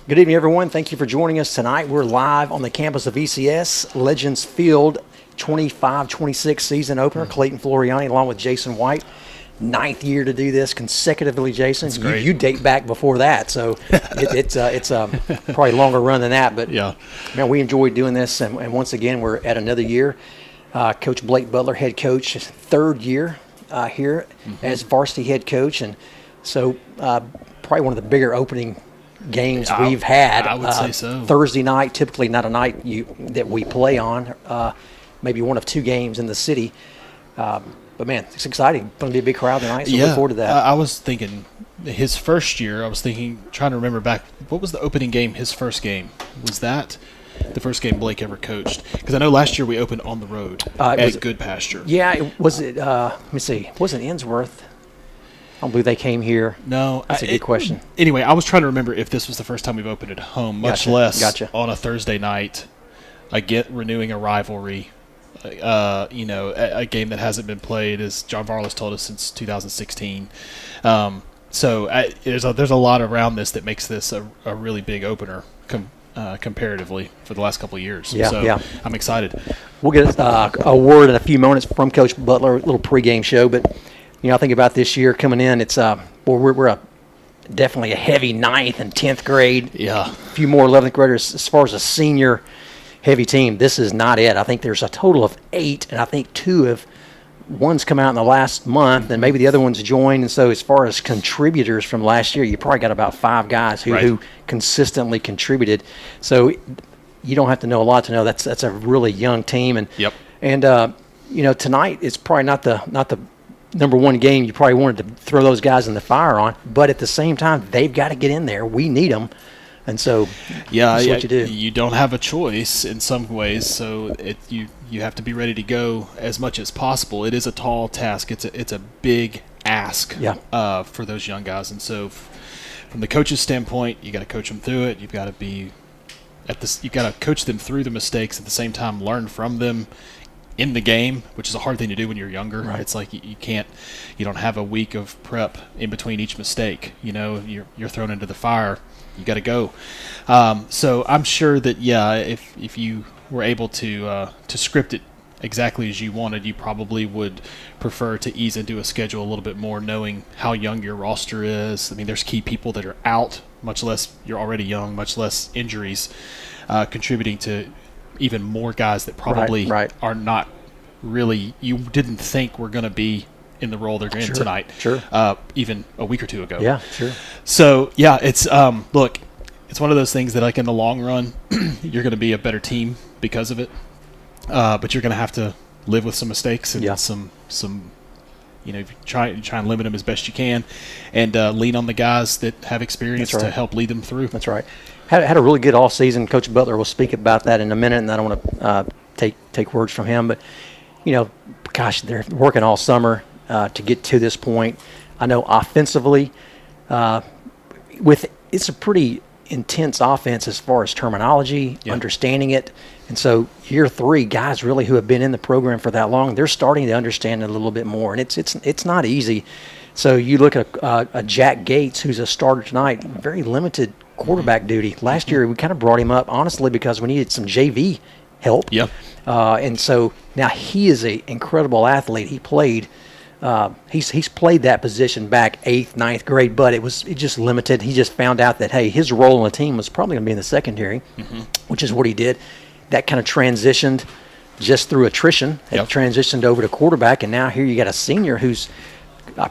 Good evening, everyone. Thank you for joining us tonight. We're live on the campus of ECS Legends Field 25-26 season opener. Clayton Floriani along with Jason White. 9th year to do this consecutively, Jason. That's great. You date back before that, so it's probably a longer run than that. But yeah, man, we enjoy doing this, and once again, we're at another year. Coach Blake Butler, head coach, his 3rd year here as varsity head coach, and so probably one of the bigger opening games we've had. I would say so. Thursday night, typically not a night that we play on. Maybe one of 2 games in the city. But, man, it's exciting. Going to be a big crowd tonight, so look forward to that. I was thinking his first year, trying to remember back, what was the opening game, his first game? Was that the first game Blake ever coached? Because I know last year we opened on the road at Good Pasture. Yeah, let me see. It wasn't Innsworth. I don't believe they came here. No. That's a good question. Anyway, I was trying to remember if this was the first time we've opened at home, much less on a Thursday night, renewing a rivalry. A game that hasn't been played, as John Varlas told us, since 2016. So there's a lot around this that makes this a really big opener comparatively for the last couple of years. Yeah. I'm excited. We'll get a word in a few moments from Coach Butler, a little pregame show. But, I think about this year coming in, it's we're definitely a heavy 9th and 10th grade. Yeah. A few more 11th graders as far as a senior heavy team. This is not it. I think there's a total of 8, and I think 2 one's come out in the last month, and maybe the other one's joined. And so as far as contributors from last year, you probably got about 5 guys who consistently contributed. So you don't have to know a lot to know that's a really young team. And tonight it's probably not the number one game you probably wanted to throw those guys in the fire on, but at the same time they've got to get in there. We need them. And so that's what you do. You don't have a choice in some ways, so you have to be ready to go as much as possible. It is a tall task. It's a big ask for those young guys. And so from the coach's standpoint, you got to coach them through it. You've got to you got to coach them through the mistakes, at the same time learn from them in the game, which is a hard thing to do when you're younger. Right. It's like you don't have a week of prep in between each mistake. You're thrown into the fire. You got to go. So I'm sure that if you were able to script it exactly as you wanted, you probably would prefer to ease into a schedule a little bit more, knowing how young your roster is. I mean, there's key people that are out, much less you're already young, much less injuries, contributing to even more guys that probably are not really, you didn't think were going to be in the role they're in tonight. Sure. Even a week or 2 ago. Yeah, sure. So it's look, it's one of those things that, like, in the long run, you're going to be a better team because of it. But you're going to have to live with some mistakes and some try and limit them as best you can, and lean on the guys that have experience to help lead them through. That's right. Had a really good all season. Coach Butler will speak about that in a minute, and I don't want to take words from him, but they're working all summer to get to this point. I know offensively, it's a pretty intense offense as far as terminology, understanding it. And so year 3, guys really who have been in the program for that long, they're starting to understand it a little bit more. And it's not easy. So you look at a Jack Gates, who's a starter tonight, very limited quarterback duty. Last year we kind of brought him up, honestly, because we needed some JV help. Yep. And so now he is an incredible athlete. He played he's played that position back 8th, 9th grade, but it just limited. He just found out that, hey, his role in the team was probably going to be in the secondary, which is what he did. That kind of transitioned just through attrition. It transitioned over to quarterback, and now here you got a senior who's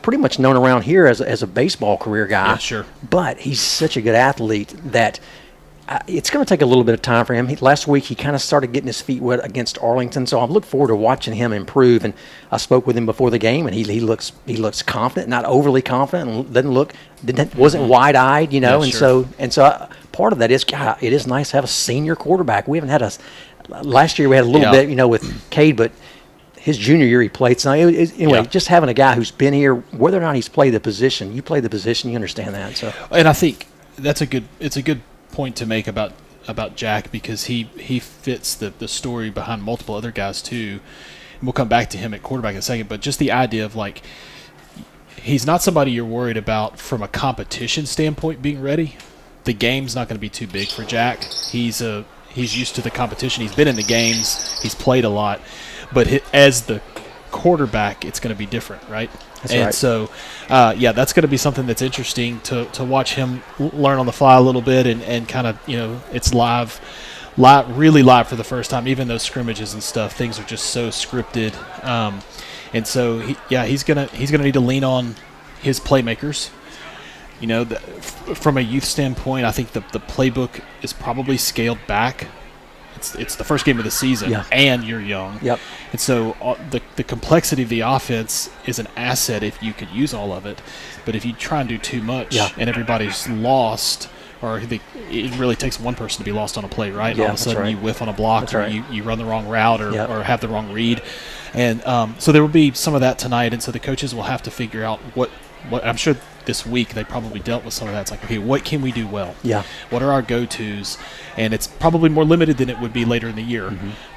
pretty much known around here as a baseball career guy. Yeah, sure. But he's such a good athlete that it's going to take a little bit of time for him. Last week he kind of started getting his feet wet against Arlington, so I look forward to watching him improve. And I spoke with him before the game, and he looks confident, not overly confident, and wasn't wide-eyed, Yeah, and sure. so part of that is, God, it is nice to have a senior quarterback. We haven't had last year we had a little bit, with Cade, but his junior year he played. So anyway, just having a guy who's been here, whether or not he's played the position, you understand that. So, and I think it's a good point to make about Jack, because he fits the story behind multiple other guys too. And we'll come back to him at quarterback in a second, but just the idea of, like, he's not somebody you're worried about from a competition standpoint being ready, the game's not going to be too big for Jack. He's used to the competition. He's been in the games. He's played a lot. But as the quarterback, it's going to be different, right? That's right. So, that's going to be something that's interesting to watch him learn on the fly a little bit and kind of, it's live, really live for the first time. Even those scrimmages and stuff, things are just so scripted. And so, he's gonna need to lean on his playmakers. From a youth standpoint, I think the playbook is probably scaled back. It's the first game of the season, and you're young. Yep. And so the complexity of the offense is an asset if you could use all of it. But if you try and do too much and everybody's lost, or it really takes one person to be lost on a play, right? Yeah, all of a sudden you whiff on a block, or you run the wrong route, or have the wrong read. And so there will be some of that tonight. And so the coaches will have to figure out what I'm sure this week they probably dealt with some of that. It's like, okay, what can we do well? Yeah. What are our go-tos? And it's probably more limited than it would be later in the year,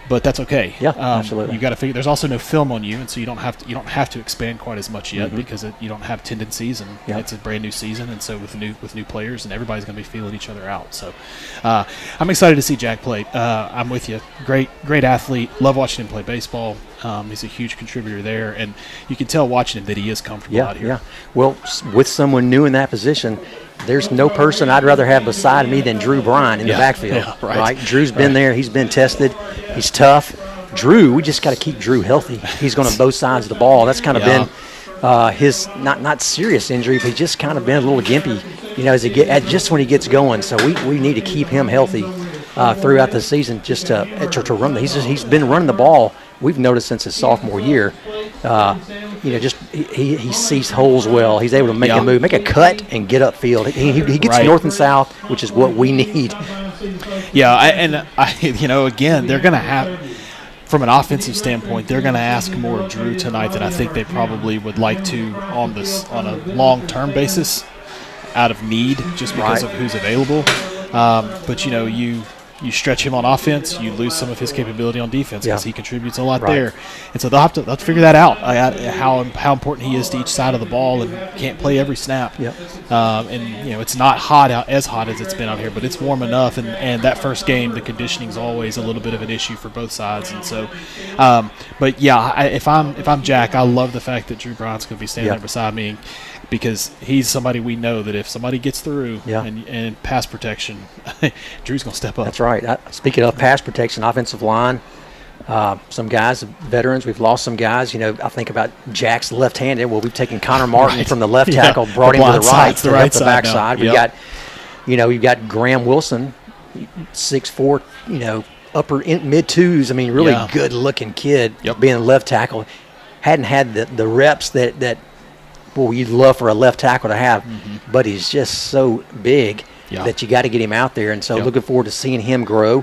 but that's okay. Yeah, absolutely. You got to figure. There's also no film on you, and so you don't have to expand quite as much yet because you don't have tendencies, and it's a brand new season, and so with new players, and everybody's going to be feeling each other out. So I'm excited to see Jack play. I'm with you. Great athlete. Love watching him play baseball. He's a huge contributor there, and you can tell watching him that he is comfortable out here. Yeah. Well, with someone new in that position, there's no person I'd rather have beside me than Drew Bryan in the backfield. Yeah, right. Drew's been there. He's been tested. He's tough. Drew, we just got to keep Drew healthy. He's going to both sides of the ball. That's kind of been his not serious injury, but he's just kind of been a little gimpy, just when he gets going. So we need to keep him healthy throughout the season just to run. He's been running the ball. We've noticed since his sophomore year, he sees holes well. He's able to make a move, make a cut, and get upfield. He gets north and south, which is what we need. Yeah, again, they're going to have, from an offensive standpoint, they're going to ask more of Drew tonight than I think they probably would like to on a long-term basis, out of need, just because of who's available. But you stretch him on offense, you lose some of his capability on defense because he contributes a lot there. And so they'll have to figure that out, how important he is to each side of the ball, and can't play every snap. It's not as hot as it's been out here, but it's warm enough. And that first game, the conditioning is always a little bit of an issue for both sides. And so, if I'm Jack, I love the fact that Drew Bryan's going to be standing there beside me, because he's somebody we know that if somebody gets through and pass protection, Drew's going to step up. That's right. Speaking of pass protection, offensive line, some guys, veterans, we've lost some guys. I think about Jack's left-handed. Well, we've taken Connor Martin from the left tackle, brought him to the right, to the backside. We've got Graham Wilson, 6'4", upper mid twos. I mean, really good-looking kid, being a left tackle. Hadn't had the reps that you'd love for a left tackle to have, but he's just so big that you got to get him out there. And so looking forward to seeing him grow.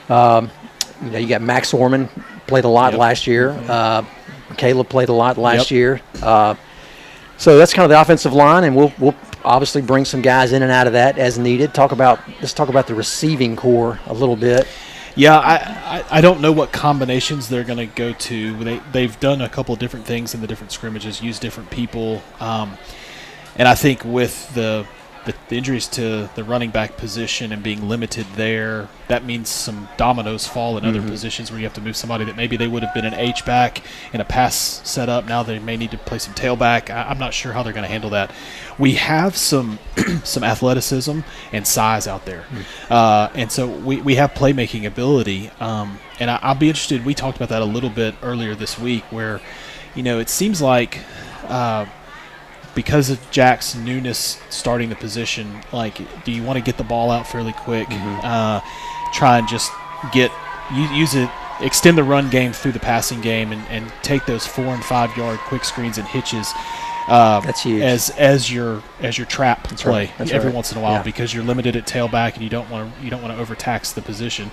You got Max Orman, played a lot last year. Caleb played a lot last year. So that's kind of the offensive line, and we'll obviously bring some guys in and out of that as needed. Let's talk about the receiving core a little bit. Yeah, I don't know what combinations they're going to go to. They've done a couple of different things in the different scrimmages, used different people. And I think with the injuries to the running back position and being limited there, that means some dominoes fall in other positions where you have to move somebody that maybe they would have been an H-back in a pass setup. Now they may need to play some tailback. I'm not sure how they're going to handle that. We have some athleticism and size out there. And so we have playmaking ability. And I'll be interested. We talked about that a little bit earlier this week where, it seems like because of Jack's newness starting the position, do you want to get the ball out fairly quick? Try and just use it, extend the run game through the passing game, and take those 4 and 5 yard quick screens and hitches. That's huge. As your trap play every once in a while, Yeah. because you're limited at tailback and you don't want to overtax the position,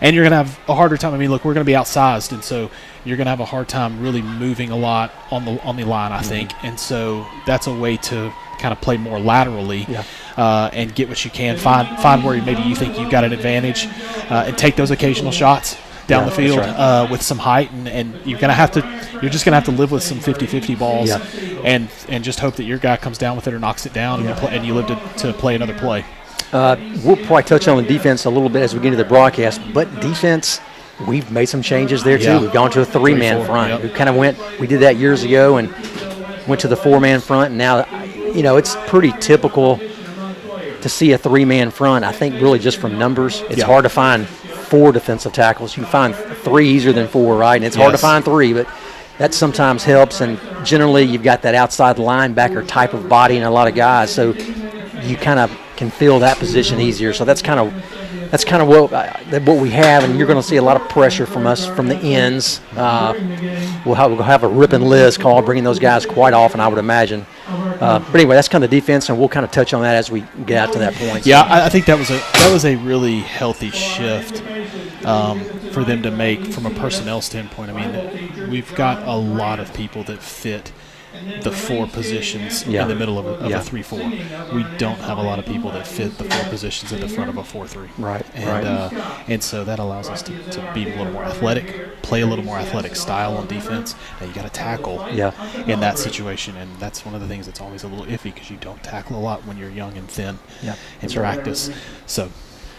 and you're going to have a harder time. I mean, look, we're going to be outsized, and so you're going to have a hard time really moving a lot on the line, I think, and so that's a way to kind of play more laterally and get what you can, find where maybe you think you've got an advantage, and take those occasional shots down the field with some height, and you're just gonna have to live with some 50-50 balls, and just hope that your guy comes down with it or knocks it down, and you live to play another play. We'll probably touch on the defense a little bit as we get into the broadcast, but defense, we've made some changes there too. Yeah. We've gone to a three-man front. Yep. We kind of we did that years ago and went to the four-man front, and now, it's pretty typical to see a three-man front. I think really just from numbers, it's hard to find 4 defensive tackles. You can find 3 easier than 4, right? And it's hard to find 3, but that sometimes helps, and generally you've got that outside linebacker type of body in a lot of guys, so you kind of can fill that position easier. So that's kind of what we have, and you're going to see a lot of pressure from us from the ends. We'll have a rip and Liz call, bringing those guys quite often, I would imagine. But anyway, that's kind of the defense, and we'll kind of touch on that as we get out to that point. Yeah, I think that was a really healthy shift for them to make from a personnel standpoint. I mean, we've got a lot of people that fit the 4 positions in the middle of a 3-4. We don't have a lot of people that fit the 4 positions at the front of a 4-3. Right. And so that allows us to be a little more athletic, play a little more athletic style on defense. Now you got to tackle in that situation, and that's one of the things that's always a little iffy because you don't tackle a lot when you're young and thin in practice. Right. So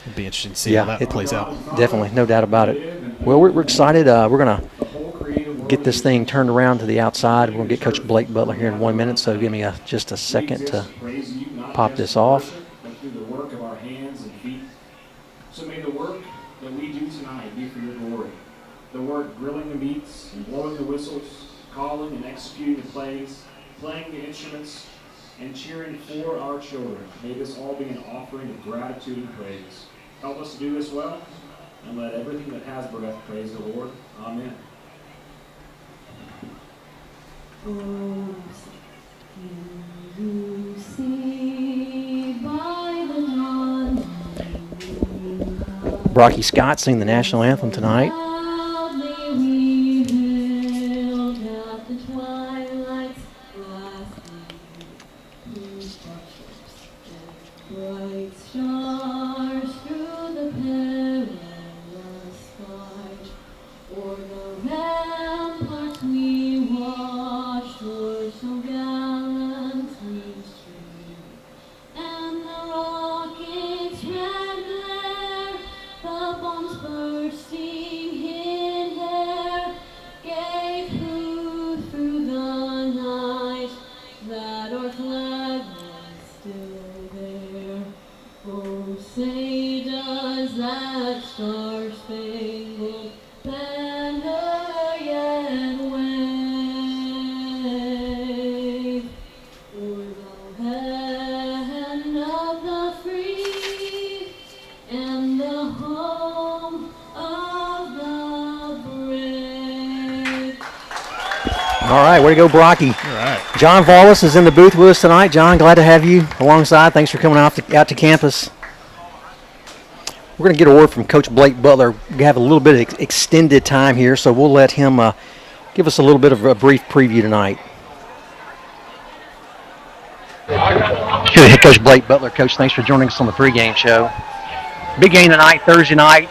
it'll be interesting to see how that plays out. Definitely, no doubt about it. Well, we're excited. We're going to get this thing turned around to the outside. We're going to get Coach Blake Butler here in 1 minute, so give me just a second to pop this off. Through the work of our hands and feet. So may the work that we do tonight be for your glory. The work grilling the meats and blowing the whistles, calling and executing the plays, playing the instruments, and cheering for our children. May this all be an offering of gratitude and praise. Help us to do this well, and let everything that has breath praise the Lord. Amen. Brocky Scott sing the national anthem tonight. All right, way to go, Brocky. All right. John Vallis is in the booth with us tonight. John, glad to have you alongside. Thanks for coming out to campus. We're going to get a word from Coach Blake Butler. We have a little bit of extended time here, so we'll let him give us a little bit of a brief preview tonight. Coach Blake Butler. Coach, thanks for joining us on the pregame show. Big game tonight, Thursday night.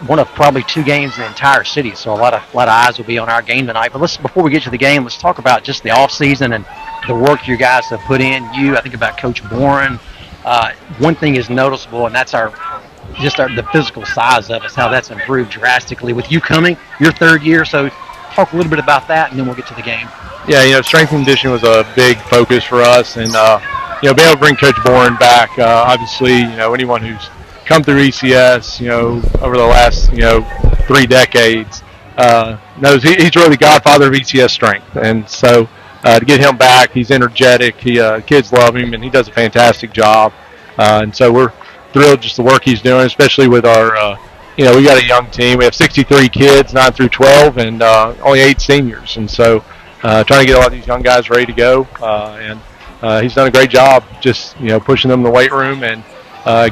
One of probably 2 games in the entire city, so a lot of eyes will be on our game tonight. But before we get to the game, let's talk about just the off season and the work you guys have put in. I think about Coach Boren. One thing is noticeable, and that's the physical size of us, how that's improved drastically with you coming your 3rd year. So talk a little bit about that, and then we'll get to the game. Yeah, strength and conditioning was a big focus for us, and being able to bring Coach Boren back. Obviously, anyone who's come through ECS, over the last, 3 decades, knows he's really the godfather of ECS strength. And so to get him back, he's energetic. Kids love him, and he does a fantastic job. And so we're thrilled just the work he's doing, especially with our, we got a young team. We have 63 kids, 9 through 12, and only 8 seniors. And so trying to get a lot of these young guys ready to go. And he's done a great job just, pushing them in the weight room and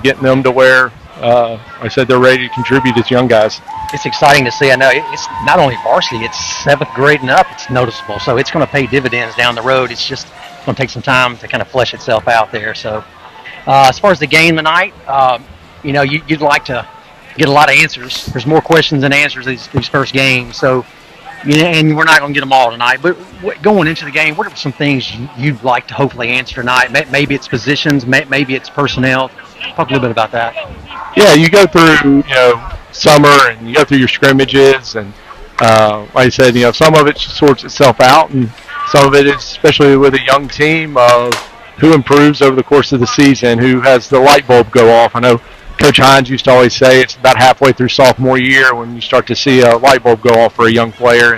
getting them to where, I said, they're ready to contribute as young guys. It's exciting to see. I know it's not only varsity, it's 7th grade and up. It's noticeable. So it's going to pay dividends down the road. It's just going to take some time to kind of flesh itself out there. So as far as the game tonight, you'd like to get a lot of answers. There's more questions than answers these first games. So, and we're not going to get them all tonight. But going into the game, what are some things you'd like to hopefully answer tonight? Maybe it's positions, maybe it's personnel. Talk a little bit about that. Yeah, you go through, summer and you go through your scrimmages and, like I said, some of it sorts itself out and some of it is, especially with a young team, of who improves over the course of the season, who has the light bulb go off. I know Coach Hines used to always say it's about halfway through sophomore year when you start to see a light bulb go off for a young player.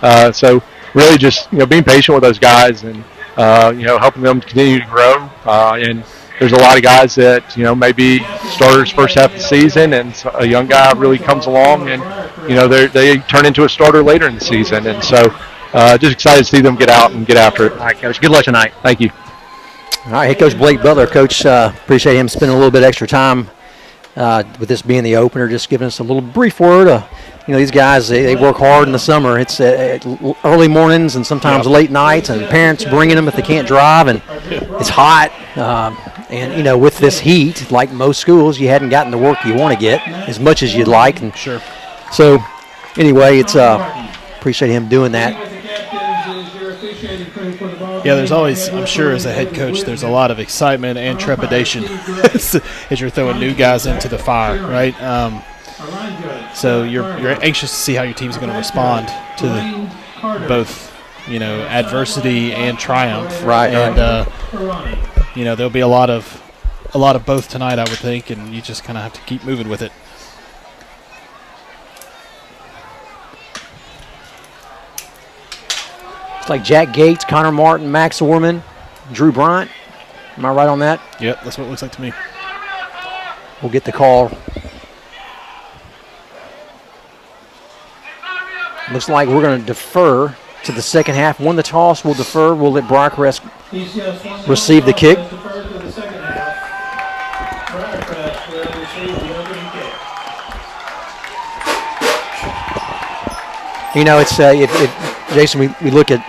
And so really just, being patient with those guys and, helping them continue to grow. And there's a lot of guys that, maybe starters first half of the season and a young guy really comes along and, they turn into a starter later in the season. And so just excited to see them get out and get after it. All right, Coach. Good luck tonight. Thank you. All right, hey, Coach Blake Butler. Coach, appreciate him spending a little bit extra time with this being the opener, just giving us a little brief word. These guys, they work hard in the summer. It's early mornings and sometimes late nights, and parents bringing them if they can't drive, and it's hot. And, with this heat, like most schools, you hadn't gotten the work you want to get as much as you'd like. And sure. So, anyway, it's appreciate him doing that. Yeah, there's always, I'm sure as a head coach, there's a lot of excitement and trepidation as you're throwing new guys into the fire, right? So you're anxious to see how your team's going to respond to both, adversity and triumph. Right. And there'll be a lot of both tonight, I would think, and you just kind of have to keep moving with it. Like Jack Gates, Connor Martin, Max Orman, Drew Bryant. Am I right on that? Yep, that's what it looks like to me. We'll get the call. Looks like we're going to defer to the second half. Won the toss, we'll defer. We'll let Briarcrest receive the kick. It's if Jason, we look at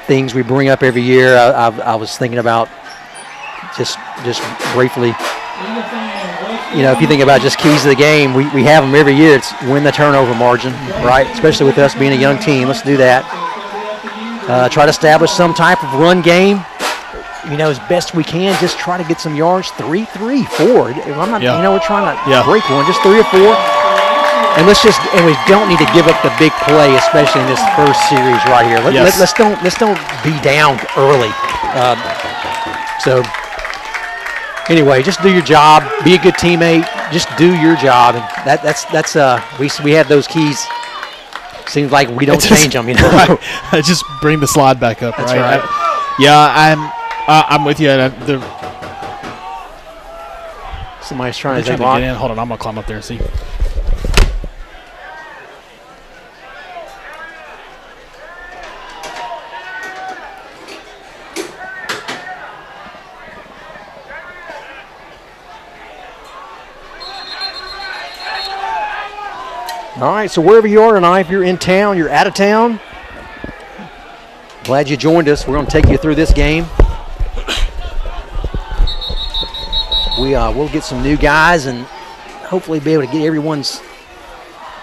things we bring up every year. I was thinking about just briefly. If you think about just keys to the game, we have them every year. It's win the turnover margin, right? Especially with us being a young team. Let's do that. Try to establish some type of run game. As best we can. Just try to get some yards. 3, 4. I'm not. We're trying to break one. Just 3 or 4. And we don't need to give up the big play, especially in this first series right here. Let's don't be down early. So anyway, just do your job. Be a good teammate. Just do your job, and that's we have those keys. Seems like we don't change them, Right. Just bring the slide back up. That's right. I'm with you. Somebody's trying to get in. Hold on, I'm gonna climb up there and see. All right, so wherever you are tonight, if you're in town, you're out of town, glad you joined us. We're going to take you through this game. We'll get some new guys and hopefully be able to get everyone's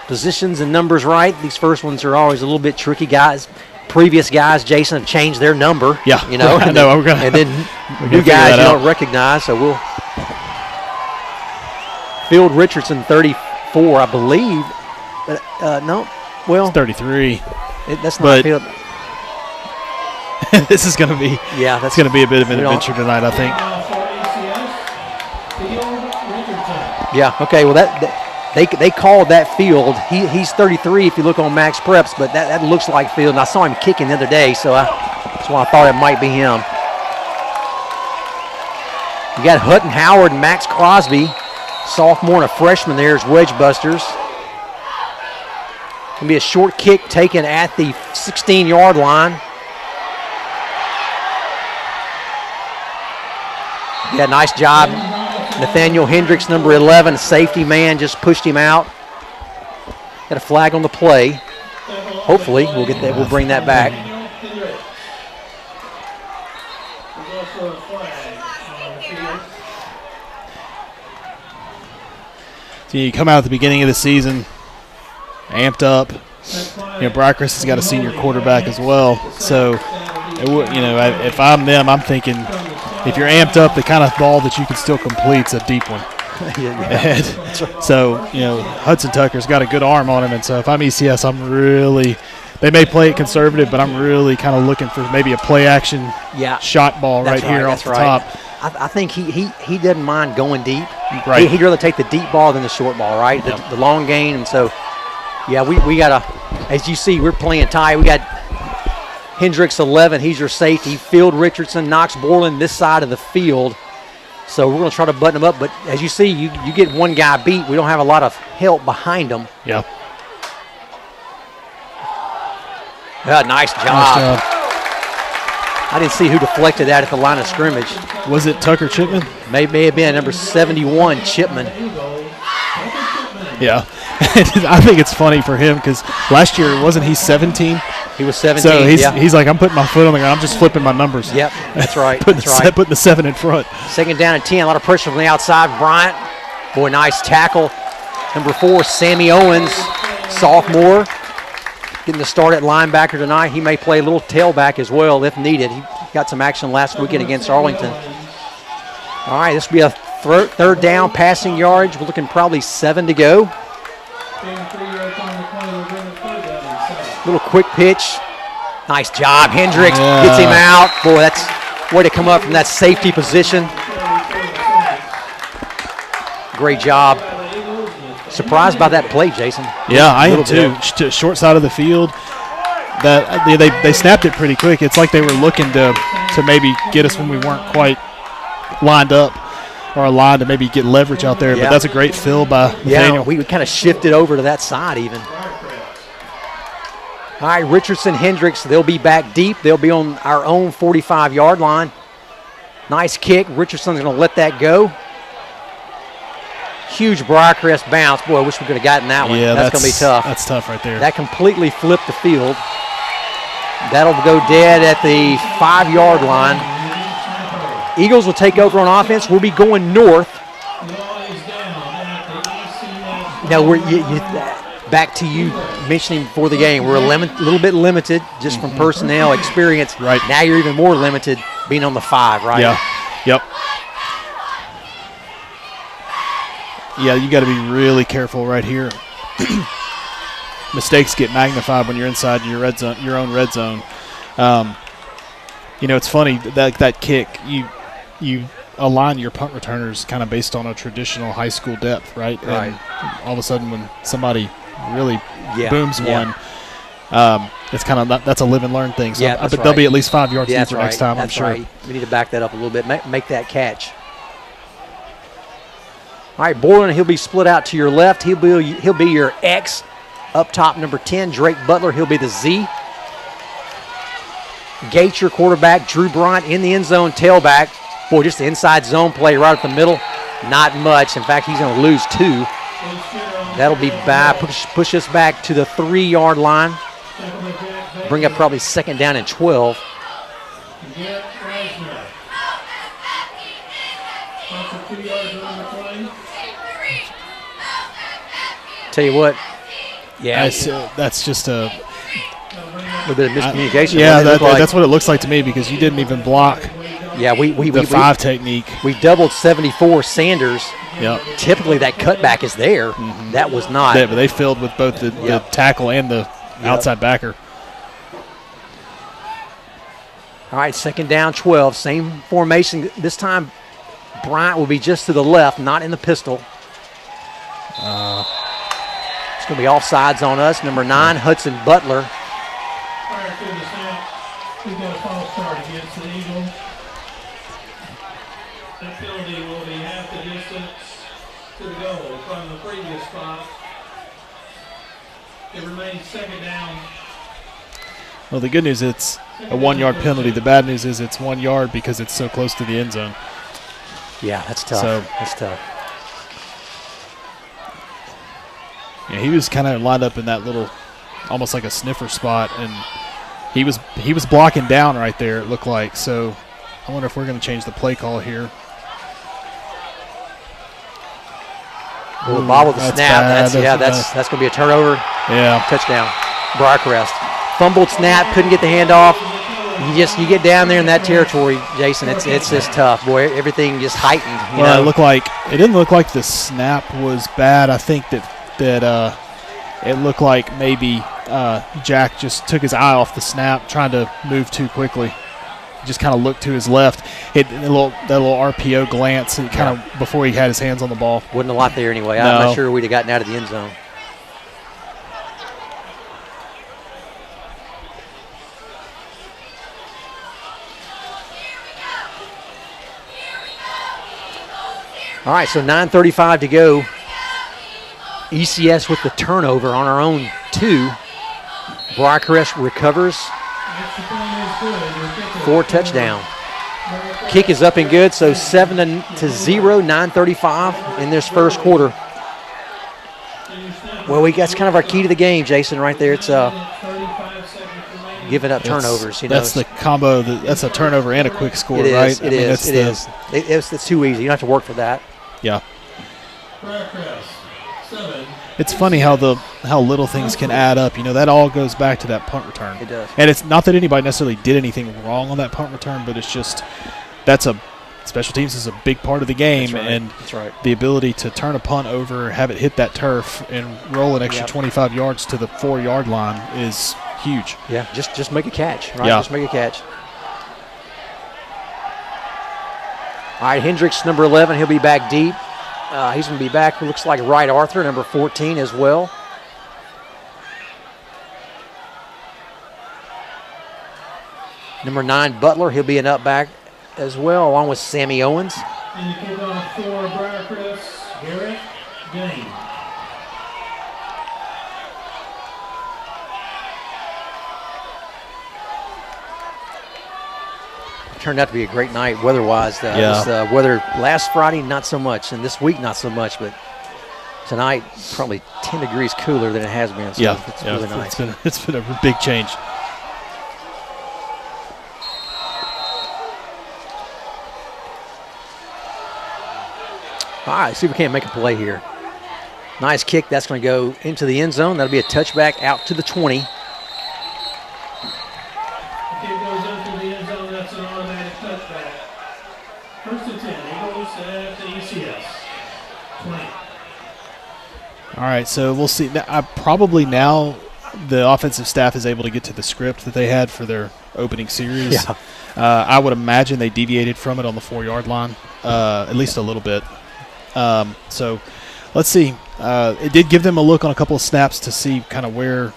positions and numbers right. These first ones are always a little bit tricky, guys. Previous guys, Jason, have changed their number. Yeah, and then new guys you don't recognize. So we'll Field Richardson, 34, I believe. But no, well, it's 33. That's not Field. This is going to be that's going to be a bit of an adventure tonight, I think. Yeah. Okay. Well, they called that Field. He's 33 if you look on Max Preps, but that looks like Field. And I saw him kicking the other day, so that's why I thought it might be him. You got Hutton Howard and Max Crosby, sophomore and a freshman there as wedge busters. Going to be a short kick taken at the 16-yard line. Yeah, nice job. Nathaniel Hendricks, number 11, a safety man, just pushed him out. Got a flag on the play. Hopefully, we'll get that. We'll bring that back. So you come out at the beginning of the season, amped up. Briarcrest has got a senior quarterback as well. So, if I'm them, I'm thinking if you're amped up, the kind of ball that you can still complete's a deep one. Yeah. So, Hudson Tucker's got a good arm on him, and so if I'm ECS, I'm really – they may play it conservative, but I'm really kind of looking for maybe a play-action shot ball right here off the top. I think he doesn't mind going deep. Right. He'd rather take the deep ball than the short ball, right? Yep. The long game. And so, we got to – as you see, we're playing tight. We got Hendricks 11. He's your safety. Field Richardson, Knox Borland this side of the field. So we're going to try to button them up. But as you see, you get one guy beat. We don't have a lot of help behind him. Yeah. Yeah, nice job. I didn't see who deflected that at the line of scrimmage. Was it Tucker Chipman? May have been number 71, Chipman. Yeah. I think it's funny for him because last year, wasn't he 17? He was 17, so he's like, I'm putting my foot on the ground. I'm just flipping my numbers. Yep, that's right. Putting the 7 in front. Second down and 10. A lot of pressure from the outside. Bryant. Boy, nice tackle. Number 4, Sammy Owens, sophomore. Getting the start at linebacker tonight. He may play a little tailback as well if needed. He got some action last weekend against Arlington. All right, this will be a third down passing yards. We're looking probably 7 to go. Little quick pitch. Nice job. Hendricks gets him out. Boy, that's way to come up from that safety position. Great job. Surprised by that play, Jason. Yeah, I am too. Short side of the field. That they snapped it pretty quick. It's like they were looking to maybe get us when we weren't quite lined up or aligned to maybe get leverage out there. But that's a great fill by Nathaniel. We kind of shifted over to that side even. All right, Richardson, Hendricks, they'll be back deep. They'll be on our own 45-yard line. Nice kick. Richardson's going to let that go. Huge Briarcrest bounce. Boy, I wish we could have gotten that one. Yeah, that's going to be tough. That's tough right there. That completely flipped the field. That'll go dead at the 5-yard line. Eagles will take over on offense. We'll be going north. Now, back to you mentioning before the game, we're a little bit limited just from personnel experience. Right. Now you're even more limited being on the 5, right? Yeah. Yep. Yeah, you got to be really careful right here. Mistakes get magnified when you're inside your red zone, your own red zone. It's funny that kick you align your punt returners kind of based on a traditional high school depth, right? Right. And all of a sudden, when somebody really booms one, it's kind of that's a live and learn thing. So but they'll be at least 5 yards deeper next time. I'm sure. Right. We need to back that up a little bit. Make that catch. All right, Borland, he'll be split out to your left. He'll be your X. Up top, number 10, Drake Butler. He'll be the Z. Gates, your quarterback. Drew Bryant in the end zone, tailback. Boy, just the inside zone play right up the middle. Not much. In fact, he's going to lose 2. That'll be back. Push us back to the 3-yard line. Bring up probably second down and 12. Tell you what, that's just a little bit of miscommunication. That's what it looks like to me because you didn't even block. Yeah, we 5 technique. We doubled 74 Sanders. Yep. Typically that cutback is there. Mm-hmm. That was not. Yeah, but they filled with both the tackle and the outside backer. All right, second down, 12. Same formation. This time Bryant will be just to the left, not in the pistol. It's going to be offsides on us. Number 9, Hudson Butler. Prior to the snap, we've got a false start against the Eagles. The penalty will be half the distance to the goal from the previous spot. It remains second down. Well, the good news is it's a 1-yard penalty. The bad news is it's 1 yard because it's so close to the end zone. Yeah, that's tough. That's tough. Yeah, he was kind of lined up in that little, almost like a sniffer spot, and he was blocking down right there. It looked like. So, I wonder if we're going to change the play call here. Well, bobble the snap. That's going to be a turnover. Yeah, touchdown. Briarcrest fumbled snap, couldn't get the handoff. You get down there in that territory, Jason. It's just tough, boy. Everything just heightened. You know? It didn't look like the snap was bad. I think that it looked like maybe Jack just took his eye off the snap, trying to move too quickly. Just kind of looked to his left, hit that little RPO glance, and kind of before he had his hands on the ball. Wasn't a lot there anyway. No. I'm not sure we'd have gotten out of the end zone. All right, so 9:35 to go. ECS with the turnover on our own 2. Briarcrest recovers. 4 touchdown. Kick is up and good, so 7-0, 9:35 in this first quarter. Well, that's kind of our key to the game, Jason, right there. It's giving up turnovers. That's the combo. That's a turnover and a quick score, it right? is, It is. It's too easy. You don't have to work for that. Yeah. Briarcrest, 7. It's funny how little things can add up. That all goes back to that punt return. It does. And it's not that anybody necessarily did anything wrong on that punt return, but it's just special teams is a big part of the game. That's right. And That's right. the ability to turn a punt over, have it hit that turf, and roll an extra 25 yards to the 4-yard line is huge. Yeah, just make a catch, right? Yeah. Just make a catch. All right, Hendricks, number 11, he'll be back deep. He's going to be back, looks like right Arthur, number 14 as well. Number 9, Butler, he'll be an up back as well, along with Sammy Owens. And the kickoff for Briarcrest, Garrett Gain. Turned out to be a great night weather-wise. This, weather last Friday, not so much, and this week, not so much, but tonight, probably 10 degrees cooler than it has been. So it's really nice. It's been a big change. All right, see if we can't make a play here. Nice kick. That's going to go into the end zone. That'll be a touchback out to the 20. The kick goes into the end zone. That's an automatic touchback. 1st and 10. Eagles at the ECS. 20. All right, so we'll see. Probably now the offensive staff is able to get to the script that they had for their opening series. Yeah. I would imagine they deviated from it on the 4-yard line, at least a little bit. So let's see. It did give them a look on a couple of snaps to see kind of where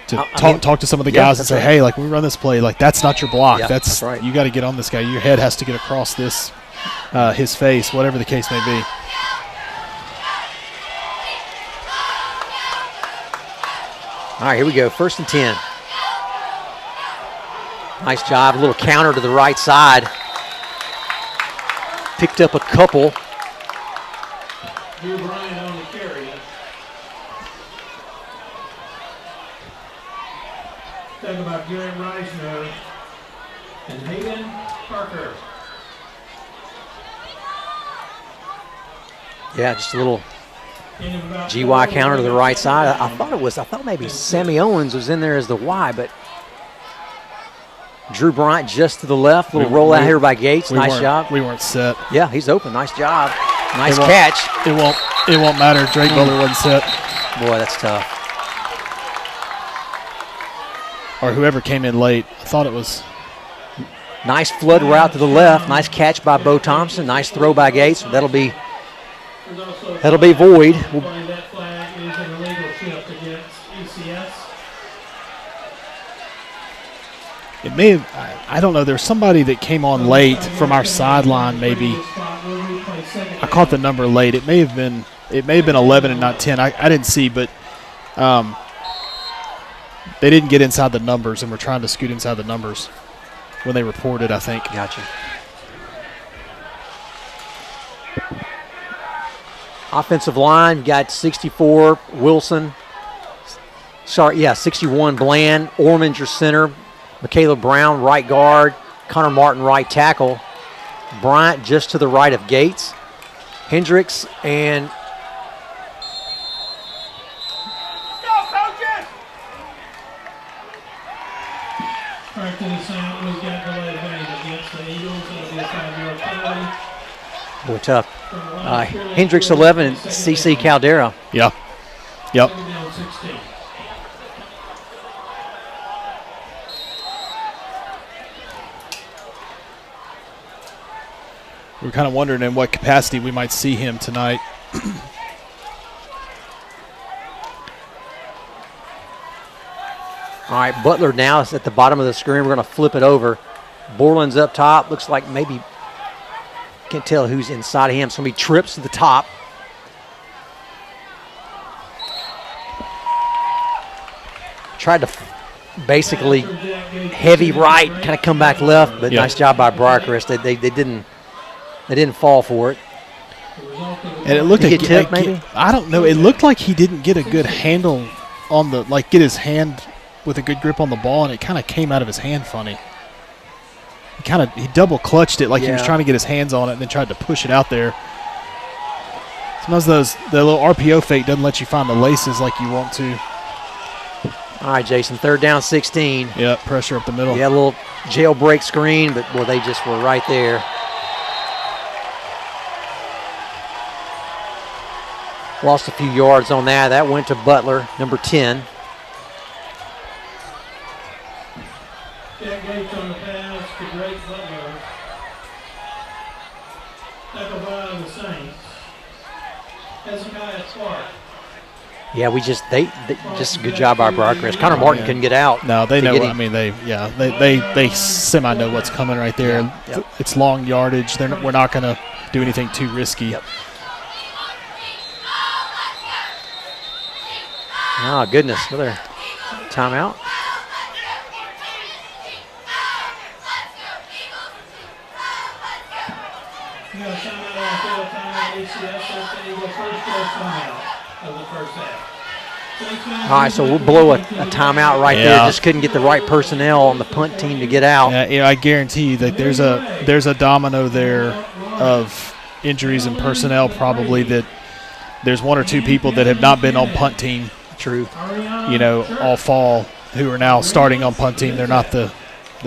to talk to some of the guys and say, hey, like, when we run this play, like, that's not your block. Yeah, that's right. You got to get on this guy. Your head has to get across this, his face, whatever the case may be. All right, here we go. 1st and 10. Nice job. A little counter to the right side. Picked up a couple. Drew Bryant on the carry. Talk about Garrett Reisner and Hayden Parker. Yeah, just a little In about GY counter to the right side. I thought maybe Sammy Owens was in there as the Y, but Drew Bryant just to the left. Little roll out here by Gates. Nice job. We weren't set. Yeah, he's open. Nice job. Nice catch. It won't matter. Drake Butler wasn't set. Boy, that's tough. Or whoever came in late. I thought it was. Nice flood route to the left. Nice catch by Bo Thompson. Nice throw by Gates. That'll be void. That flag is an illegal shift against ECS. It may have, I don't know. There's somebody that came on late from our sideline. Maybe I caught the number late. It may have been 11 and not 10. I didn't see, but they didn't get inside the numbers, and we're trying to scoot inside the numbers when they reported, I think. Gotcha. Offensive line, got 64 Wilson. 61 Bland. Orminger center. Michaela Brown right guard. Connor Martin right tackle. Bryant just to the right of Gates. Hendricks and Back to the center. Boy, tough. Hendricks 11 and CC Caldera. Yeah. Yep. Second down, 16. We're kind of wondering in what capacity we might see him tonight. All right, Butler now is at the bottom of the screen. We're going to flip it over. Borland's up top. Looks like maybe, can't tell who's inside of him. Somebody trips to the top. Tried to basically heavy right, kind of come back left, but Yep. nice job by Briarcrest. They didn't fall for it. And it looked Did he like get tipped, maybe? I don't know. It looked like he didn't get a good handle on the, like, get his hand with a good grip on the ball, and it kind of came out of his hand funny. He double clutched it like he was Yeah. trying to get his hands on it and then tried to push it out there. Sometimes the little RPO fake doesn't let you find the laces like you want to. All right, Jason, third down, 16. Yeah, pressure up the middle. Yeah, a little jailbreak screen, but boy, they just were right there. Lost a few yards on that. That went to Butler, number 10. Jack Gates on the pass to Blake Butler. Tackled by the Saints. Hezekiah Clark. Yeah, they just a good job by Briarcrest. Connor Martin couldn't get out. No, they to know. get I him. mean, they semi know what's coming right there. Yeah, yep. It's long yardage. We're not going to do anything too risky. Yep. Oh, goodness. Another timeout. We got a timeout on field, timeout ECS. That's the Eagle first goal timeout of the first half. All right, so we'll blow a timeout right there. Just couldn't get the right personnel on the punt team to get out. Yeah, I guarantee you that there's a domino there of injuries and personnel probably that there's one or two people that have not been on punt team, True. all fall who are now starting on punt team. They're not the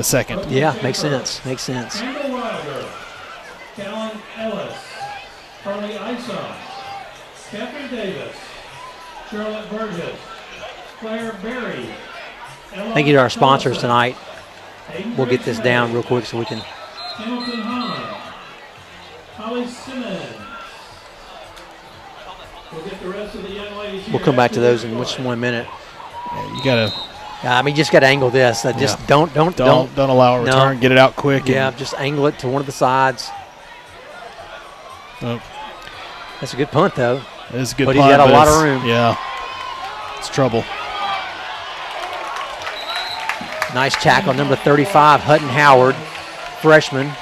second. Yeah, makes sense. Makes sense. Randall Wilder, Callan Ellis, Carly Isom, Catherine Davis, Charlotte Burgess, Claire Berry. Thank you to our sponsors tonight. We'll get this down real quick so we can. Hamilton Holland, Holly Simmons. We'll get the rest of the young ladies here. We'll come back to those in just 1 minute. Yeah, you gotta You just got to angle this. Just don't allow a return. No. Get it out quick. Yeah, just angle it to one of the sides. Oh, That's a good punt, though. it's a good But punt, he's got a lot of it's- room. Yeah, it's trouble. Nice tackle, number 35, Hutton Howard, freshman.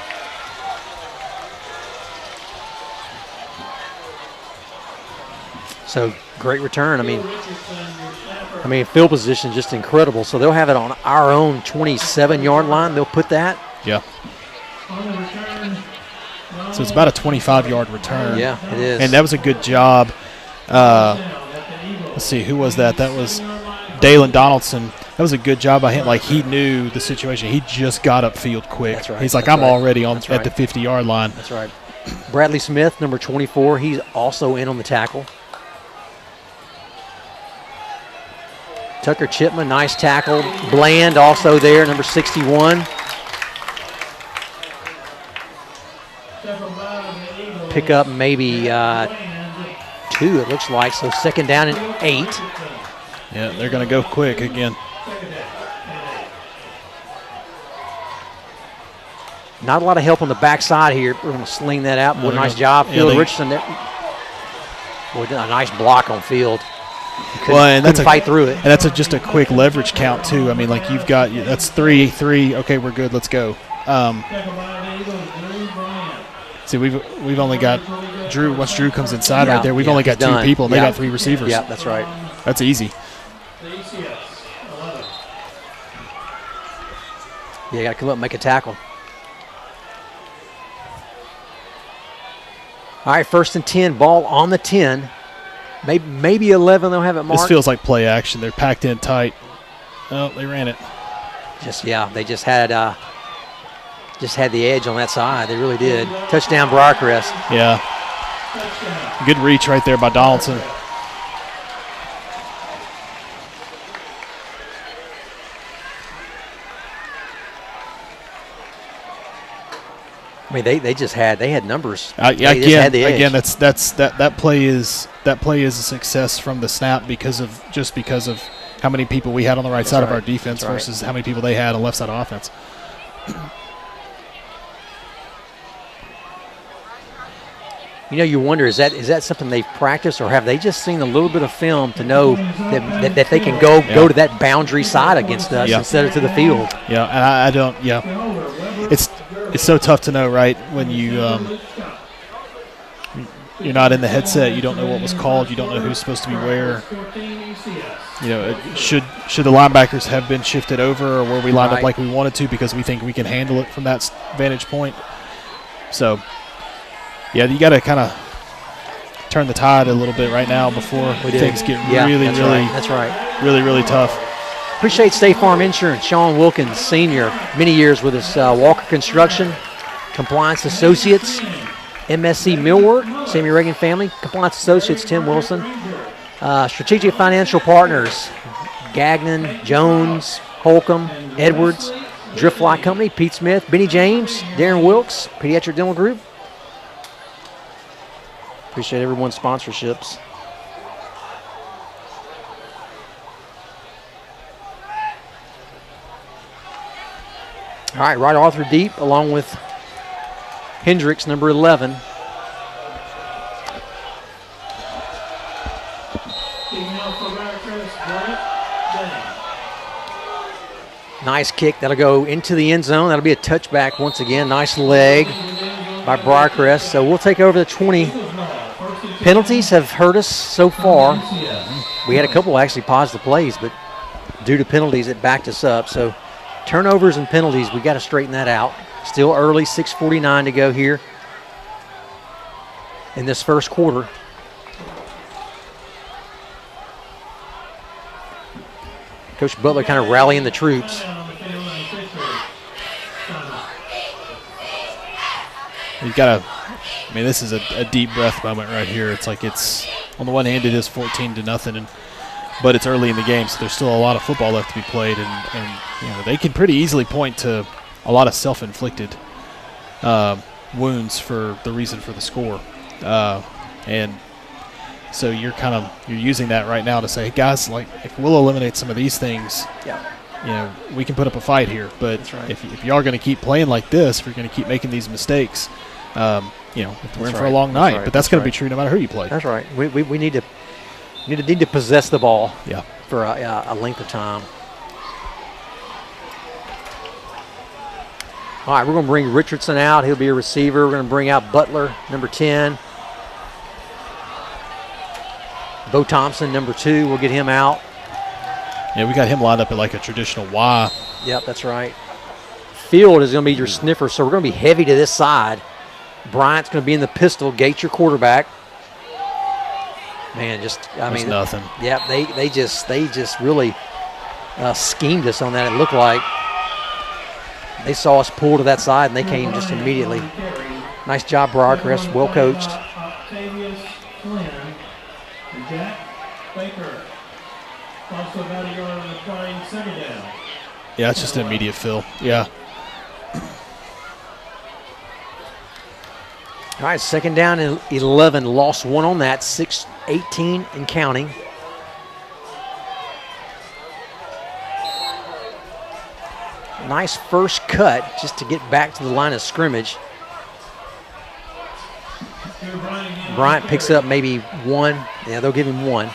So great return. I mean, field position just incredible. So they'll have it on our own 27-yard line. They'll put that. Yeah. So it's about a 25-yard return. Yeah, it is. And that was a good job. Let's see, who was that? That was Dalen Donaldson. That was a good job by him. Like, he knew the situation. He just got upfield quick. That's right. He's like, That's I'm right. already on That's at the right. 50-yard line. That's right. Bradley Smith, number 24, he's also in on the tackle. Tucker Chipman, nice tackle. Bland also there, number 61. Pick up maybe 2, it looks like. So second down and 8. Yeah, they're going to go quick again. Not a lot of help on the backside here. We're going to sling that out. Boy, nice job. Field Richardson there. Boy, did a nice block on field. Couldn't fight through it. And that's just a quick leverage count, too. I mean, like, you've got – that's 3. Okay, we're good. Let's go. See, we've only got Drew. Once Drew comes inside right there, we've only got 2 people, and they got 3 receivers. Yeah, that's right. That's easy. Yeah, you got to come up and make a tackle. All right, 1st and 10, ball on the 10. Maybe 11, they'll have it marked. This feels like play action. They're packed in tight. Oh, they ran it. They just had just had the edge on that side. They really did. Touchdown, Briarcrest. Yeah. Good reach right there by Donaldson. I mean, they had numbers. Again, that play is a success from the snap because of how many people we had on the right side of our defense versus how many people they had on the left side of offense. You know, you wonder, is that something they've practiced, or have they just seen a little bit of film to know that they can go to that boundary side against us instead of to the field? Yeah, and I don't. Yeah, it's so tough to know, right? When you're not in the headset, you don't know what was called, you don't know who's supposed to be where. You know, should the linebackers have been shifted over, or were we lined up like we wanted to because we think we can handle it from that vantage point? So. Yeah, you got to kind of turn the tide a little bit right now before things get really tough. Appreciate State Farm Insurance. Sean Wilkins, Sr., many years with us. Walker Construction, Compliance Associates, MSC Millwork, Sammy Reagan Family, Compliance Associates, Tim Wilson. Strategic Financial Partners, Gagnon, Jones, Holcomb, Edwards, Driftfly Company, Pete Smith, Benny James, Darren Wilkes, Pediatric Dental Group. Appreciate everyone's sponsorships. All right, right Arthur deep along with Hendricks, number 11. Nice kick. That'll go into the end zone. That'll be a touchback once again. Nice leg by Briarcrest. So we'll take over the 20. Penalties have hurt us so far. We had a couple actually positive plays, but due to penalties, it backed us up. So turnovers and penalties, we got to straighten that out. Still early, 6:49 to go here in this first quarter. Coach Butler kind of rallying the troops. You've got to. I mean, this is a deep breath moment right here. It's like on the one hand, it is 14-0, but it's early in the game, so there's still a lot of football left to be played, and you know, they can pretty easily point to a lot of self-inflicted wounds for the reason for the score, and so you're using that right now to say, hey guys, like if we'll eliminate some of these things, you know, we can put up a fight here. But if you are going to keep playing like this, if you're going to keep making these mistakes. You know, we're in for a long night, but that's going to be true no matter who you play. That's right. We need to possess the ball for a length of time. All right, we're going to bring Richardson out. He'll be a receiver. We're going to bring out Butler, number 10. Bo Thompson, number 2. We'll get him out. Yeah, we got him lined up at like a traditional Y. Yep, that's right. Field is going to be your sniffer, so we're going to be heavy to this side. Bryant's going to be in the pistol. Gate your quarterback. Man, There's nothing. Yeah, they just really schemed us on that. It looked like they saw us pull to that side and they came just immediately. Nice job, Briarcrest. Well coached. Yeah, it's just an immediate fill. Yeah. All right, second down and 11. Lost one on that. 6:18 and counting. Nice first cut just to get back to the line of scrimmage. Bryant picks up maybe one. Yeah, they'll give him one.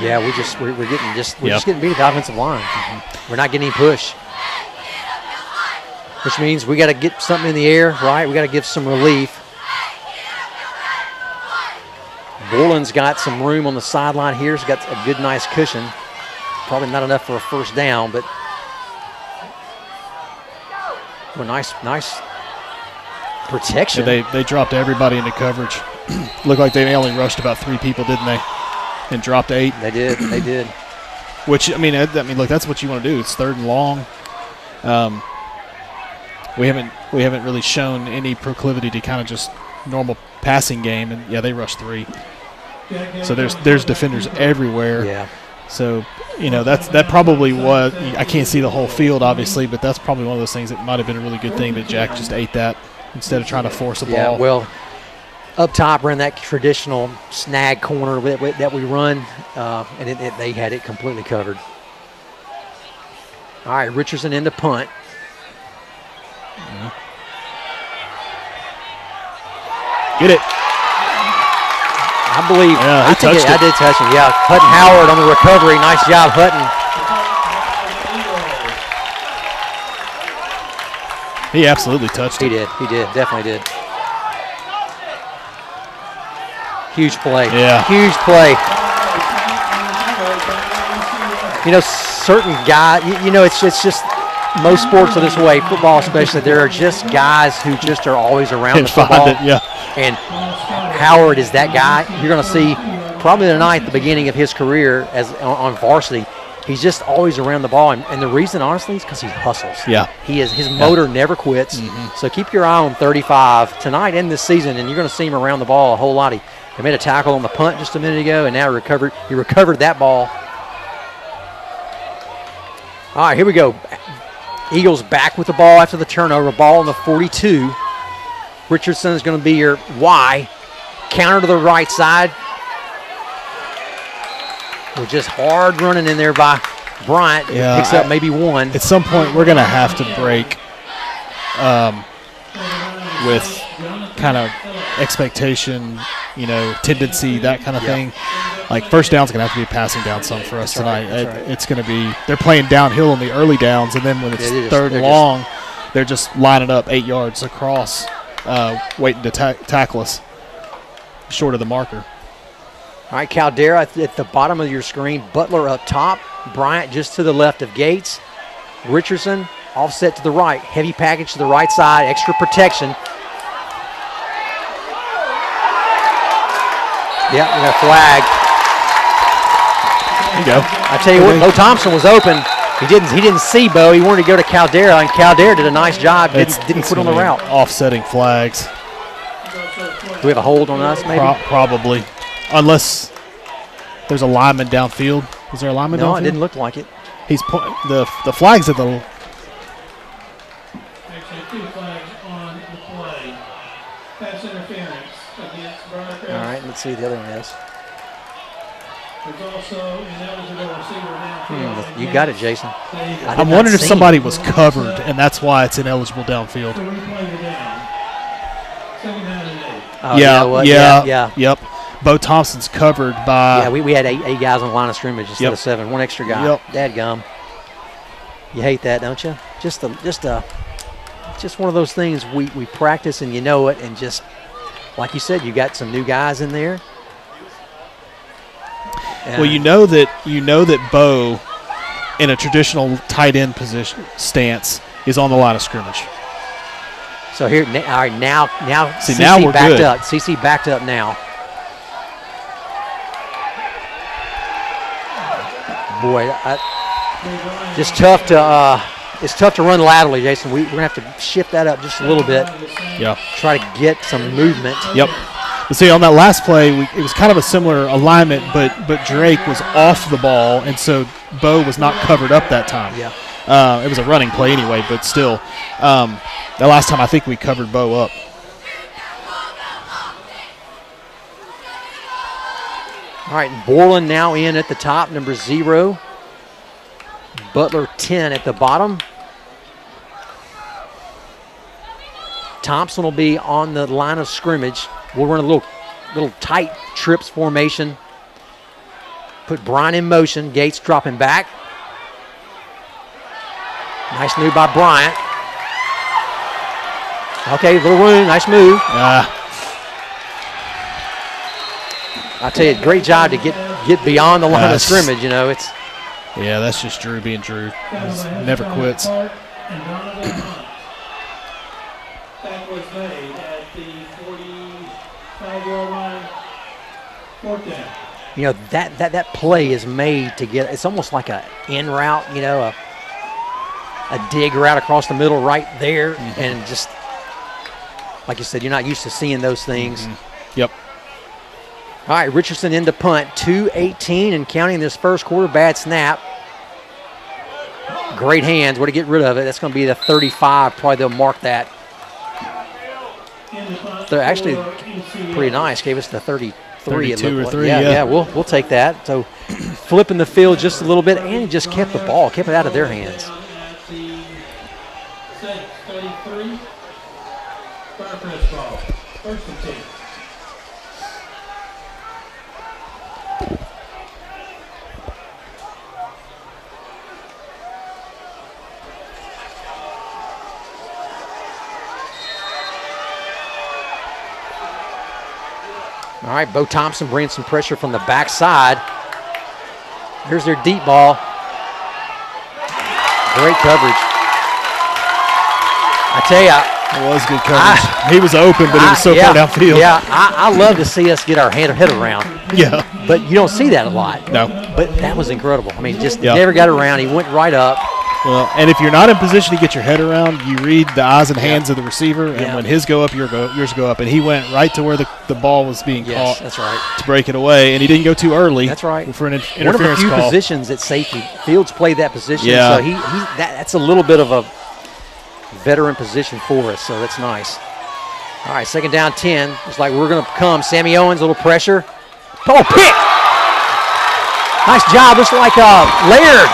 Yeah, we're just getting beat at the offensive line. We're not getting any push, which means we got to get something in the air, right? We got to give some relief. Borland's got some room on the sideline here. He's got a good, nice cushion. Probably not enough for a first down, but well, nice protection. Yeah, they dropped everybody into coverage. Looked like they only rushed about 3 people, didn't they? and dropped 8. They did. They did. Which, I mean, look, that's what you want to do. It's 3rd and long. We haven't really shown any proclivity to kind of just normal passing game, and yeah, they rushed 3. So there's defenders everywhere. Yeah. So that probably was. I can't see the whole field, obviously, but that's probably one of those things that might have been a really good thing that Jack just ate that instead of trying to force a ball. Yeah. Well, up top, ran that traditional snag corner that we run, and they had it completely covered. All right, Richardson in the punt. Yeah. Get it. I believe. Yeah, I think I did touch him. Yeah, Hutton Howard on the recovery. Nice job, Hutton. He absolutely touched it. He did. Definitely did. Huge play. Yeah. Huge play. Certain guys, it's just most sports are this way, football especially. There are just guys who just are always around the football. And Howard is that guy. You're going to see probably tonight, the beginning of his career as on varsity. He's just always around the ball, and the reason, honestly, is because he hustles. Yeah, his motor never quits. Mm-hmm. So keep your eye on 35 tonight and this season, and you're going to see him around the ball a whole lot. He made a tackle on the punt just a minute ago, and now he recovered that ball. All right, here we go. Eagles back with the ball after the turnover. Ball on the 42. Richardson is going to be your Y. Counter to the right side. We're just hard running in there by Bryant. Yeah, picks up maybe 1. At some point, we're going to have to break with kind of expectation, tendency, that kind of thing. Like, first down's going to have to be passing down some for us tonight. Right. It's going to be – they're playing downhill on the early downs, and then when it's 3rd and long, they're just lining up 8 yards across, waiting to tackle us short of the marker. All right, Caldera at the bottom of your screen. Butler up top. Bryant just to the left of Gates. Richardson offset to the right. Heavy package to the right side. Extra protection. Yeah, we got a flag. There you go. I tell you what, Bo Thompson was open. He didn't see Bo. He wanted to go to Caldera, and Caldera did a nice job. Didn't put on the route. Offsetting flags. Do we have a hold on us, maybe? Probably. Unless there's a lineman downfield. Is there a lineman downfield? No, it didn't look like it. He's the flag's at the. Actually, 2 flags on the play. Pass interference against Briarcrest. All right, let's see the other one is. There's also ineligible receiver downfield. You got it, Jason. I'm wondering if somebody was covered, and that's why it's ineligible downfield. So replay the down. 2nd down and 8. Oh, yeah. Yep. Bo Thompson's covered by. Yeah, we had 8 guys on the line of scrimmage instead of 7. 1 extra guy. Yep. Dadgum. You hate that, don't you? Just one of those things we practice and you know it, and just like you said, you got some new guys in there. Well, you know that Bo, in a traditional tight end position stance, is on the line of scrimmage. So here, all right, now See, CC now we're backed good. up. CC backed up now. Boy, just tough to it's tough to run laterally, Jason. We're gonna have to shift that up just a little bit. Yeah. Try to get some movement. Yep. But see, on that last play, it was kind of a similar alignment, but Drake was off the ball, and so Bo was not covered up that time. Yeah. It was a running play anyway, but still, that last time I think we covered Bo up. All right, Borland now in at the top, number 0. Butler 10 at the bottom. Thompson will be on the line of scrimmage. We'll run a little tight trips formation. Put Bryant in motion. Gates dropping back. Nice move by Bryant. Okay, little room. Nice move. I tell you, great job to get beyond the line of scrimmage. Yeah, that's just Drew being Drew. He never quits. Back was made at the 45-yard line. 4th down. you know, that play is made to get, it's almost like a in route, you know, a dig route across the middle right there. And just, like you said, you're not used to seeing those things. Yep. All right, Richardson into punt, 2:18 and counting this first quarter. Bad snap. Great hands. Way to get rid of it. That's going to be the 35. Probably they'll mark that. They're actually pretty nice. Gave us the 33. 32 or 3, yeah, we'll take that. So flipping the field just a little bit, and he just kept the ball, kept it out of their hands. 33. Briarcrest ball. First and 10. All right, Bo Thompson brings some pressure from the backside. Here's their deep ball. Great coverage. I tell you, It was good coverage. He was open, but he was so far downfield. Yeah, I love to see us get our head around. Yeah. But you don't see that a lot. No. But that was incredible. I mean, just never got around. He went right up. Well, and if you're not in position to get your head around, you read the eyes and hands of the receiver, and when his go up, yours go up. And he went right to where the ball was being caught. That's right. To break it away, and he didn't go too early. That's right. For an interference One of the few call. positions at safety. Fields played that position, Yeah. so that's a little bit of a veteran position for us, so that's nice. All right, second down 10. It's like we're going to come. Sammy Owens, a little pressure. Oh, pick! Nice job. Looks like Laird.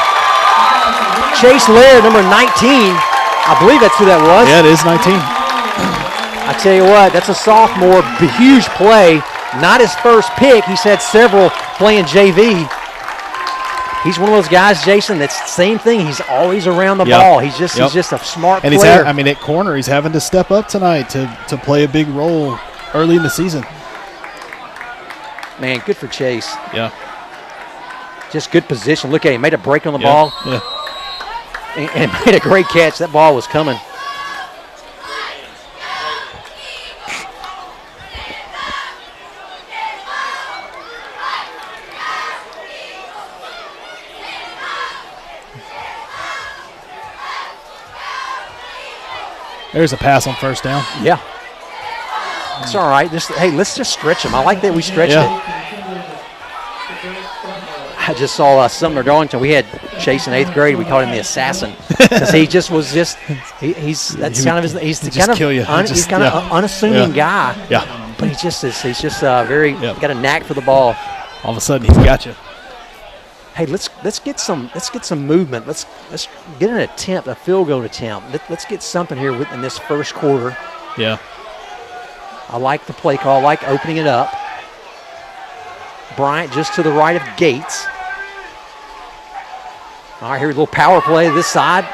Chase Laird, number 19. I believe that's who that was. Yeah, it is 19. I tell you what, that's a sophomore. Huge play. Not his first pick. He's had several playing JV. He's one of those guys, Jason, that's the same thing. He's always around the ball. He's just a smart and player. at corner, he's having to step up tonight to play a big role early in the season. Man, good for Chase. Yeah. Just good position. Look at him. Made a break on the ball. Yeah. And made a great catch. That ball was coming. There's a pass on first down. Yeah. It's all right. Let's just stretch him. I like that we stretched it. I just saw Sumner Darlington. We had Chase in 8th grade. We called him the assassin because he just was he's kind of unassuming guy. Yeah. But he's just very got a knack for the ball. All of a sudden he's got you. Hey, let's get some movement. Let's get an attempt, a field goal attempt. Let's get something here in this first quarter. Yeah. I like the play call. I like opening it up. Bryant just to the right of Gates. All right, here's a little power play this side.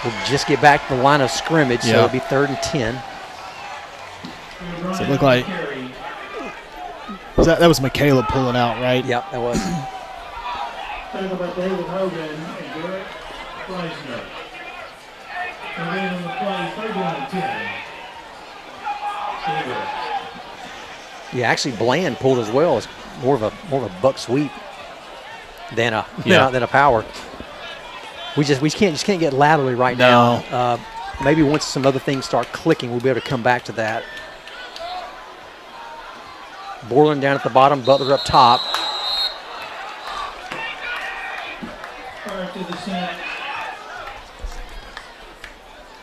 We'll just get back to the line of scrimmage, so it'll be 3rd and 10. So it looked like that was Michaela pulling out, right? Yep, that was. Tackled by David Hogan and Garrett Reisner. And then on the play, 3rd and 10. Yeah, actually Bland pulled as well. It's more of a buck sweep than a power. We just can't get laterally right now. Maybe once some other things start clicking, we'll be able to come back to that. Borland down at the bottom, Butler up top. Prior to the snap,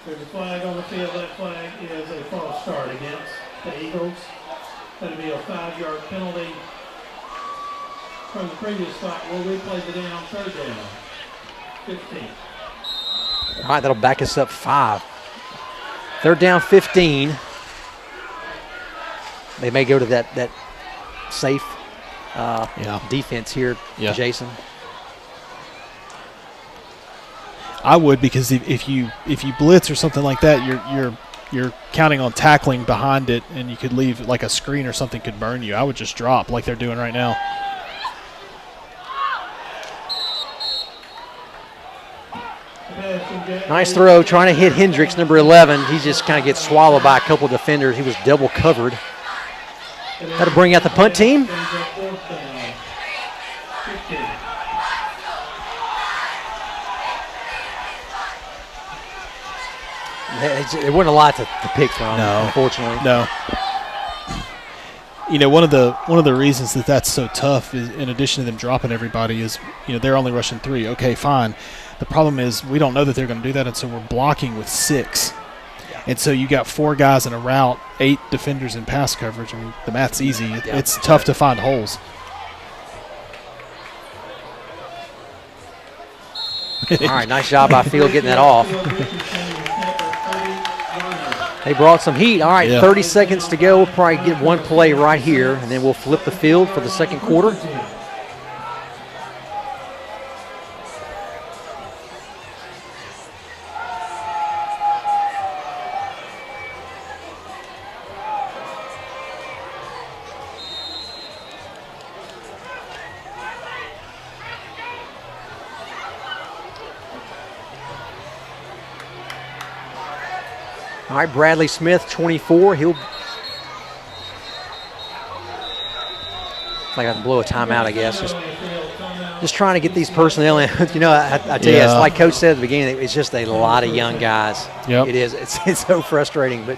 there's a flag on the field. That flag is a false start against the Eagles. That'll be a 5-yard penalty from the previous spot. We'll replay the down, 3rd down, 15. All right, that'll back us up 5. 3rd down, 15. They may go to that safe defense here, Jason. I would, because if you blitz or something like that, you're counting on tackling behind it, and you could leave like a screen or something could burn you. I would just drop like they're doing right now. Nice throw, trying to hit Hendricks, number 11. He just kind of gets swallowed by a couple of defenders. He was double covered. That'll bring out the punt team. There wasn't a lot to pick from, unfortunately. No. You know, one of the reasons that that's so tough is, in addition to them dropping everybody, is they're only rushing 3. Okay, fine. The problem is we don't know that they're going to do that, and so we're blocking with 6. And so you got 4 guys in a route, 8 defenders in pass coverage. I mean, the math's easy. It's tough to find holes. All right, nice job by Field getting that off. They brought some heat. All right, 30 seconds to go. We'll probably get one play right here, and then we'll flip the field for the second quarter. All right, Bradley Smith, 24. He'll like I can blow a timeout, I guess. Just trying to get these personnel in. I tell you, it's like Coach said at the beginning, it's just a lot of young guys. Yep. It is. It's so frustrating, but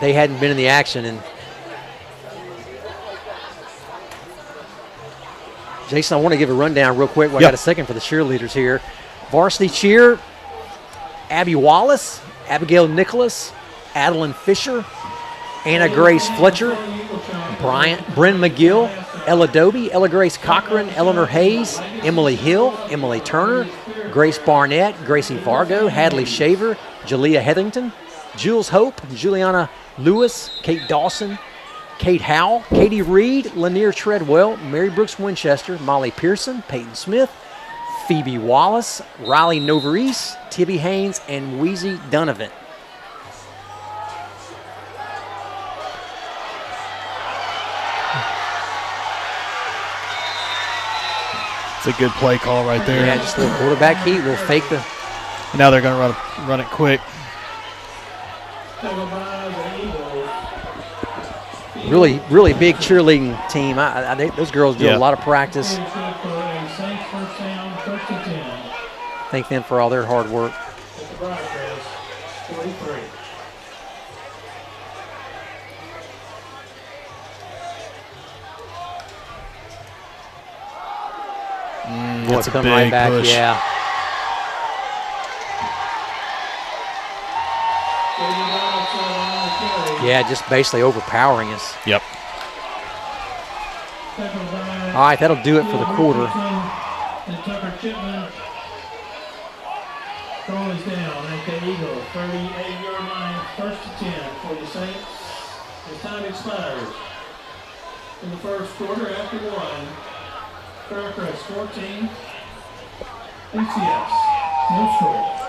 they hadn't been in the action. And Jason, I want to give a rundown real quick. I got a second for the cheerleaders here. Varsity cheer: Abby Wallace, Abigail Nicholas, Adeline Fisher, Anna Grace Fletcher, Bryn McGill, Ella Doby, Ella Grace Cochran, Eleanor Hayes, Emily Hill, Emily Turner, Grace Barnett, Gracie Vargo, Hadley Shaver, Jalea Hetherington, Jules Hope, Juliana Lewis, Kate Dawson, Kate Howell, Katie Reed, Lanier Treadwell, Mary Brooks Winchester, Molly Pearson, Peyton Smith, Phoebe Wallace, Riley Novarise, Tibby Haynes, and Wheezy Donovan. It's a good play call right there. Yeah, just a little quarterback heat. We'll fake the. Now they're going to run it quick. Really, really big cheerleading team. Those girls do a lot of practice. Thank them for all their hard work. That's a big right back, push. Yeah. Yeah, just basically overpowering us. Yep. All right, that'll do it for the quarter. Throw is down at the Eagle, 38-yard line, 1st and 10 for the Saints. The time expires. In the first quarter, after 1, Briarcrest 14, ECS, no score.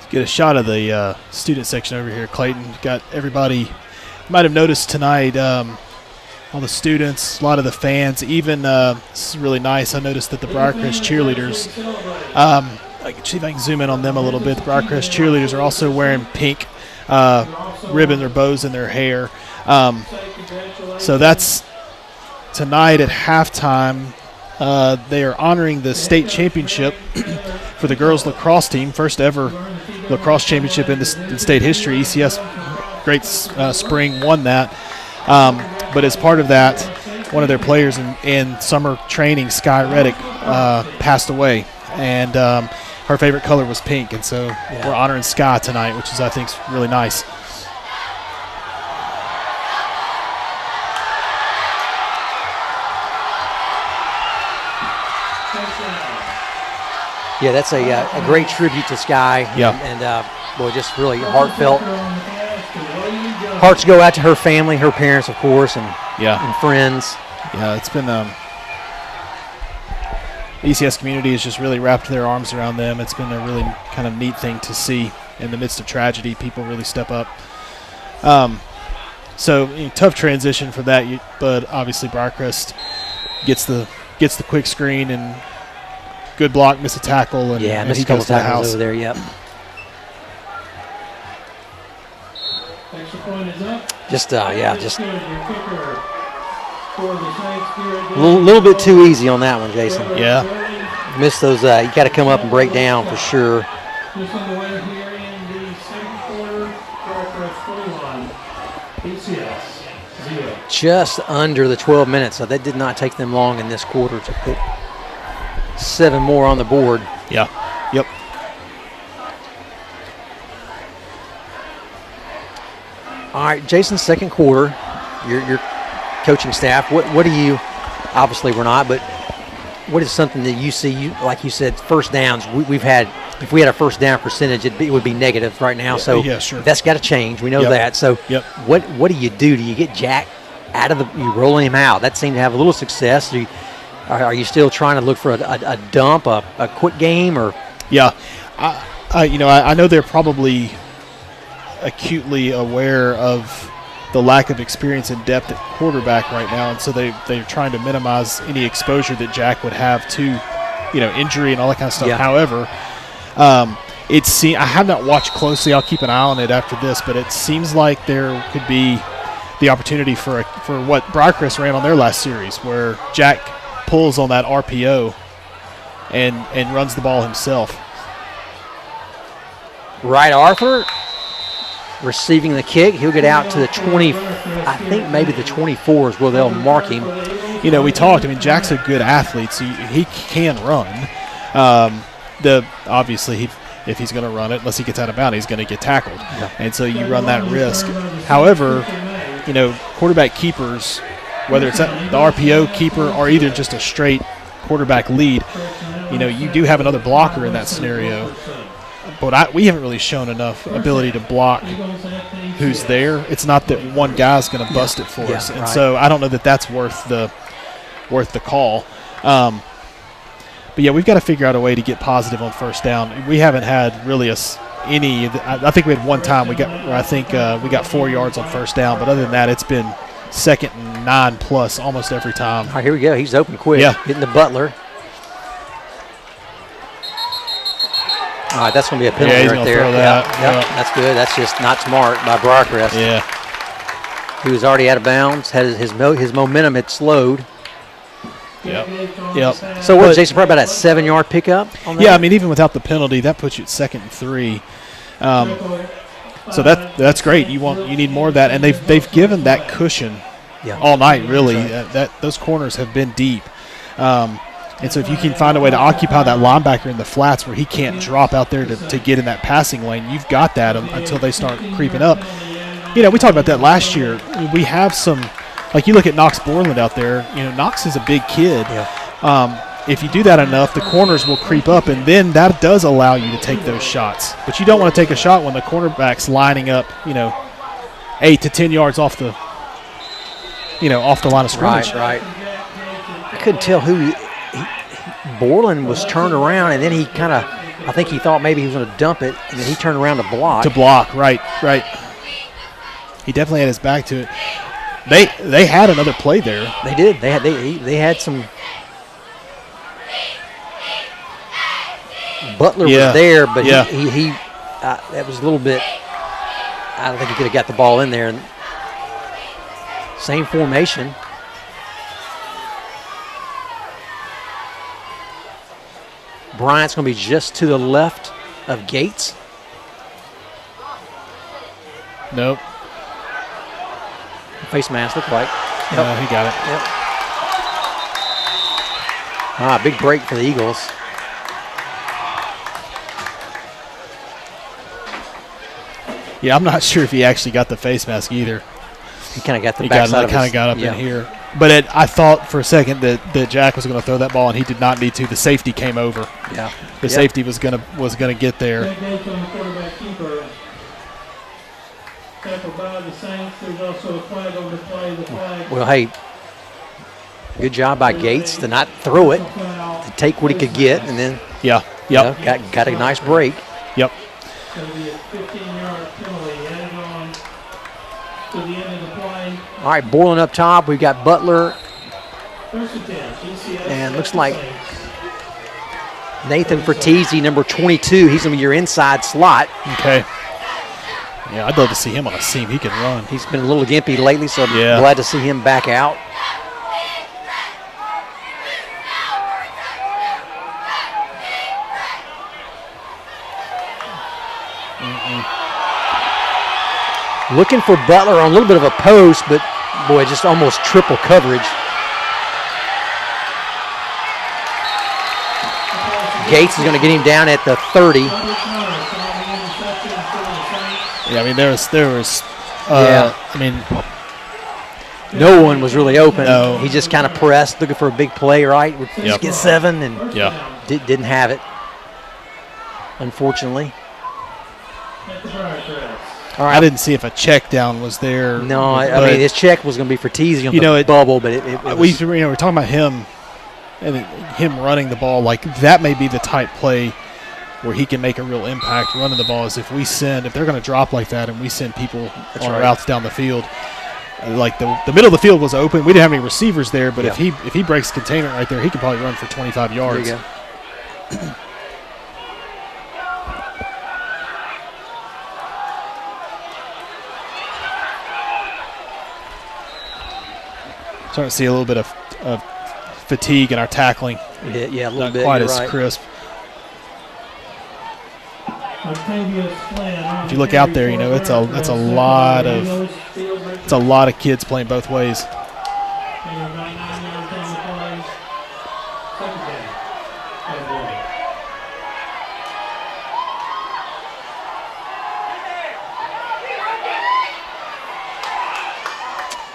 Get a shot of the student section over here. Clayton got everybody. You might have noticed tonight, all the students, a lot of the fans, even this is really nice. I noticed that the Briarcrest cheerleaders, I can see if I can zoom in on them a little bit. The Briarcrest cheerleaders are also wearing pink ribbon or bows in their hair. So that's tonight at halftime. They are honoring the state championship for the girls lacrosse team, first ever lacrosse championship in state history. ECS Great Spring won that. But as part of that, one of their players in summer training, Sky Reddick, passed away. And her favorite color was pink. And so we're honoring Sky tonight, which is, I think, really nice. Yeah, that's a great tribute to Sky. Yeah. And boy, just really heartfelt. Hearts go out to her family, her parents, of course, and friends. Yeah, it's been ECS community has just really wrapped their arms around them. It's been a really kind of neat thing to see in the midst of tragedy. People really step up. So tough transition for that, but obviously Briarcrest gets the quick screen and good block, miss a tackle, and, Yeah, and missed he a couple goes to the tackles house. over there, yep. Extra point is up. Just a Little little bit too easy on that one, Jason. Yeah. Missed those, you got to come up and break down for sure. Just underway here in the second quarter. Briarcrest 21, ECS 0. Just under the 12 minutes, so that did not take them long in this quarter to put 7 more on the board. Yeah. Yep. All right, Jason, second quarter, your coaching staff, what do you, obviously we're not, but what is something that you see, like you said, first downs, we've had, if we had a first down percentage, it would be negative right now, so yeah, sure. That's got to change, we know Yep. that, so Yep. what do you do? Do you get Jack out of you rolling him out? That seemed to have a little success. Are you still trying to look for a dump, a quick game, or? Yeah. I know they're probably acutely aware of the lack of experience and depth at quarterback right now, and so they're trying to minimize any exposure that Jack would have to, injury and all that kind of stuff. Yeah. However, I have not watched closely. I'll keep an eye on it after this, but it seems like there could be the opportunity for what Briarcrest ran on their last series, where Jack pulls on that RPO and runs the ball himself. Right, Arthur receiving the kick. He'll get out to the 20, I think maybe the 24 is where they'll mark him. We talked. Jack's a good athlete, so he can run. Obviously, if he's going to run it, unless he gets out of bounds, he's going to get tackled. Yeah. And so you run that risk. However, quarterback keepers, whether it's the RPO keeper or either just a straight quarterback lead, you do have another blocker in that scenario. But we haven't really shown enough ability to block who's there. It's not that one guy's going to bust it for us, and so I don't know that that's worth the call. But yeah, we've got to figure out a way to get positive on first down. We haven't had really any. I think we had one time we got 4 yards on first down, but other than that, it's been second and 9+ almost every time. All right, here we go. He's open quick. Yeah. Getting the Butler. All right, that's going to be a penalty he's right gonna there. throw that. Yep, that's good. That's just not smart by Briarcrest. Yeah. He was already out of bounds. Had his momentum had slowed. Yep. So what, Jason? Probably about a 7-yard pickup on that? Yeah, even without the penalty, that puts you at 2nd and 3. So that's great. You need more of that, and they've given that cushion all night. Really, that those corners have been deep. And so if you can find a way to occupy that linebacker in the flats where he can't drop out there to get in that passing lane, you've got that until they start creeping up. We talked about that last year. We have some, like you look at Knox Borland out there, Knox is a big kid. Yeah. If you do that enough, the corners will creep up, and then that does allow you to take those shots. But you don't want to take a shot when the cornerback's lining up, 8 to 10 yards off the line of scrimmage. Right. I couldn't tell who Borland was turned around, and then he kind of, I think he thought maybe he was going to dump it, and then he turned around to block. Right. He definitely had his back to it. They had another play there. They did. They had some. Butler was there, but he that was a little bit. I don't think he could have got the ball in there. Same formation. Bryant's going to be just to the left of Gates. Nope. Face mask looked like. Yep. He got it. Yep. Big break for the Eagles. Yeah, I'm not sure if he actually got the face mask either. He kind of got the backside of his. Kind of got up in here. But I thought for a second that Jack was going to throw that ball, and he did not need to. The safety came over. Yeah. The safety was going to get there. Well, hey, good job by Gates to not throw it, to take what he could get, and then got a nice break. Yep. It's going to be a 15-yard penalty added on to the end of the play. All right, Borland up top. We've got Butler, First and 10, ECS and looks like Saints. Nathan Fertizzi, number 22. He's going to be your inside slot. Okay. Yeah, I'd love to see him on a seam. He can run. He's been a little gimpy lately, so I'm Yeah. glad to see him back out. Looking for Butler on a little bit of a post, but boy, just almost triple coverage. Gates is going to get him down at the 30. Yeah, I mean, there was Yeah. I mean, No one was really open. No. He just kind of pressed, looking for a big play, right? Would Yep. just get 7 and yeah. didn't have it, unfortunately. At the Briarcrest. All I right. didn't see if a check down was there. No, I but mean, his check was going to be for Teasy on You the know, it- bubble, but it we was, we're talking about him and him running the ball. Like, that may be the type play where he can make a real impact running the ball. Is if they're going to drop like that and we send people on right. routes down the field. Like the middle of the field was open. We didn't have any receivers there, but Yeah. if he breaks containment right there, he could probably run for 25 there yards. you go. Starting to see a little bit of fatigue in our tackling. Yeah, a little Not bit. quite you're as right. crisp. If you look out there, you know, it's a lot of kids playing both ways.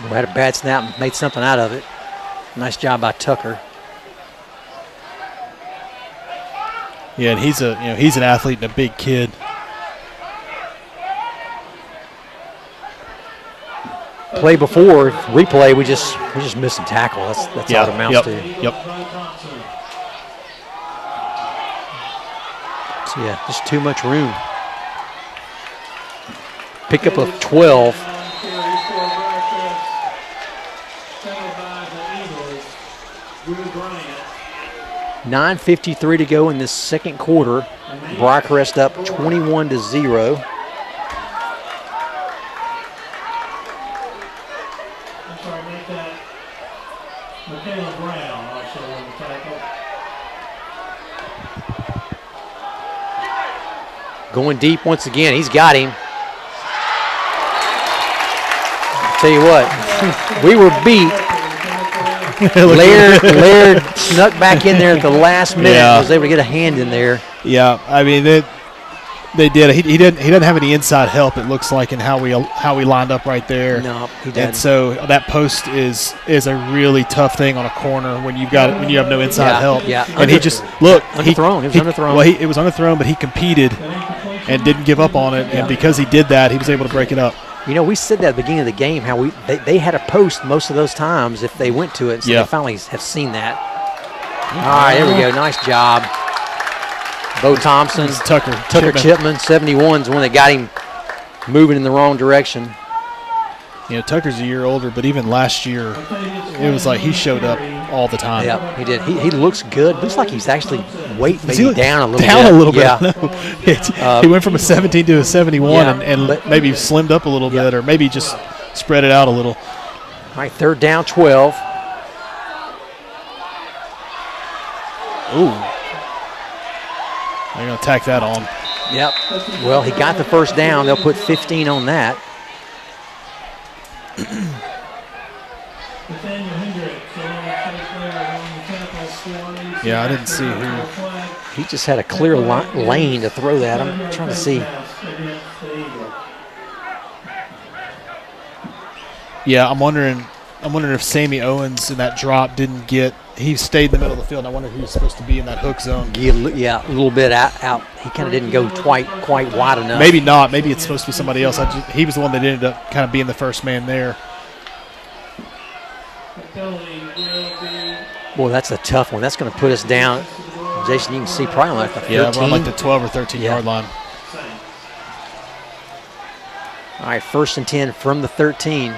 We had a bad snap and made something out of it. Nice job by Tucker. Yeah, and he's an athlete and a big kid. Play before, replay, we just missed a tackle. That's all it amounts to. Yep. So yeah, just too much room. Pick up of 12. 9:53 to go in this second quarter. Briarcrest up 21-0. Going deep once again. He's got him. I'll tell you what, we were beat. Laird snuck back in there at the last minute and was able to get a hand in there. Yeah, I mean they did. He doesn't have any inside help. It looks like in how we lined up right there. No, he didn't. And so that post is a really tough thing on a corner when you have no inside help. Yeah, and he just underthrown. He was underthrown. Well, it was underthrown, but he competed and didn't give up on it. And because he did that, he was able to break it up. You know, we said that at the beginning of the game how they had a post most of those times if they went to it. So they finally have seen that. All right, there we go. Nice job. Bo Thompson. Tucker Chipman, 71 is the one that got him moving in the wrong direction. You know, Tucker's a year older, but even last year, it was like he showed up all the time. Yeah, he did. He looks good. Looks like he's actually weight Does he maybe look down a little bit. Down a little bit. Yeah. No. He went from a 17 to a 71 and but maybe slimmed up a little bit or maybe just spread it out a little. All right, third down, 12. Ooh. They're going to tack that on. Yep. Well, he got the first down. They'll put 15 on that. Yeah, I didn't see who. He just had a clear lane to throw that. I'm trying to see. Yeah, I'm wondering if Sammy Owens in that drop didn't get. He stayed in the middle of the field. I wonder if he was supposed to be in that hook zone. Yeah, a little bit out. He kind of didn't go quite wide enough. Maybe not. Maybe it's supposed to be somebody else. He was the one that ended up kind of being the first man there. Boy, that's a tough one. That's going to put us down. Jason, you can see probably like the 13. Yeah, around like the 12 or 13 yard line. All right, 1st and 10 from the 13.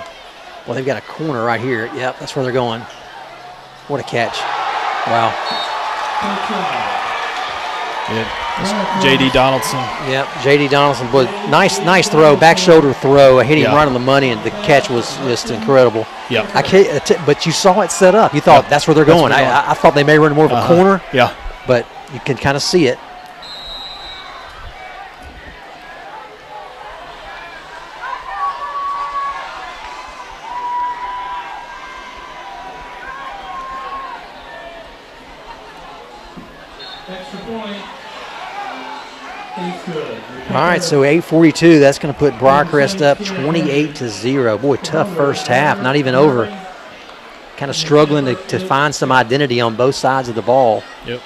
Well, they've got a corner right here. Yep, that's where they're going. What a catch. Wow. Yeah. J.D. Donaldson. Yep, J.D. Donaldson. Boy, nice throw, back shoulder throw. Hit him right on the money, and the catch was just incredible. Yeah. But you saw it set up. You thought that's where they're going. I thought they may run more of a corner. Yeah. But you can kind of see it. Extra point. He's good. All right, so 8:42. That's going to put Briarcrest up 28-0. Boy, tough first half. Not even over. Kind of struggling to find some identity on both sides of the ball. Yep.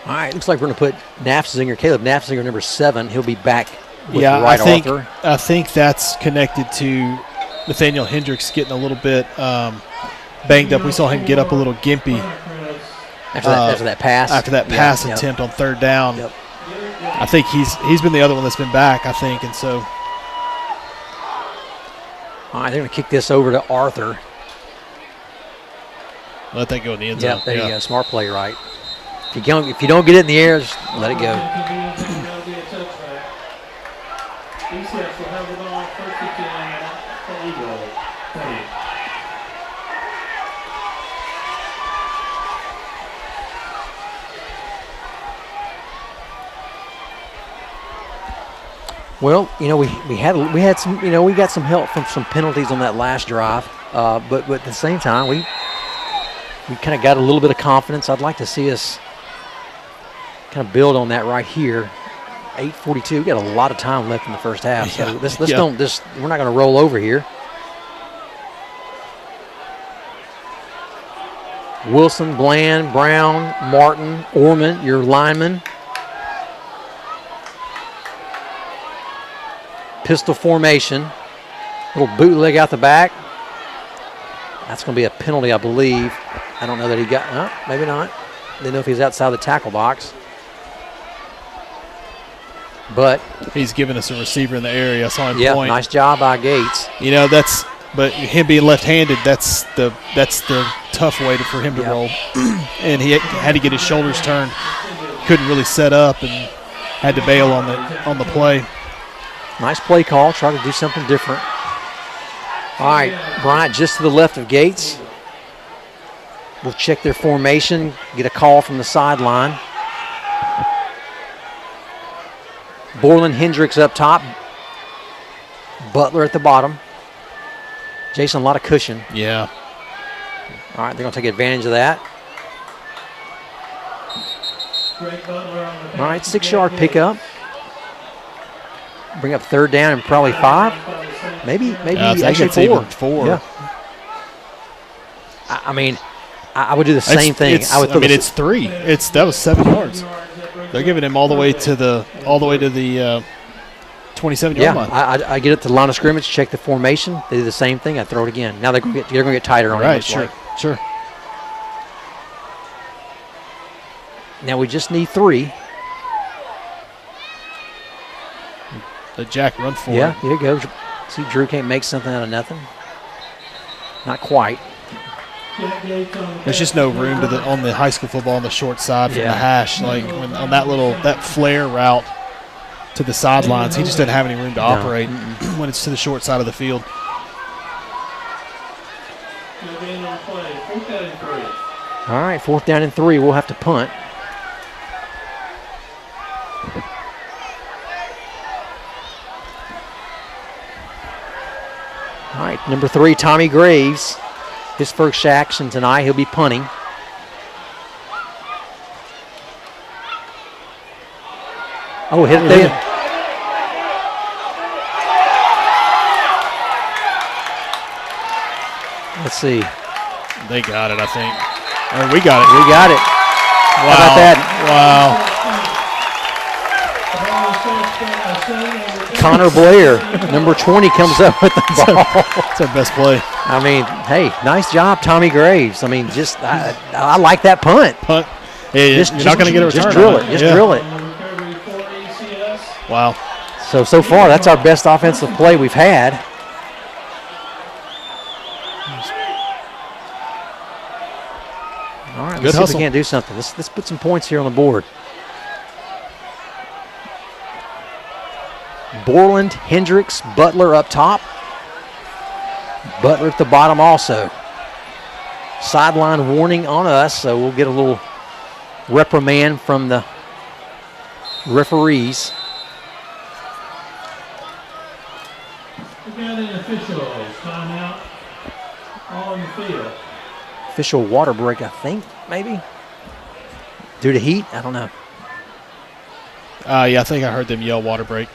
All right, looks like we're going to put Caleb Nafzinger, number 7. He'll be back with I Arthur. think that's connected to Nathaniel Hendricks getting a little bit banged up. We saw him get up a little gimpy after that pass. After that pass attempt on third down. Yep. I think he's been the other one that's been back, I think, and so. All right, they're going to kick this over to Arthur. Let that go in the end zone. Yeah, there you go. Smart play, right. If you don't get it in the air, just let it go. ECS will have the ball first and 10 at Eagle. Well, we had some, we got some help from some penalties on that last drive, but at the same time, we kind of got a little bit of confidence. I'd like to see us kind of build on that right here. 8:42. We got a lot of time left in the first half, so we're not going to roll over here. Wilson, Bland, Brown, Martin, Orman, your lineman. Pistol formation. Little bootleg out the back. That's going to be a penalty, I believe. I don't know that he got, maybe not. Didn't know if he's outside the tackle box. But he's giving us a receiver in the area. I saw him point. Nice job by Gates. But him being left-handed, that's the tough way for him to roll. And he had to get his shoulders turned. Couldn't really set up and had to bail on the play. Nice play call. Try to do something different. All right, Bryant just to the left of Gates. We'll check their formation, get a call from the sideline. Borland Hendricks up top. Butler at the bottom. Jason, a lot of cushion. Yeah. All right, they're going to take advantage of that. All right, 6-yard pickup. Bring up third down and probably 5. Maybe actually 4. 4. Yeah. I would do the same thing. It's 3. That was 7 yards. They're giving him all the way to the 27-yard line. I get it to the line of scrimmage, check the formation. They do the same thing. I throw it again. Now they're going to get tighter on it. Right, sure. Now we just need 3. Let Jack run for it. Yeah, here you go. See, Drew can't make something out of nothing. Not quite. There's just no room on the high school football on the short side from the hash. Like on that flare route to the sidelines, he just doesn't have any room to operate when it's to the short side of the field. All right, 4th down and 3. We'll have to punt. All right, number 3, Tommy Graves. His first action tonight, he'll be punting. Oh, hit it there. Let's see. They got it, I think. Or we got it. We got it. Wow. How about that? Wow. Connor Blair, number 20, comes up with the ball. That's our best play. I mean, hey, nice job, Tommy Graves. I mean, just I like that punt. Punt. Yeah, you're not going to get a return. Just drill on it. Just Yeah. drill it. Wow. So far, that's our best offensive play we've had. All right, Good let's see if hustle. we can't do something. Let's put some points here on the board. Borland, Hendricks, Butler up top. Butler at the bottom also. Sideline warning on us, so we'll get a little reprimand from the referees. We got an official timeout on the field. Official water break, I think, maybe. Due to heat? I don't know. Yeah, I think I heard them yell water break.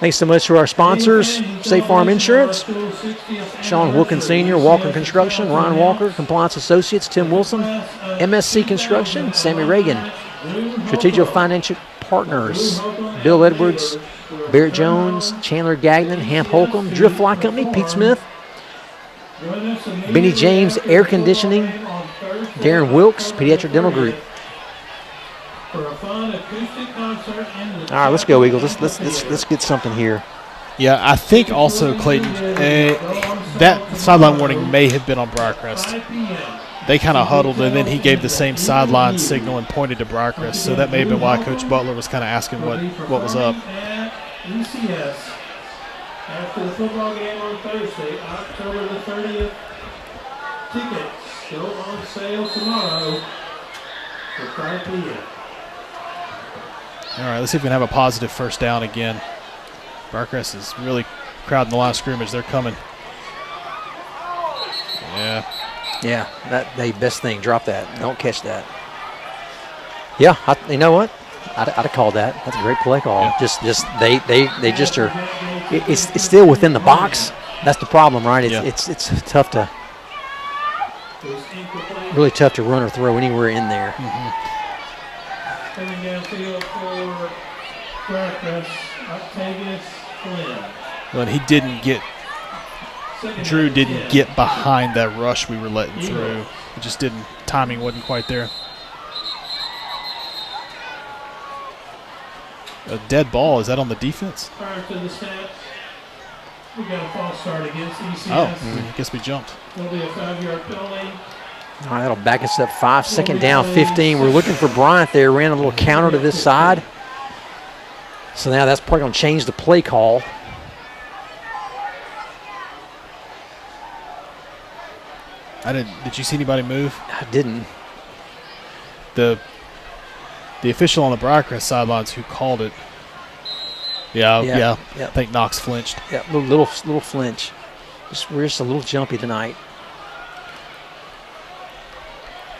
Thanks so much to our sponsors, State Farm Insurance, Sean Wilkins Sr., Walker Construction, Ryan Walker, Compliance Associates, Tim Wilson, MSC Construction, Sammy Reagan, Strategic Financial Partners, Bill Edwards, Barrett Jones, Chandler Gagnon, Hamp Holcomb, Drift Fly Company, Pete Smith, Benny James Air Conditioning, Darren Wilkes, Pediatric Dental Group. All right, let's go, Eagles. Let's get something here. Yeah, I think also, Clayton, that sideline warning may have been on Briarcrest. They kind of huddled, and then he gave the same sideline signal and pointed to Briarcrest. So that may have been why Coach Butler was kind of asking what was up. ECS, after the football game on Thursday, October the 30th, tickets go on sale tomorrow for 5 p.m. All right, let's see if we can have a positive first down again. Briarcrest is really crowding the line of scrimmage. They're coming. Yeah. Yeah, that the best thing. Drop that. Don't catch that. Yeah, you know what? I'd have called that. That's a great play call. Yeah. Just they just are. It's still within the box. That's the problem, right? It's tough to really tough to run or throw anywhere in there. Mm-hmm. Coming downfield for Briarcrest, Octavius Flynn. Well, he didn't get. Drew didn't get behind that rush we were letting through. It just didn't. Timing wasn't quite there. A dead ball. Is that on the defense? Prior to the stats, we got a false start against ECS. I guess we jumped. There'll be a 5-yard penalty. All right, that'll back us up 5. Second down, 15. We're looking for Bryant there. Ran a little counter to this side. So now that's probably going to change the play call. Did you see anybody move? I didn't. The official on the Briarcrest sidelines who called it. Yeah. I think Knox flinched. Yeah, little flinch. We're just a little jumpy tonight.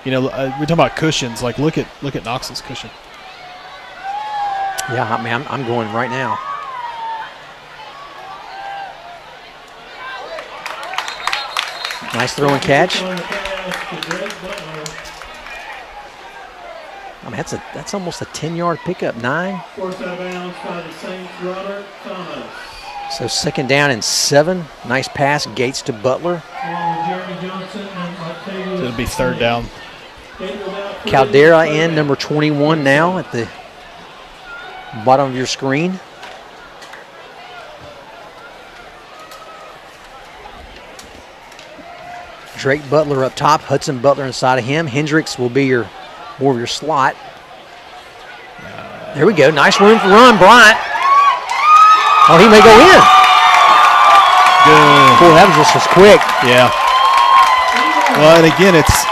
You know, we're talking about cushions. Like, look at Knox's cushion. Yeah, I mean, I'm going right now. Nice throw and catch. I mean, that's almost a 10-yard pickup. 9. Forced out of bounds by the Saints, Robert Thomas. So second down and 7. Nice pass, Gates to Butler. Along with Jeremy Johnson and Octavius. So it'll be third down. Caldera in, number 21 now at the bottom of your screen. Drake Butler up top, Hudson Butler inside of him. Hendricks will be more of your slot. There we go, nice room for run, Bryant. Oh, he may go in. Good. Boy, that was just quick. Yeah. Well, and again, it's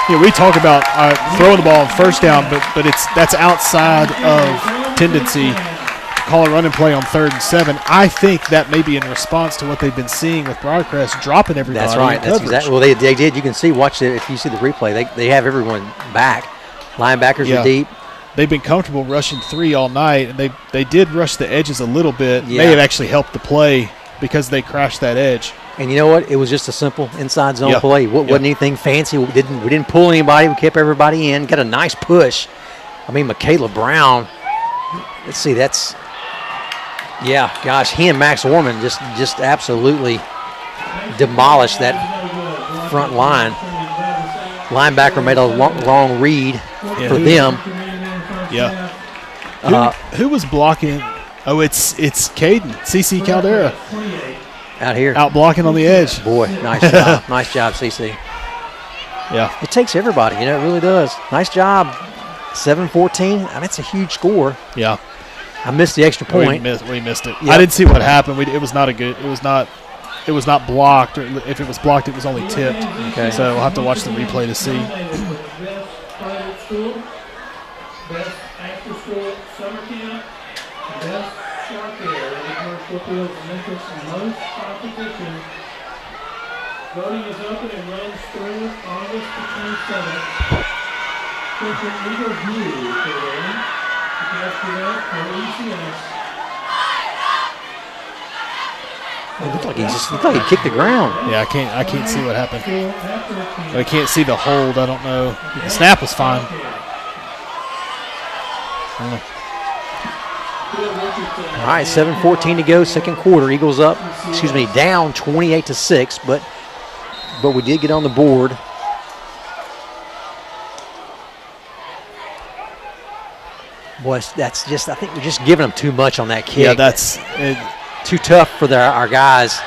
we talk about throwing the ball on first down, but that's outside of tendency. call a running play on 3rd and 7. I think that may be in response to what they've been seeing with Briarcrest dropping everybody. That's right. in That's coverage. exactly. Well, they did. You can see. Watch it if you see the replay. They have everyone back. Linebackers are deep. They've been comfortable rushing 3 all night, and they did rush the edges a little bit. Yeah. May have actually helped the play because they crashed that edge. And you know what? It was just a simple inside zone Yeah. play. Wasn't anything fancy. We didn't pull anybody. We kept everybody in. Got a nice push. I mean, Michaela Brown. Let's see. That's gosh. He and Max Orman just absolutely demolished that front line. Linebacker made a wrong read for them. Yeah. Who was blocking? Oh, it's Caden, CC Caldera, Out here. out blocking on the edge. Boy, nice job. Nice job, CC. Yeah. It takes everybody. It really does. Nice job. 7-14. I mean, that's a huge score. Yeah. I missed the extra point. We missed it. Yep. I didn't see what happened. It was not It was not blocked, or if it was blocked, it was only tipped. Okay. So we'll have to watch the replay to see. Best after school summer camp, best shark air in the commercial fields of Memphis, and most competition. Voting is open and runs through August the 27th. Featuring Eagle View for the win. After that, for ECS. It looked like he kicked the ground. Yeah, I can't see what happened. I can't see the hold. I don't know. The snap was fine. All right, 7:14 to go, second quarter. Eagles up, down 28-6, but we did get on the board. Boy, that's just, I think we're just giving them too much on that kick. Yeah, that's it. Too tough for our guys.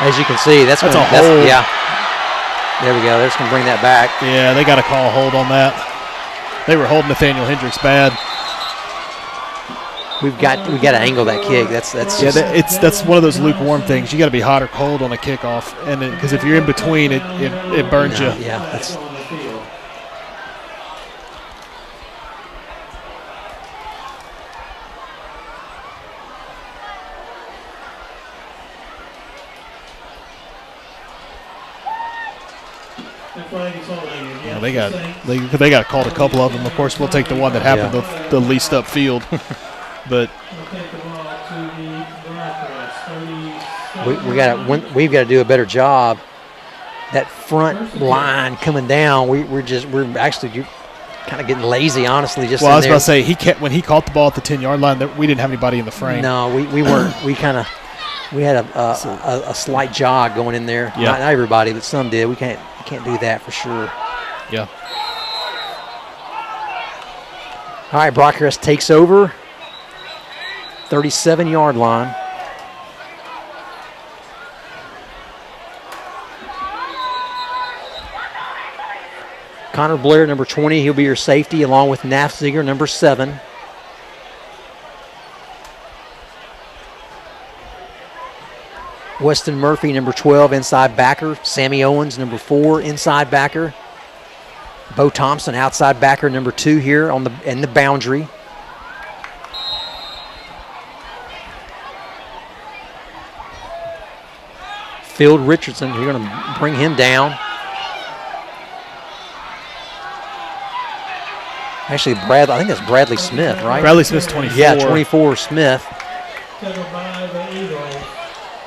As you can see, that's a hold. Yeah. There we go. They're just going to bring that back. Yeah, they got to call a hold on that. They were holding Nathaniel Hendricks bad. We got to angle that kick. That's that's one of those lukewarm things. You got to be hot or cold on a kickoff, and because if you're in between, it burns you. Yeah, that's. Yeah, they got called a couple of them. Of course, we'll take the one that happened the least upfield. But we've got to do a better job. That front line coming down, we're actually kind of getting lazy, honestly. Just I was about to say when he caught the ball at the 10-yard line, we didn't have anybody in the frame. No, we weren't. We had a slight jog going in there. Yeah. Not everybody, but some did. We can't do that for sure. Yeah. All right, Briarcrest takes over. 37-yard line. Connor Blair, number 20, he'll be your safety, along with Nafziger, number 7. Weston Murphy, number 12, inside backer. Sammy Owens, number 4, inside backer. Bo Thompson, outside backer, number 2 here in the boundary. Phil Richardson, you're going to bring him down. Actually, I think that's Bradley Smith, right? Bradley Smith's 24. Yeah, 24, Smith.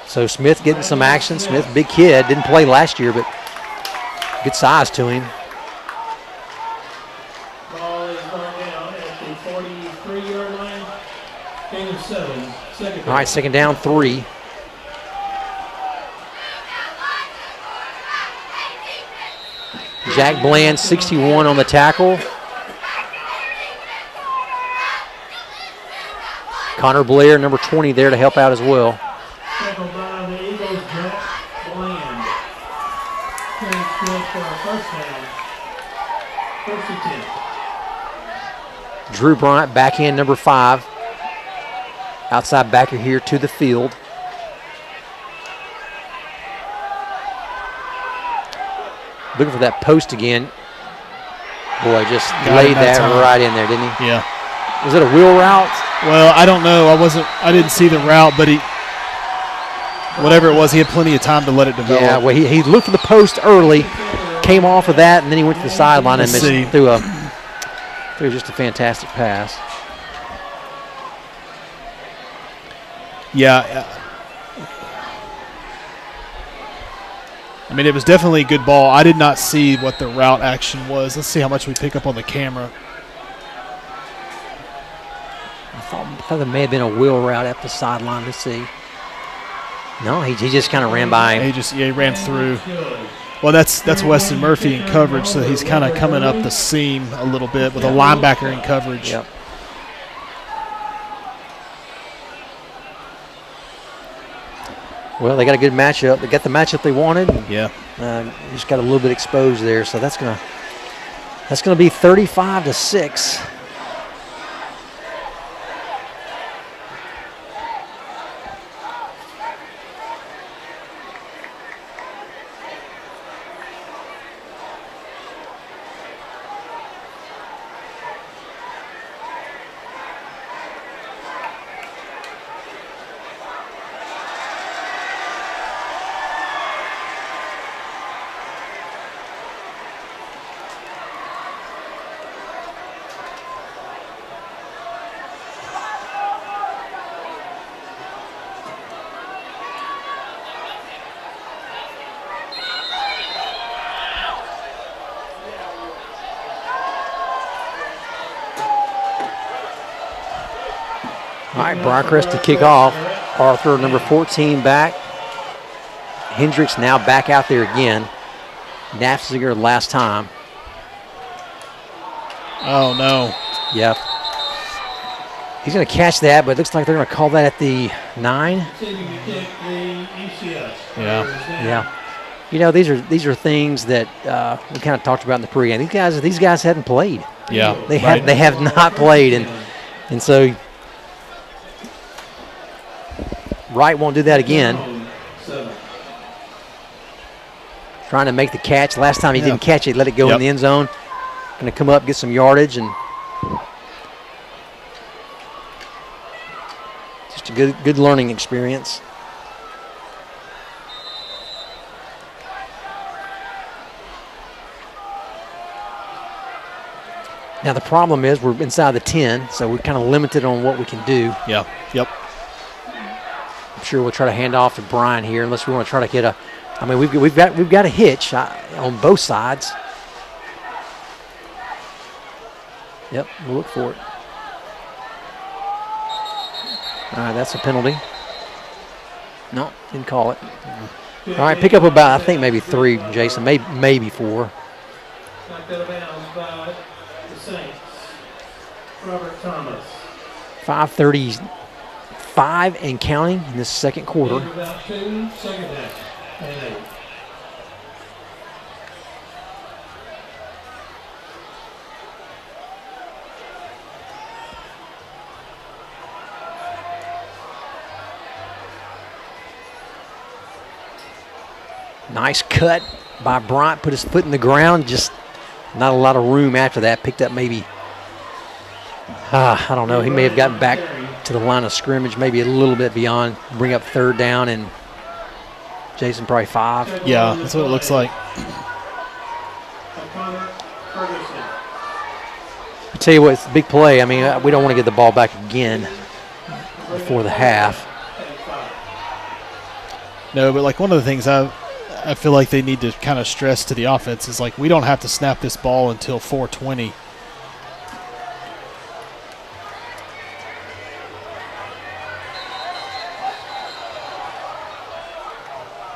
So Smith getting some action. Smith, big kid, didn't play last year, but good size to him. Ball is brought down at the 43-yard line. Gain of 7. Second down. All right, second down, 3. Jack Bland, 61 on the tackle. Connor Blair, number 20, there to help out as well. Tackled by the Eagles, Jack Bland. Carries good for a first down. First and 10. Drew Bryant, back in, number 5. Outside backer here to the field. Looking for that post again. Boy, just laid that right in there, didn't he? Yeah. Was it a wheel route? Well, I don't know. I didn't see the route, but whatever it was, he had plenty of time to let it develop. Yeah, well, he looked for the post early, came off of that, and then he went to the sideline and threw just a fantastic pass. Yeah. I mean, it was definitely a good ball. I did not see what the route action was. Let's see how much we pick up on the camera. I thought there may have been a wheel route up the sideline. Let's see. No, he just kind of ran by him. He ran through. Well, that's Weston Murphy in coverage, so he's kind of coming up the seam a little bit with a linebacker in coverage. Yep. Well, they got a good matchup. They got the matchup they wanted. Yeah. Just got a little bit exposed there, so that's gonna be 35-6. All right, Briarcrest to kick off. Arthur, number 14, back. Hendricks now back out there again. Nafziger last time. Oh, no. Yep. He's going to catch that, but it looks like they're going to call that at the 9. Yeah. You know, these are things that we kind of talked about in the pregame. These guys hadn't played. Yeah. They have not played, and so Wright won't do that again. Trying to make the catch. Last time he didn't catch it, let it go in the end zone. Going to come up, get some yardage, and just a good learning experience. Now the problem is we're inside the 10, so we're kind of limited on what we can do. Yeah. Yep. I'm sure we'll try to hand off to Brian here, unless we want to try to get a. I mean, we've got a hitch on both sides. Yep, we'll look for it. All right, that's a penalty. No, didn't call it. All right, pick up about, I think maybe 3, Jason, maybe 4. Knocked out of bounds by the Saints. Robert Thomas. 5:35 and counting in this second quarter. About 2, second half, and 8. Nice cut by Bryant, put his foot in the ground, just not a lot of room after that. Picked up maybe, I don't know, he may have gotten back to the line of scrimmage, maybe a little bit beyond, bring up 3rd down, and Jason probably 5. Yeah, that's what it looks like. I tell you what, it's a big play. I mean, we don't want to get the ball back again before the half. No, but like one of the things I feel like they need to kind of stress to the offense is like we don't have to snap this ball until 4:20.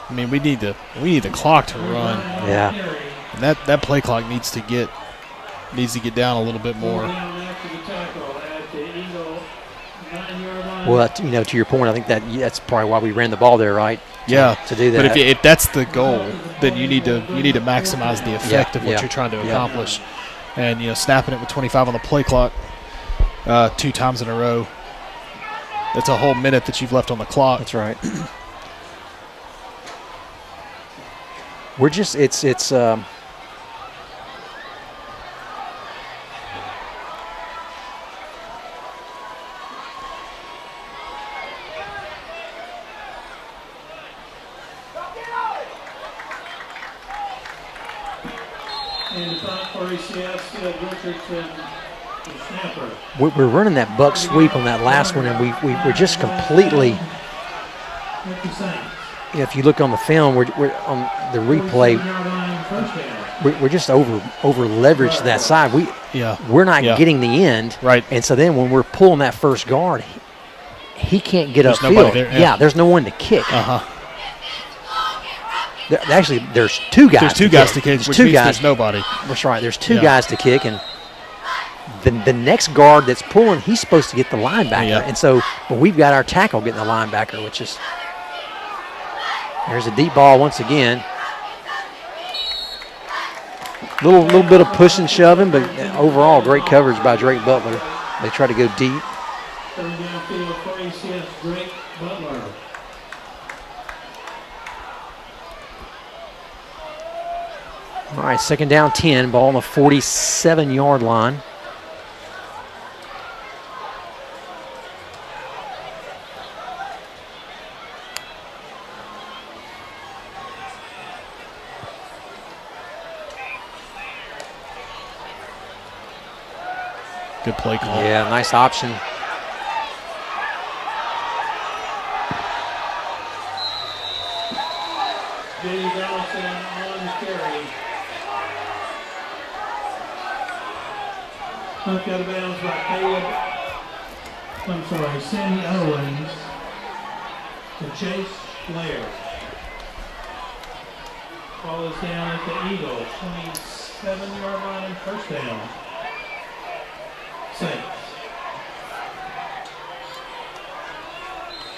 I mean, we need the clock to run. Yeah. And that play clock needs to get down a little bit more. Well, you know, to your point, I think that's probably why we ran the ball there, right? Yeah, to do that. But if that's the goal, then you need to maximize the effect of what you're trying to accomplish. And snapping it with 25 on the play clock 2 times in a row, that's a whole minute that you've left on the clock. That's right. We're just it's And the punt for ECS, Richardson, the snapper. We're running that buck sweep on that last one, and we were just completely. If you look on the film, we're on the replay. We're just over leveraged to that side. We're not getting the end, right? And so then when we're pulling that first guard, he can't get upfield. There, there's no one to kick. Actually, there's two guys. There's two guys to kick. Which means there's nobody. That's right. There's two guys to kick, and the next guard that's pulling, he's supposed to get the linebacker. And so, but we've got our tackle getting the linebacker, which is. There's a deep ball once again. Little bit of push and shoving, but overall great coverage by Blake Butler. They try to go deep. Third downfield for ECS, Blake Butler. All right, second down 10, ball on the 47-yard line. Good play call. Yeah, nice option. Jamie Donaldson on the carry. Knocked out of bounds by Sammy Owens to Chase Blair. Ball is down at the Eagle, 27-yard line and first down. Saints.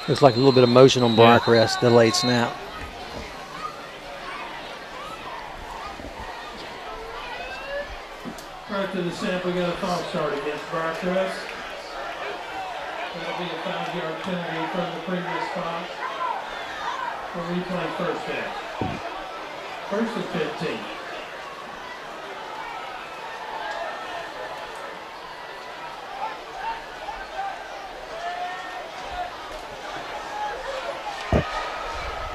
Looks like a little bit of motion on Briarcrest, delayed snap. Right to the snap, we got a false start against Briarcrest. That'll be a 5-yard penalty from the previous spot. We'll replay first down. First and 15.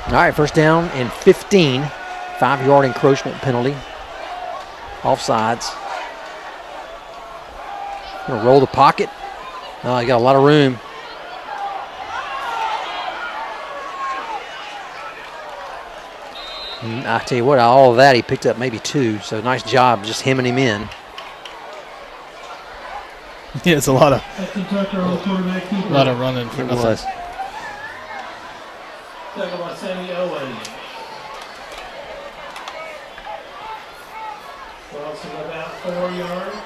All right, first down and 15. 5-yard encroachment penalty. Offsides. Gonna roll the pocket. Oh, he got a lot of room. And I tell you what, all of that, he picked up maybe 2. So nice job just hemming him in. Yeah, it's a lot of running for It nothing. was. Second by Sammy Owens. Crossing about 4 yards.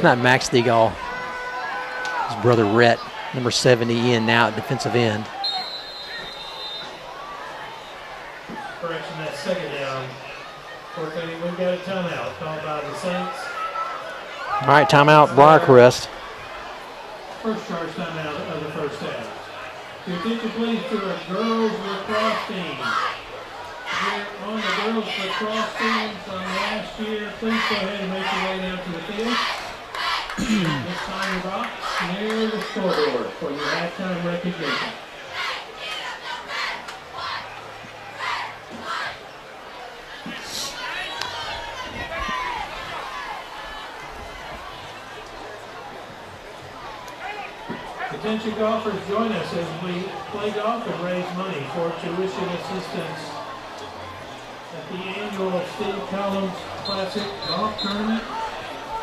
Not Max Stegall. His brother Rhett, number 70 in now at defensive end. Correction, that second down. We've got a timeout called by the Saints. All right, timeout, Briarcrest. First charge timeout of the first half. Your attention please to our girls lacrosse team. We're on the girls lacrosse team from last year. Please go ahead and make your way down to the field. Just find your box near the scoreboard for your halftime recognition. Attention golfers, join us as we play golf and raise money for tuition assistance at the annual Steve Collins Classic Golf Tournament.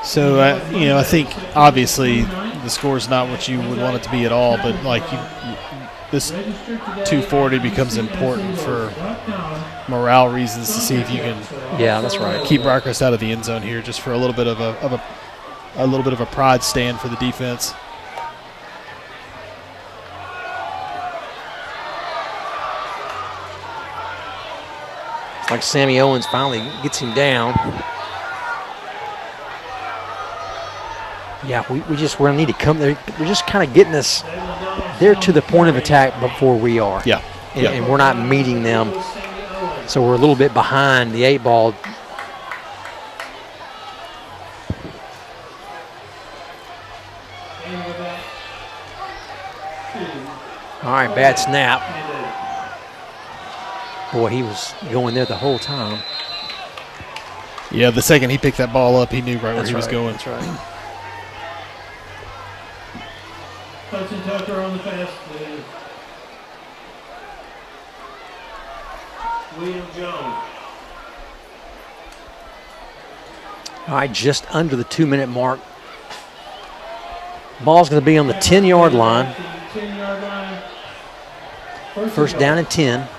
So, I think obviously the score's not what you would want it to be at all, but this 240 becomes important for morale reasons to see if you can that's right. keep Briarcrest out of the end zone here, just for a little bit of a pride stand for the defense. It's like Sammy Owens finally gets him down. Yeah, we're going to need to come there. We're just kind of getting us there to the point of attack before we are. Yeah. And we're not meeting them. So we're a little bit behind the 8 ball. All right, bad snap. Boy, he was going there the whole time. Yeah, the second he picked that ball up, he knew right where he was going. That's right. Hudson Tucker on the pass to William Jones. All right, just under the 2-minute mark. Ball's going to be on the 10-yard line. 10-yard line. First down and 10.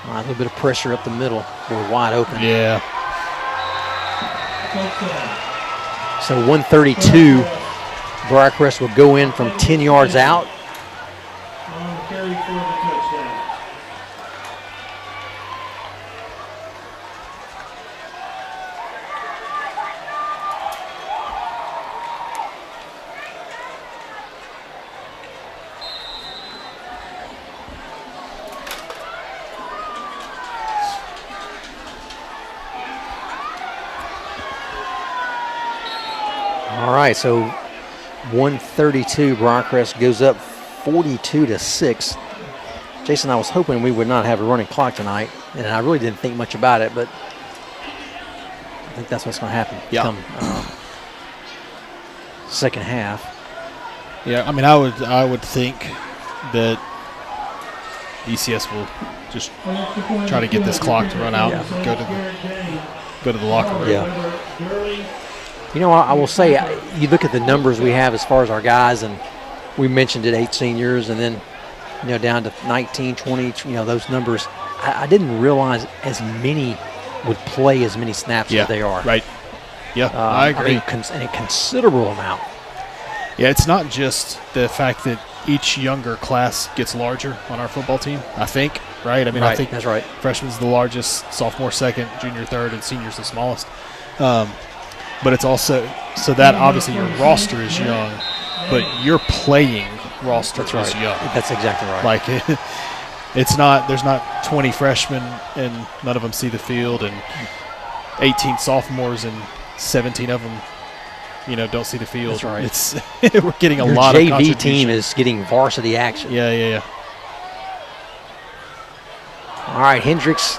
All right, a little bit of pressure up the middle. We're wide open. Yeah. So 132. Briarcrest will go in from 10 yards out. On the carry for the touchdown. All right, so 132. Briarcrest goes up 42-6. Jason, I was hoping we would not have a running clock tonight, and I really didn't think much about it, but I think that's what's going to happen. Yeah. Come second half. Yeah, I mean, I would think that ECS will just try to get this clock to run out and go to the locker room. Yeah. You know, I will say, you look at the numbers we have as far as our guys, and we mentioned it, 8 seniors, and then, you know, down to 19, 20, you know, those numbers. I didn't realize as many would play as many snaps as they are. Right. Yeah, I agree. And a considerable amount. Yeah, it's not just the fact that each younger class gets larger on our football team, I think, right? I mean, I think that's right. Freshman's the largest, sophomore second, junior third, and senior's the smallest. But it's also, so that obviously your roster is young, but your playing roster is young. That's exactly right. Like, it's not, there's not 20 freshmen and none of them see the field, and 18 sophomores and 17 of them, you know, don't see the field. That's right. It's we're getting a Your lot of JV contribution. team is getting varsity action. Yeah. All right, Hendricks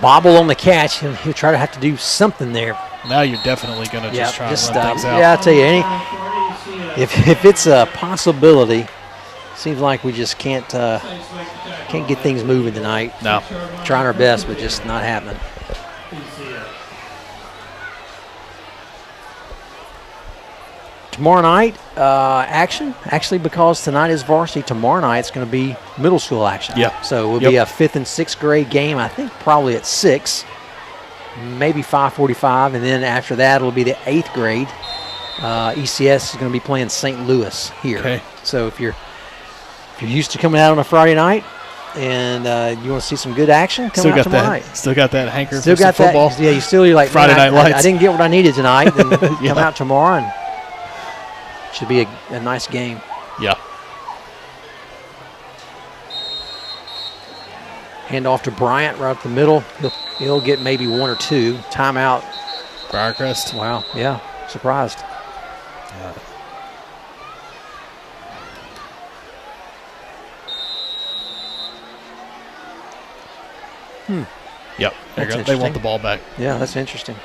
bobble on the catch. He'll try to have to do something there. Now you're definitely going to just try and run things out. Yeah, I'll tell you, if it's a possibility, seems like we just can't get things moving tonight. No. Trying our best, but just not happening. Tomorrow night, action. Actually, because tonight is varsity, tomorrow night it's going to be middle school action. Yeah. So it will be a 5th and 6th grade game, I think probably at 6, maybe 5:45, and then after that it'll be the 8th grade. ECS is going to be playing St. Louis here. Okay. So if you're used to coming out on a Friday night and you want to see some good action, come out tomorrow night. Still got that hanker Still for got some football. that. Yeah, you're like Friday night lights. I didn't get what I needed tonight. Then Yeah. come out tomorrow and should be a nice game. Yeah. Hand off to Bryant right up the middle. He'll get maybe 1 or 2. Timeout. Briarcrest. Wow. Yeah. Surprised. Yep. That's They want the ball back. Yeah, that's interesting.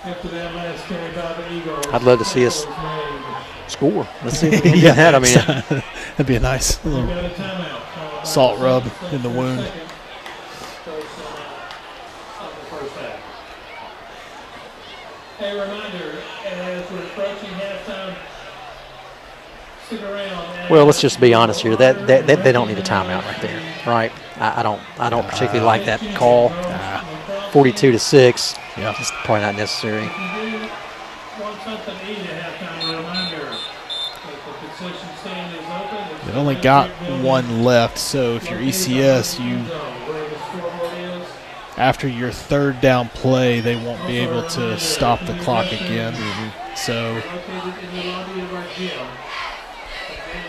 After that last carry by the Eagles, I'd love to see us score. Let's see if we can Yeah. do that. I mean, That'd be a nice little got a timeout. salt rub in the wound. A reminder, as we're approaching halftime, stick around. well, let's just be honest here. That they don't need a timeout right there, right? I don't particularly like that call. 42-6. Yeah. It's probably not necessary. If you do want something to eat at halftime, a reminder that the concession stand is open. They've only got one left, so if you're ECS, where the scoreboard is. after your third down play, they won't be able to stop the clock again. So Located in the lobby of our gym. Again,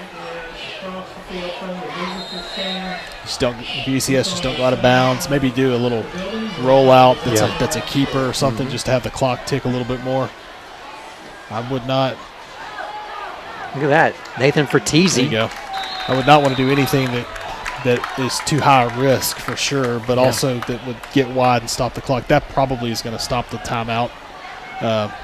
is across the field from the visitor stand. ECS just don't go out of bounds. Maybe do a little rollout that's a keeper or something, just to have the clock tick a little bit more. I would not. Look at that. Nathan Fertizzi. There you go. I would not want to do anything that is too high a risk for sure, but also that would get wide and stop the clock. That probably is going to stop the timeout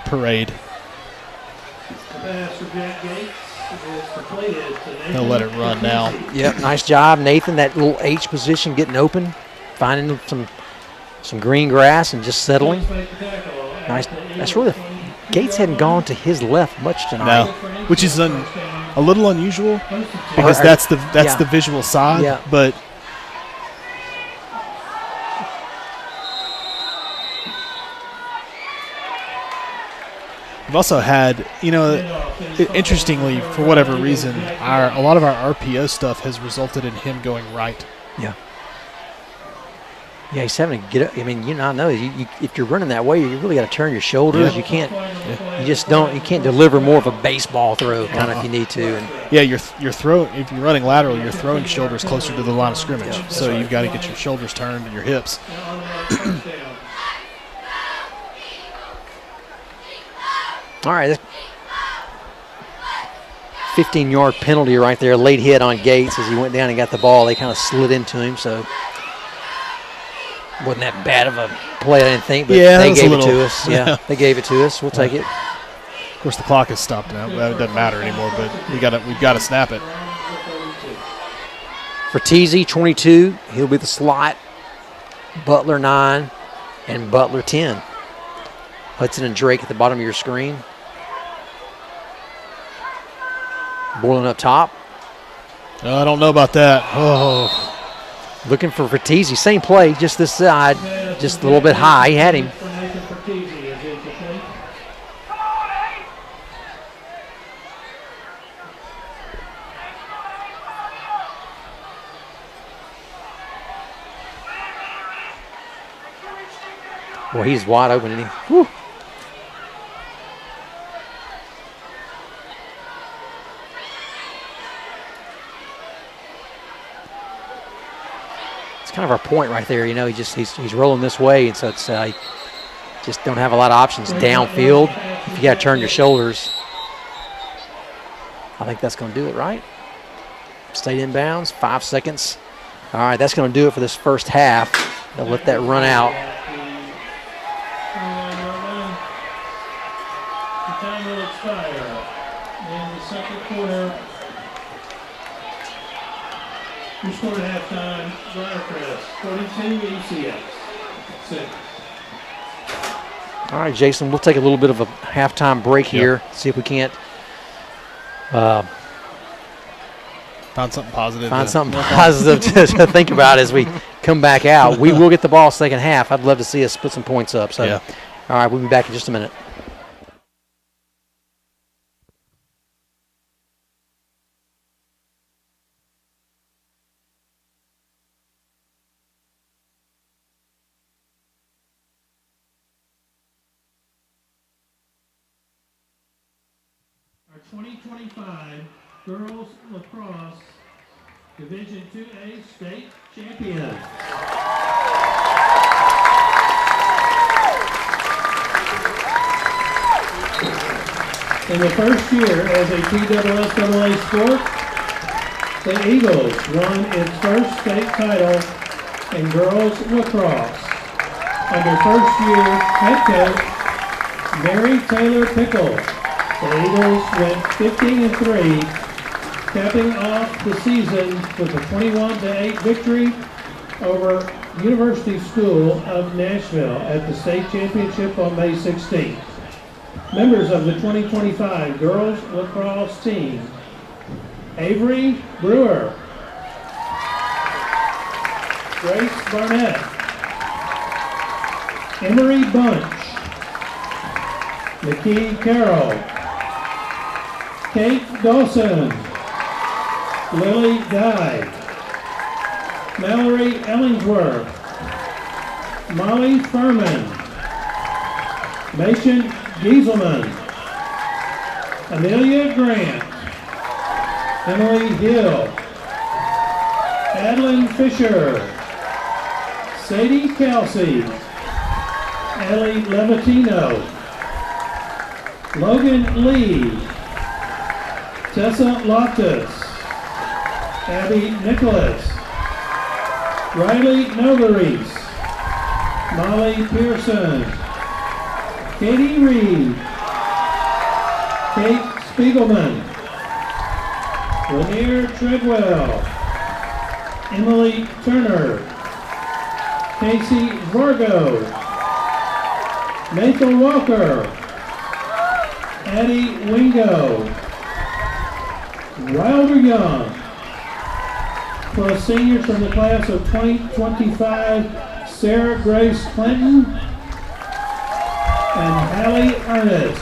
parade. The pass for Jack Gates is completed to Nathan. They'll let it run now. Yep, nice job, Nathan. That little H position getting open, finding some green grass and just settling. Nice. That's really Gates hadn't gone to his left much tonight. No, which is a little unusual because that's the visual side. Yeah. But we've also had, interestingly, for whatever reason, a lot of our RPO stuff has resulted in him going right. Yeah. Yeah, he's having to get up. I mean, I know if you're running that way, you really got to turn your shoulders. Yeah. You can't. You just don't. You can't deliver more of a baseball throw kind of if you need to. And yeah, your throw. If you're running lateral, you're throwing shoulders closer to the line of scrimmage. So you've got to get your shoulders turned and your hips. All right, 15-yard penalty right there. Late hit on Gates as he went down and got the ball. They kind of slid into him, so wasn't that bad of a play, I didn't think. But they gave it to us. Yeah, they gave it to us. We'll take it. Of course, the clock has stopped now. It doesn't matter anymore, but we've got to snap it. Fertizzi, 22. He'll be the slot. Butler, 9. And Butler, 10. Hudson and Drake at the bottom of your screen. Boylan up top. I don't know about that. Oh. Looking for Fertizzi. Same play, just this side. Just a little bit high. He had him. Well, he's wide open, isn't he? Whew. It's kind of our point right there, he's rolling this way, and so it's just don't have a lot of options downfield. If you got to turn your shoulders, I think that's going to do it, right? Stay inbounds, 5 seconds. All right, that's going to do it for this first half. They'll let that run out. The time will expire in the second quarter. We scored at halftime. Briarcrest 42, ECS 6. All right, Jason, we'll take a little bit of a halftime break here. See if we can't find something positive. To think about as we come back out. We will get the ball second half. I'd love to see us put some points up. So, yeah. All right, we'll be back in just a minute. Our 2025 Girls Lacrosse Division 2A State Champion. In the first year as a TSSAA sport, the Eagles won its first state title in girls lacrosse under first-year head coach Mary Taylor Pickle. The Eagles went 15-3, capping off the season with a 21-8 victory over University School of Nashville at the state championship on May 16th. Members of the 2025 girls lacrosse team: Avery Brewer, Grace Barnett, Emery Bunch, Nikki Carroll, Kate Dawson, Lily Dye, Mallory Ellingsworth, Molly Furman, Machen Gieselman, Amelia Grant, Emily Hill, Adeline Fisher, Sadie Kelsey, Ellie Levitino, Logan Lee, Tessa Loftus, Abby Nicholas, Riley Novareese, Molly Pearson, Katie Reed, Kate Spiegelman, Lanier Treadwell, Emily Turner, Casey Vargo, Nathan Walker, Addie Wingo, Wilder Young, plus seniors from the class of 2025, Sarah Grace Clinton and Hallie Ernest.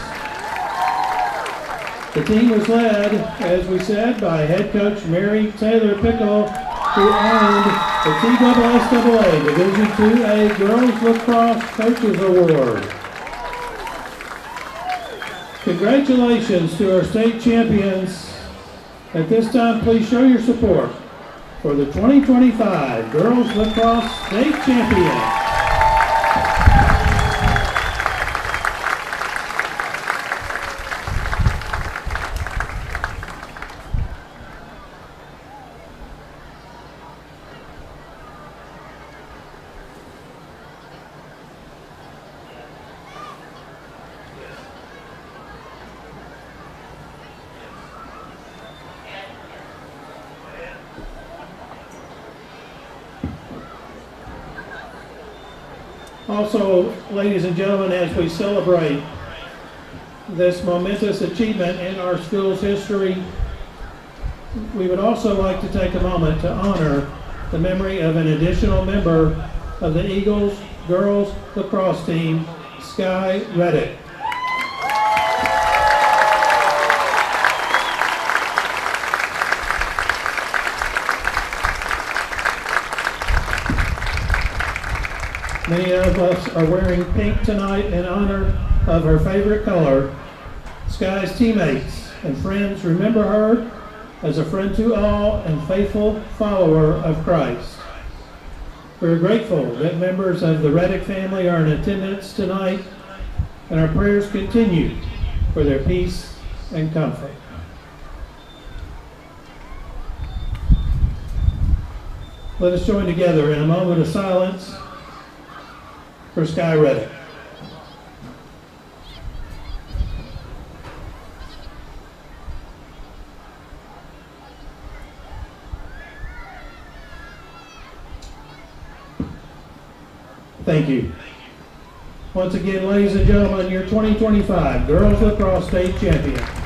The team was led, as we said, by head coach Mary Taylor Pickle, who earned the TSSAA Division IIA Girls Lacrosse Coaches Award. Congratulations to our state champions. At this time, please show your support for the 2025 Girls Lacrosse State Champion. Also, ladies and gentlemen, as we celebrate this momentous achievement in our school's history, we would also like to take a moment to honor the memory of an additional member of the Eagles girls lacrosse team, Sky Reddick. Many of us are wearing pink tonight in honor of her favorite color. Sky's teammates and friends remember her as a friend to all and faithful follower of Christ. We're grateful that members of the Reddick family are in attendance tonight, and our prayers continue for their peace and comfort. Let us join together in a moment of silence for Sky Reddick. Thank you. Once again, ladies and gentlemen, your 2025 Girls Lacrosse State Champions.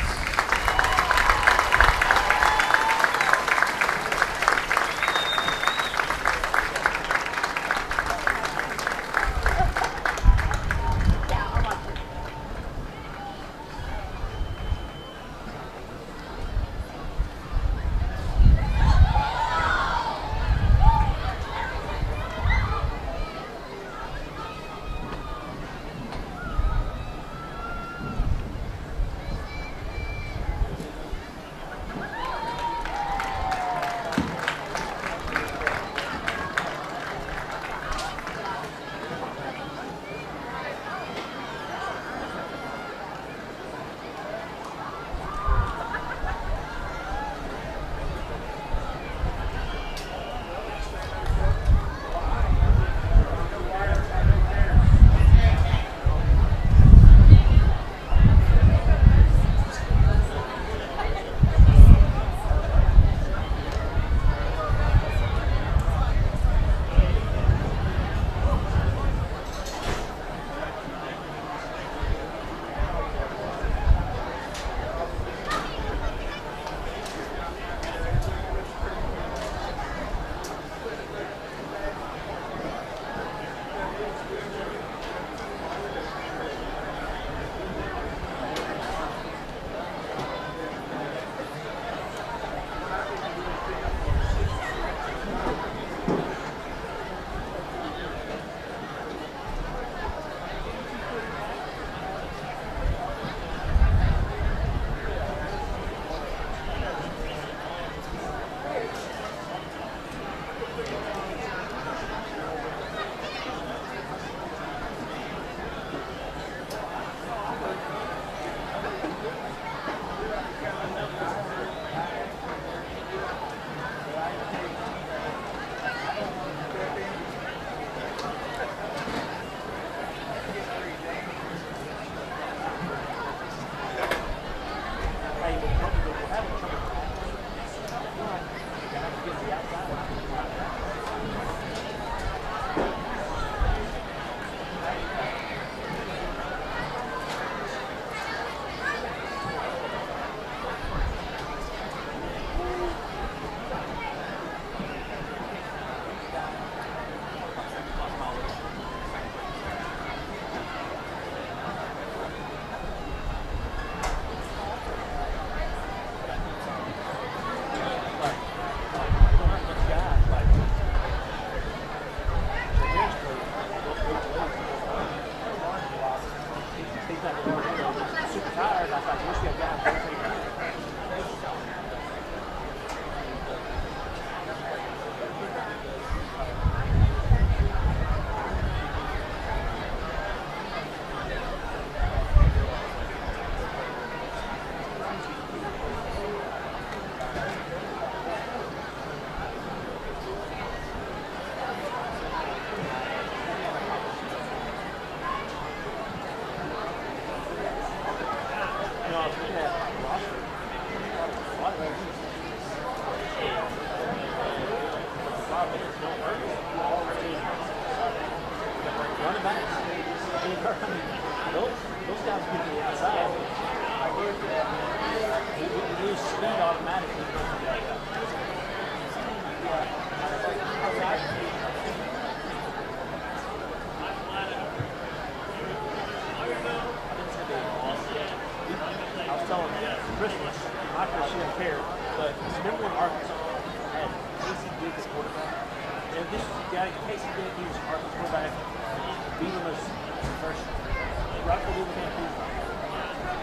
running backs. I mean, those guys get to the outside. We lose speed automatically. I was telling Christmas, not that she didn't care, but remember when Arkansas had Casey Dick as quarterback? And this guy, Casey Dick, he was Arkansas quarterback, beat him as first, right for the campaign.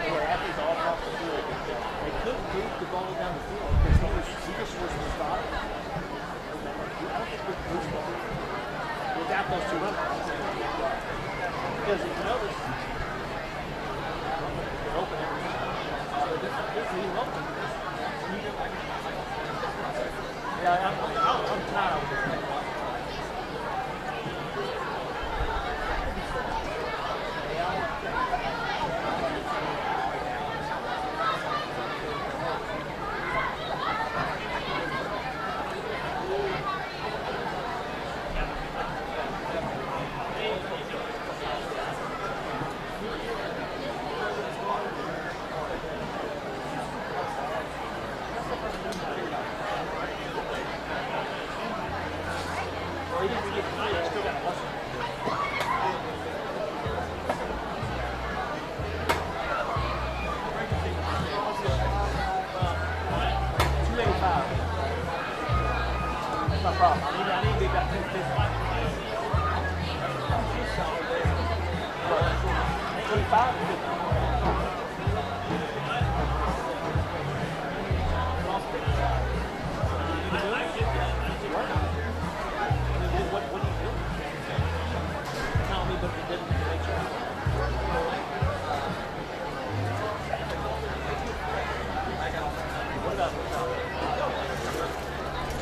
They were athletes all across the field. They couldn't move the ball down the field because he just was methodical. I don't think we could move the ball without those two runners. Because if you notice, they're open every time. Yeah, I'm tired of it.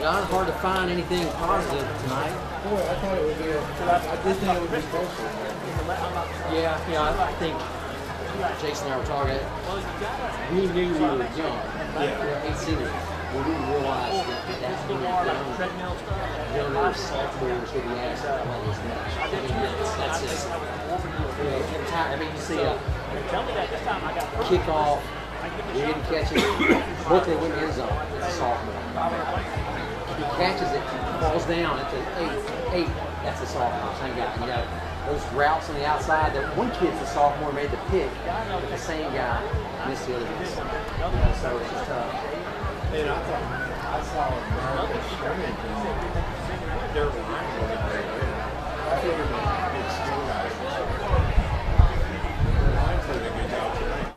John, hard to find anything positive tonight. Boy, I thought it would be. I did think it would be closer. Yeah, I think Jason and I were talking. We knew we were young. Yeah. 8 seniors. We didn't realize that younger sophomores would be asked to play as much. I mean, that's just. I mean, you see a kickoff, we didn't catch it. Brooklyn went end zone as a sophomore. He catches it, falls down at the 8. That's a sophomore, same guy. You got those routes on the outside. That one kid's a sophomore, made the pick, but the same guy missed the other one. So it's just tough. And I saw America scrimmage and their line wasn't very good. I figured that big school guys. Their lines did a good job tonight.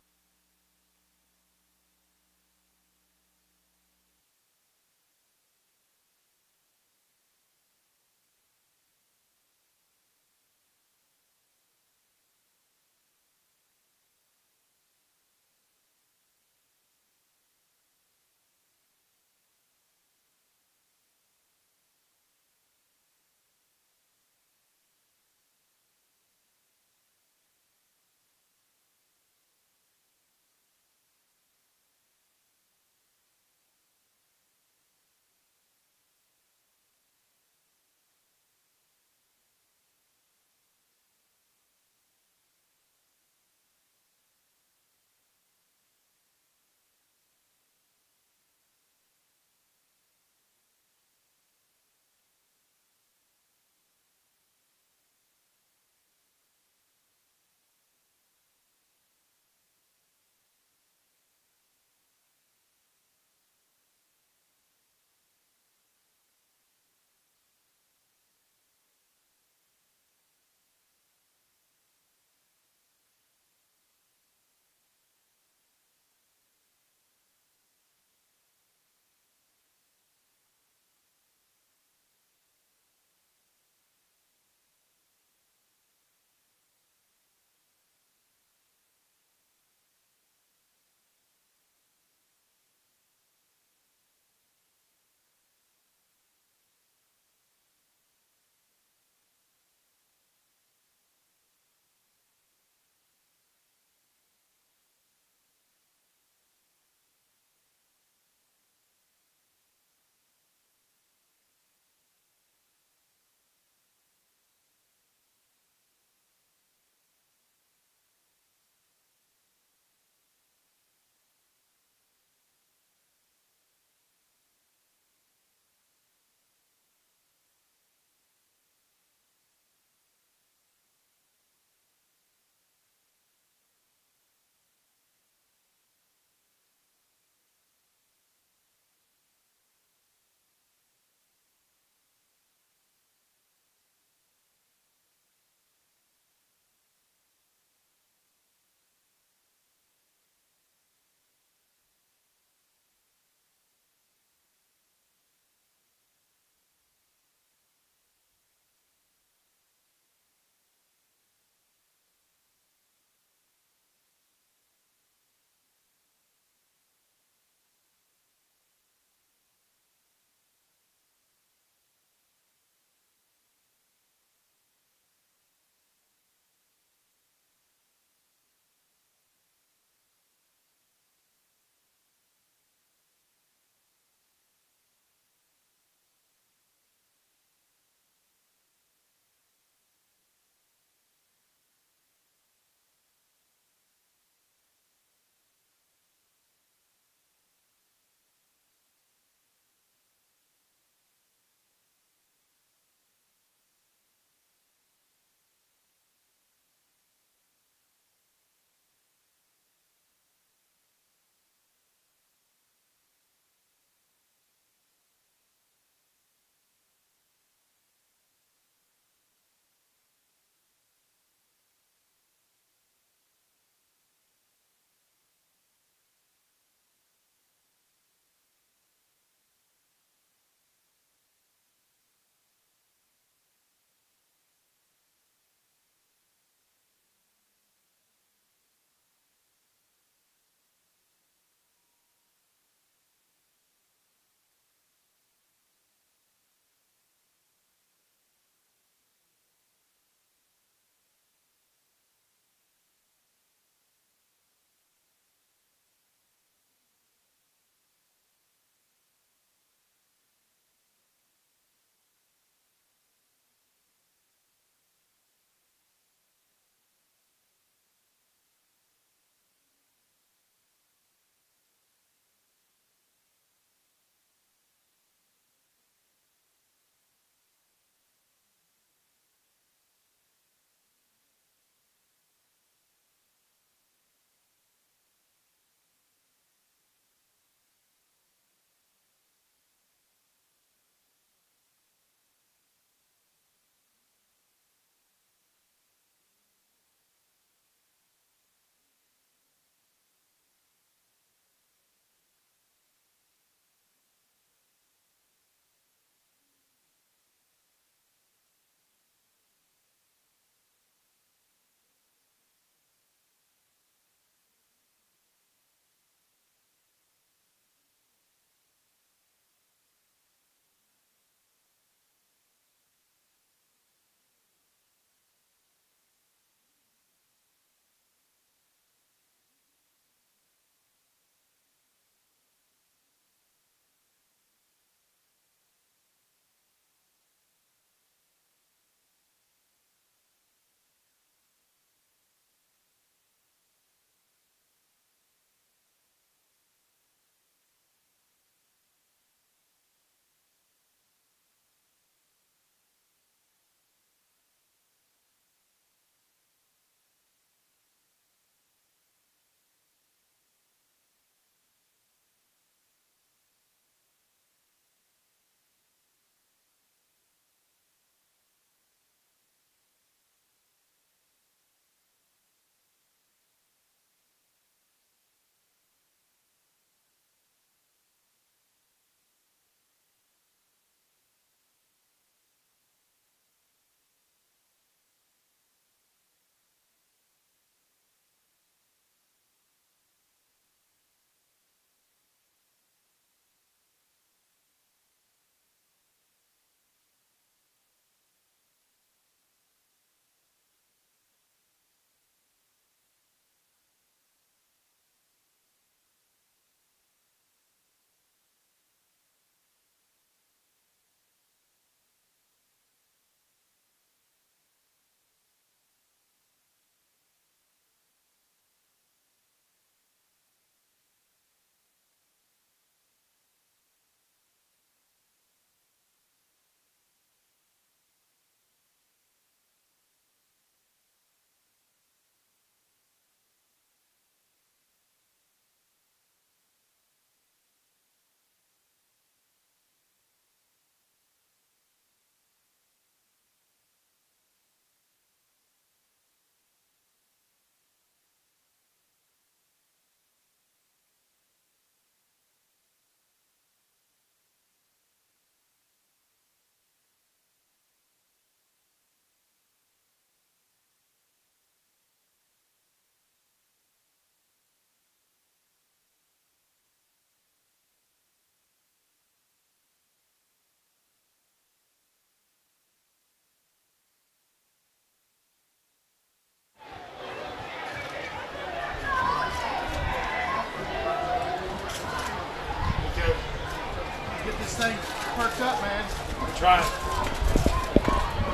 Try it.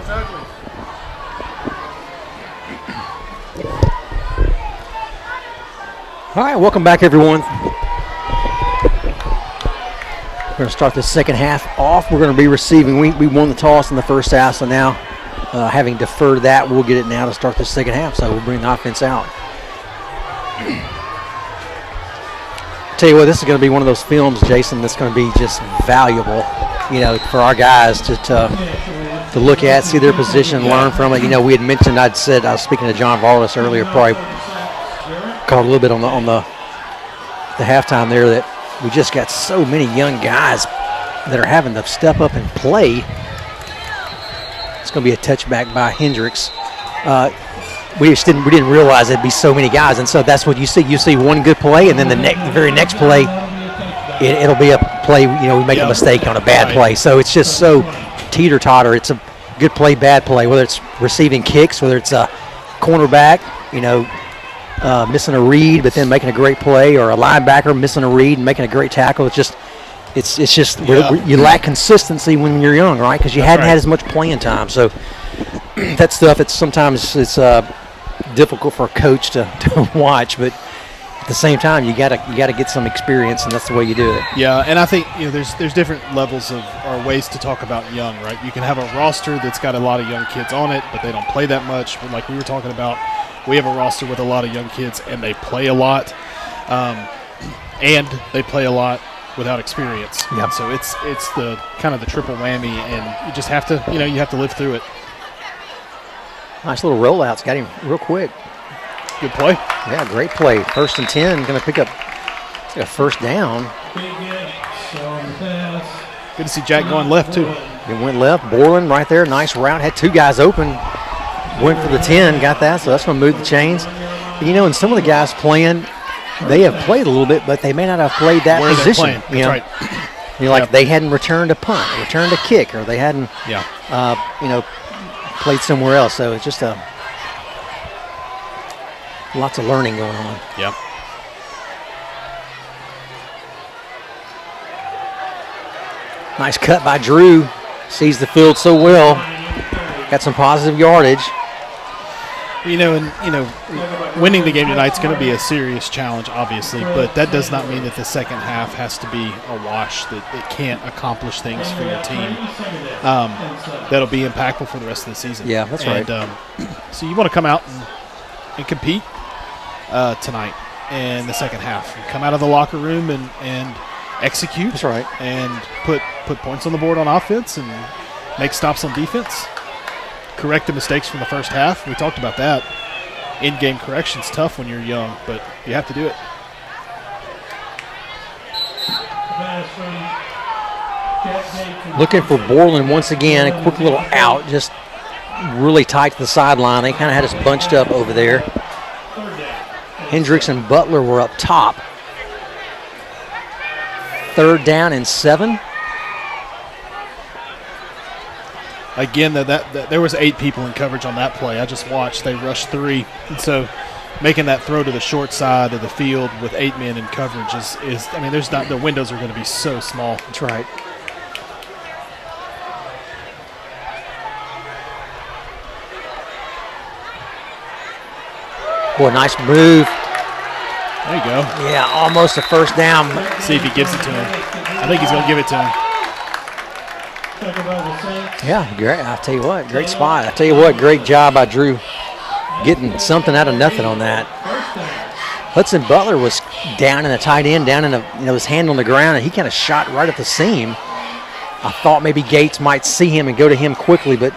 It's ugly. All right, welcome back, everyone. We're going to start the second half off. We're going to be receiving. We won the toss in the first half, so now having deferred that, we'll get it now to start the second half. So we'll bring the offense out. Tell you what, this is going to be one of those films, Jason, that's going to be just valuable, for our guys to look at, see their position, learn from it. We had mentioned, I was speaking to John Varlas earlier, probably called a little bit on the halftime there, that we just got so many young guys that are having to step up and play. It's going to be a touchback by Hendricks. We didn't realize there'd be so many guys, and so that's what you see. You see one good play, and then the very next play, it'll be a play. We make a mistake on a bad play. So it's just so teeter-totter. It's a good play, bad play. Whether it's receiving kicks, whether it's a cornerback, missing a read but then making a great play, or a linebacker missing a read and making a great tackle. It's just you lack consistency when you're young, right? Because you hadn't had as much playing time. So that stuff, sometimes it's difficult for a coach to watch, but at the same time, you gotta get some experience, and that's the way you do it. Yeah, and I think there's different levels of or ways to talk about young, right? You can have a roster that's got a lot of young kids on it, but they don't play that much. But like we were talking about, we have a roster with a lot of young kids, and they play a lot, and they play a lot without experience. Yeah. So it's the kind of the triple whammy, and you just have to you have to live through it. Nice little rollouts. Got him real quick. Good play. Yeah, great play. 1st and 10. Going to pick up a first down. Good to see Jack going left, too. It went left. Borland right there. Nice route. Had 2 guys open. Went for the 10. Got that. So that's going to move the chains. And some of the guys playing, they have played a little bit, but they may not have played that Where position. That's right. They hadn't returned a punt, returned a kick, or they hadn't, played somewhere else. So it's just lots of learning going on. Yep. Nice cut by Drew. Sees the field so well. Got some positive yardage. Winning the game tonight is going to be a serious challenge, obviously, but that does not mean that the second half has to be a wash, that it can't accomplish things for your team that'll be impactful for the rest of the season. Yeah, that's right. So you want to come out and compete tonight in the second half. You come out of the locker room and execute. That's right. And put points on the board on offense and make stops on defense. Correct the mistakes from the first half. We talked about that. In-game correction's tough when you're young, but you have to do it. Looking for Borland once again. A quick little out, just really tight to the sideline. They kind of had us bunched up over there. Hendricks and Butler were up top. 3rd down and 7. Again, that there was 8 people in coverage on that play. I just watched. They rushed 3. And so making that throw to the short side of the field with 8 men in coverage is there's not, the windows are going to be so small. That's right. Boy, nice move. There you go. Yeah, almost a first down. See if he gives it to him. I think he's going to give it to him. Yeah, great. I'll tell you what, great spot. I'll tell you what, great job by Drew getting something out of nothing on that. Hudson Butler was down in the tight end, down in his hand on the ground, and he kind of shot right at the seam. I thought maybe Gates might see him and go to him quickly, but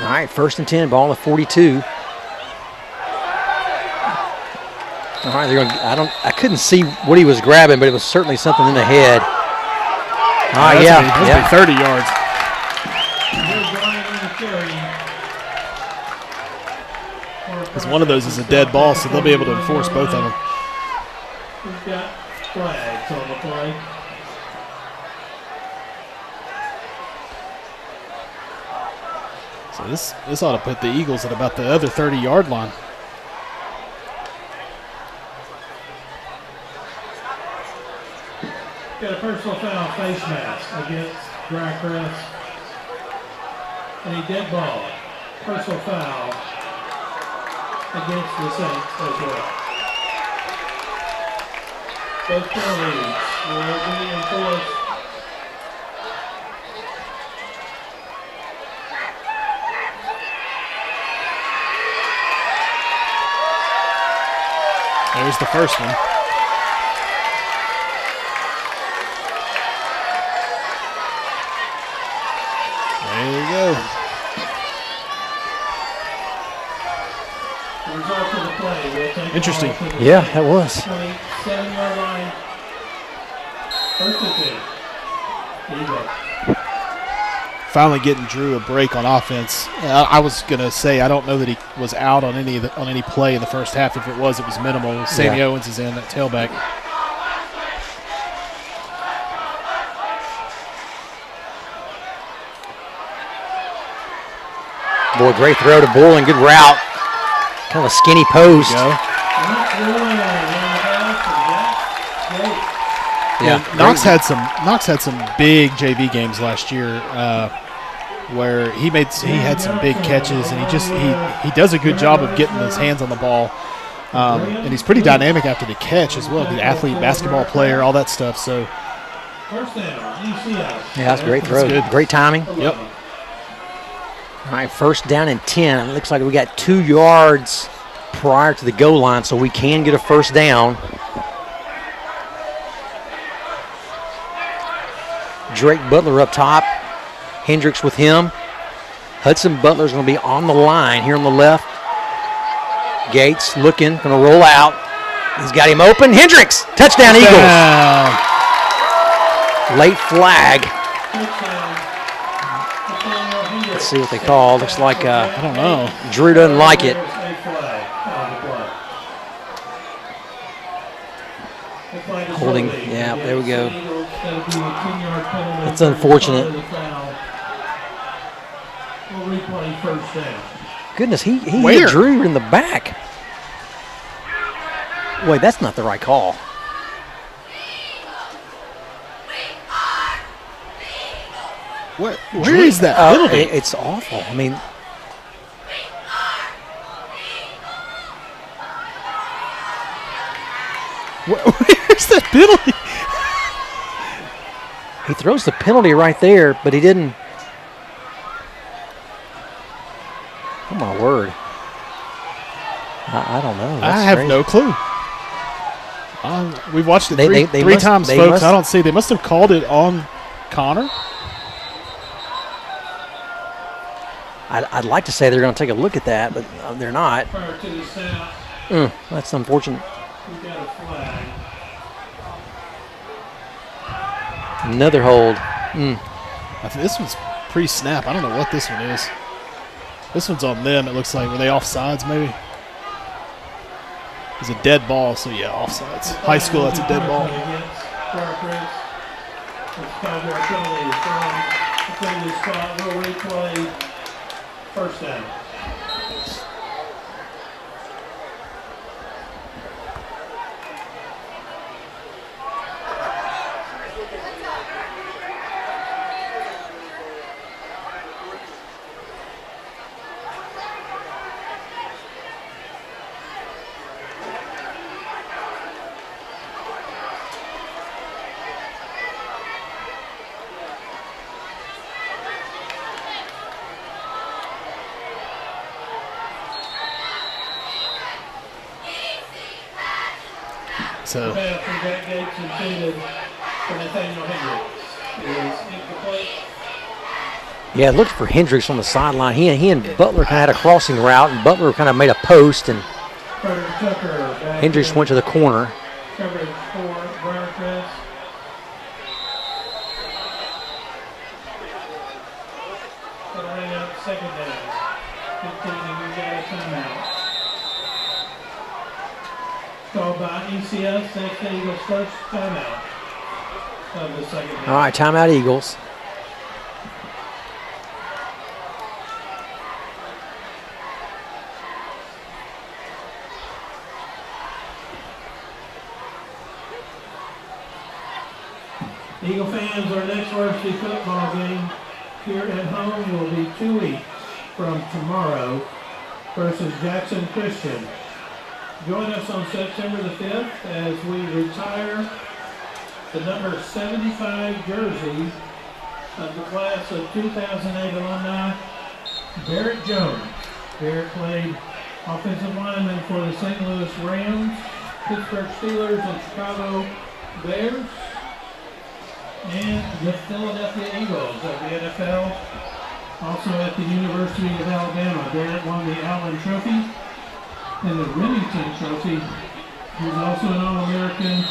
all right, 1st and 10, ball at 42. All right, they're going. I couldn't see what he was grabbing, but it was certainly something in the head. All right, That's 30 yards. Because one of those is a dead ball, so they'll be able to enforce both of them. We've got flags on the play. So this ought to put the Eagles at about the other 30-yard line. Got a personal foul face mask against Briarcrest. And a dead ball. Personal foul against the Saints as well. Both penalties will be enforced. There's the first one. There you go. The result of the play will take Interesting. the ball to the Yeah, that was. 27-yard line. First and 2. Eagle. Finally getting Drew a break on offense. I was gonna say I don't know that he was out on any play in the first half. If it was minimal. Sammy Owens is in at tailback. Boy, great throw to Bullen. Good route. Kind of a skinny post. Go. Yeah, Knox had some big JV games last year where he had some big catches, and he does a good job of getting his hands on the ball, and he's pretty dynamic after the catch as well. The athlete, basketball player, all that stuff. So yeah, that's a great throw. That's good. Great timing. Yep. All right, first down and 10. It looks like we got 2 yards prior to the goal line, so we can get a first down. Drake Butler up top. Hendricks with him. Hudson Butler's going to be on the line here on the left. Gates looking, going to roll out. He's got him open. Hendricks, touchdown Eagles. Late flag. Let's see what they call. Looks like I don't know. Drew doesn't like it. Holding. Yeah, there we go. That's unfortunate. Goodness, he hit Drew in the back. Wait, that's not the right call. Where is that penalty? It's awful. I mean, where's that penalty? he throws the penalty right there, but he didn't. Oh, my word. I don't know. That's I have strange. no clue. We've watched it They three must- times, they folks. must- I don't see. They must have called it on Connor. I'd like to say they're going to take a look at that, but they're not. Prior to the snap, That's unfortunate. we got a flag. Another hold. I think this one's pre-snap. I don't know what this one is. This one's on them. It looks like. Were they offsides? Maybe. It's a dead ball. So yeah, offsides. High school. That's a dead ball. We'll replay first down. So Pass from Jack Gates intended for Nathaniel Hendricks. Is incomplete. Yeah, looked for Hendricks on the sideline. He and Butler kind of had a crossing route, and Butler kind of made a post, and Frederick Tucker back Hendricks in went to the corner. coverage for Briarcrest. Gonna bring up second down. 15, and we got a timeout. Called by ECS. That's the Eagles' first timeout of the second half. All right, timeout Eagles. Eagle fans, our next varsity football game here at home will be 2 weeks from tomorrow versus Jackson Christian. Join us on September the 5th as we retire the number 75 jersey of the class of 2008 alumni, Barrett Jones. Barrett played offensive lineman for the St. Louis Rams, Pittsburgh Steelers, and Chicago Bears, and the Philadelphia Eagles of the NFL. Also at the University of Alabama, Barrett won the Allen Trophy and the Remington Trophy. He's also an All-American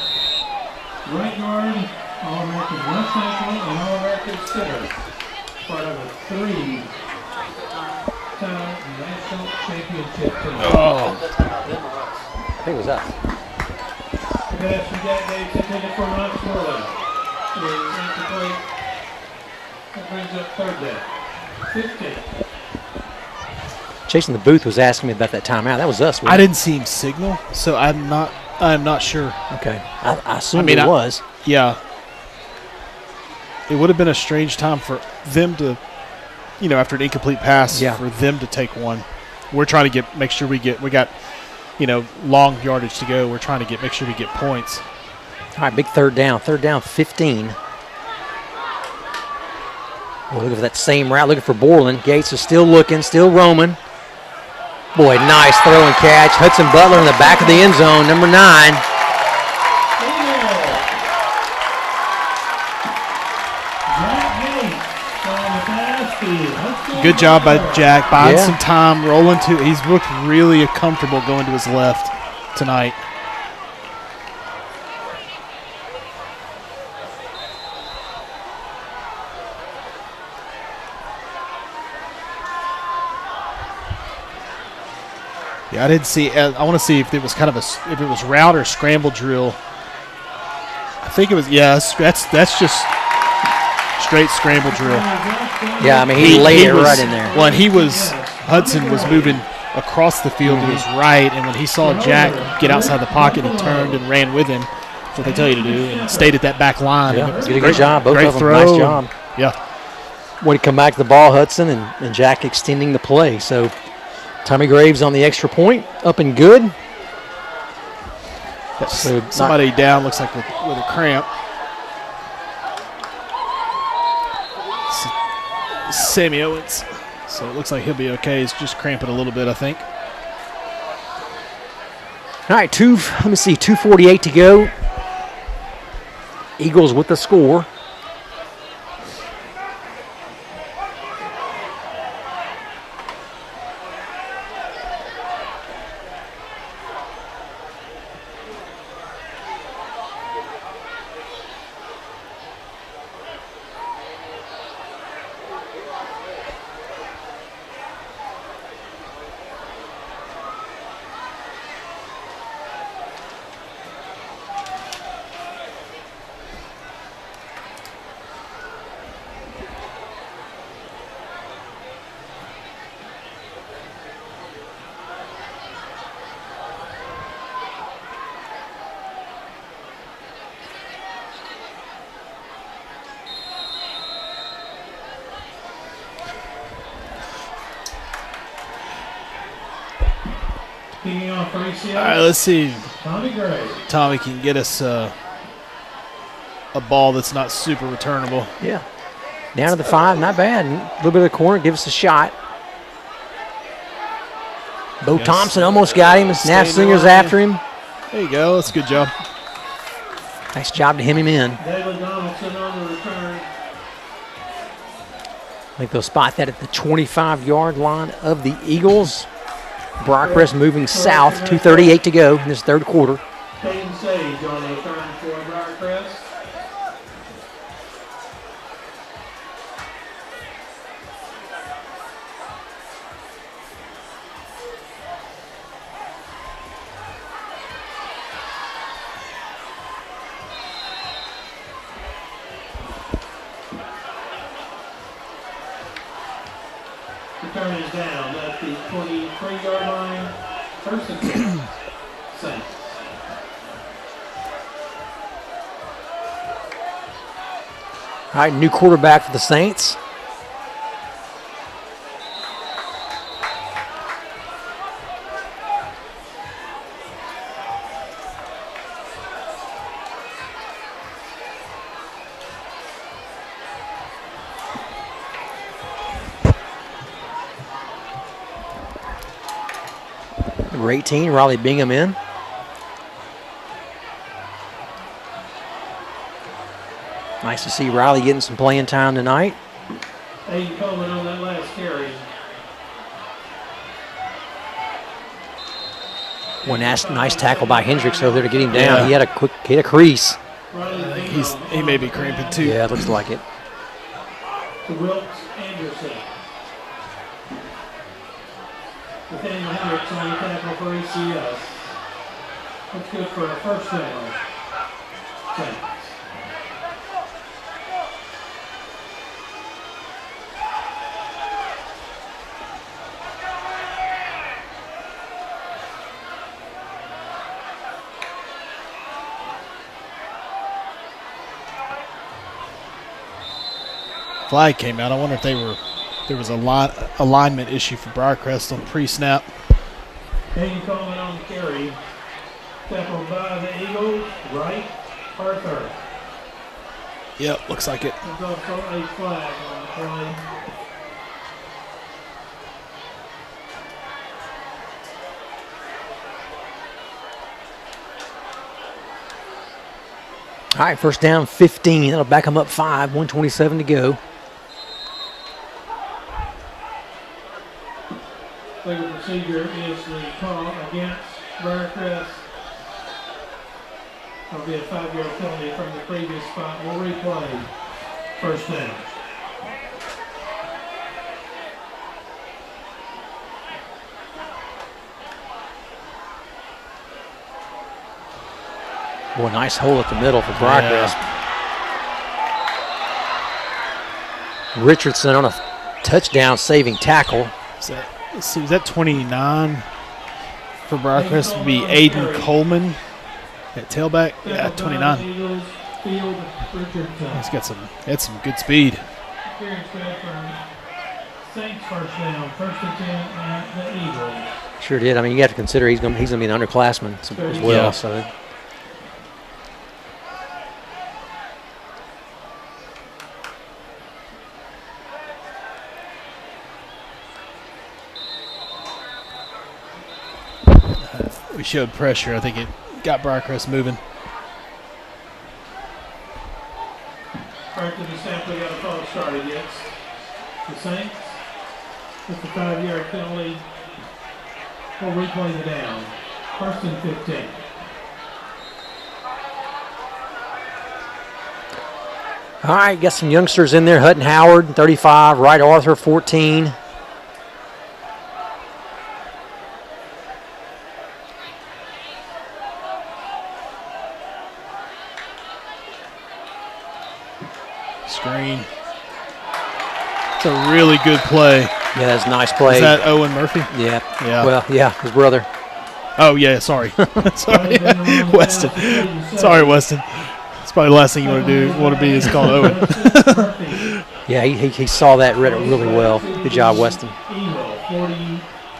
right guard, All-American left tackle, and All-American center. Part of a 3-time national championship team. I think it was us. The pass from Jack Gates intended for Knoxville is incomplete. That brings up third down. 15. Jason the booth was asking me about that timeout. That was us. I didn't see him signal, so I'm not sure. Okay. I assumed it was. Yeah. It would have been a strange time for them to, after an incomplete pass, for them to take one. We're trying to make sure we got, long yardage to go. We're trying to make sure we get points. All right, big third down. Third down, 15. We're looking for that same route, looking for Borland. Gates is still looking, still roaming. Boy, nice throw and catch. Hudson Butler in the back of the end zone, number 9. Good job by Jack, buying some time, rolling to. He's looked really comfortable going to his left tonight. Yeah, I didn't see. I want to see if it was if it was route or scramble drill. I think it was. Yeah, that's just straight scramble drill. Yeah, I mean he laid it right in there. Well, and Hudson was moving across the field to his right, and when he saw Jack get outside the pocket, he turned and ran with him. That's what they tell you to do, and stayed at that back line. Yeah, did a good job. Both of them, throw. nice job. Yeah. When he come back to the ball, Hudson and Jack extending the play. So Tommy Graves on the extra point, up and good. So somebody down, looks like with a cramp. Sammy Owens. So it looks like he'll be okay. He's just cramping a little bit, I think. All right, 2:48 to go. Eagles with the score. All right, let's see. Tommy Gray. Tommy can get us a ball that's not super returnable. Yeah. Down to the 5, not bad. A little bit of the corner, give us a shot. Bo Thompson almost got him. Snaff Singer's after him. There you go. That's a good job. Nice job to hem him in. David Donaldson on the return. I think they'll spot that at the 25-yard line of the Eagles. Briarcrest moving south, 2:38 to go in this third quarter. Peyton Sage on the return for Briarcrest. Return is down at the 23-yard line. First and 10. Saints. All right, new quarterback for the Saints. Number 18, Riley Bingham in. Nice to see Riley getting some playing time tonight. Aiden Coleman on that last carry. One nice tackle by Hendricks over there to get him down. Yeah. He had a crease. He may be cramping too. Yeah, it looks like it. To Wilkes Anderson. Nathaniel Hendricks on the tackle for ECS. That's good for a first down. Saints. Flag came out. I wonder if there was a alignment issue for Briarcrest on pre-snap. Hayden Coleman on the carry. Tackled by the Eagles. Right. Arthur. Yep, looks like it. There's also a flag on the play. All right, first down, 15. That'll back them up 5, 1:27 to go. Legal procedure is the call against Briarcrest. That'll be a 5-yard penalty from the previous spot. We'll replay. First down. Boy, nice hole at the middle for Briarcrest. Richardson on a touchdown saving tackle. Let's see, was that 29 for Briarcrest? Would be Aiden Coleman at tailback. Yeah, 29. He's got some good speed. Saints first down, first and 10 at the Eagles. Sure did. I mean, you have to consider he's going to be an underclassman as well. Yeah. So. We showed pressure. I think it got Briarcrest moving. Right to the snap, we got a false start against the Saints. It's a 5-yard penalty. We'll replay the down. First and 15. All right, got some youngsters in there. Hutton Howard, 35. Wright Arthur, 14. Screen. It's a really good play. Yeah, that's a nice play. Is that Owen Murphy? Yeah. Yeah. Well, yeah, his brother. Oh, yeah, sorry. Sorry, Weston. Sorry, Weston. It's probably the last thing you want to be is called Owen. Yeah, he saw that, read it really well. Good job, Weston.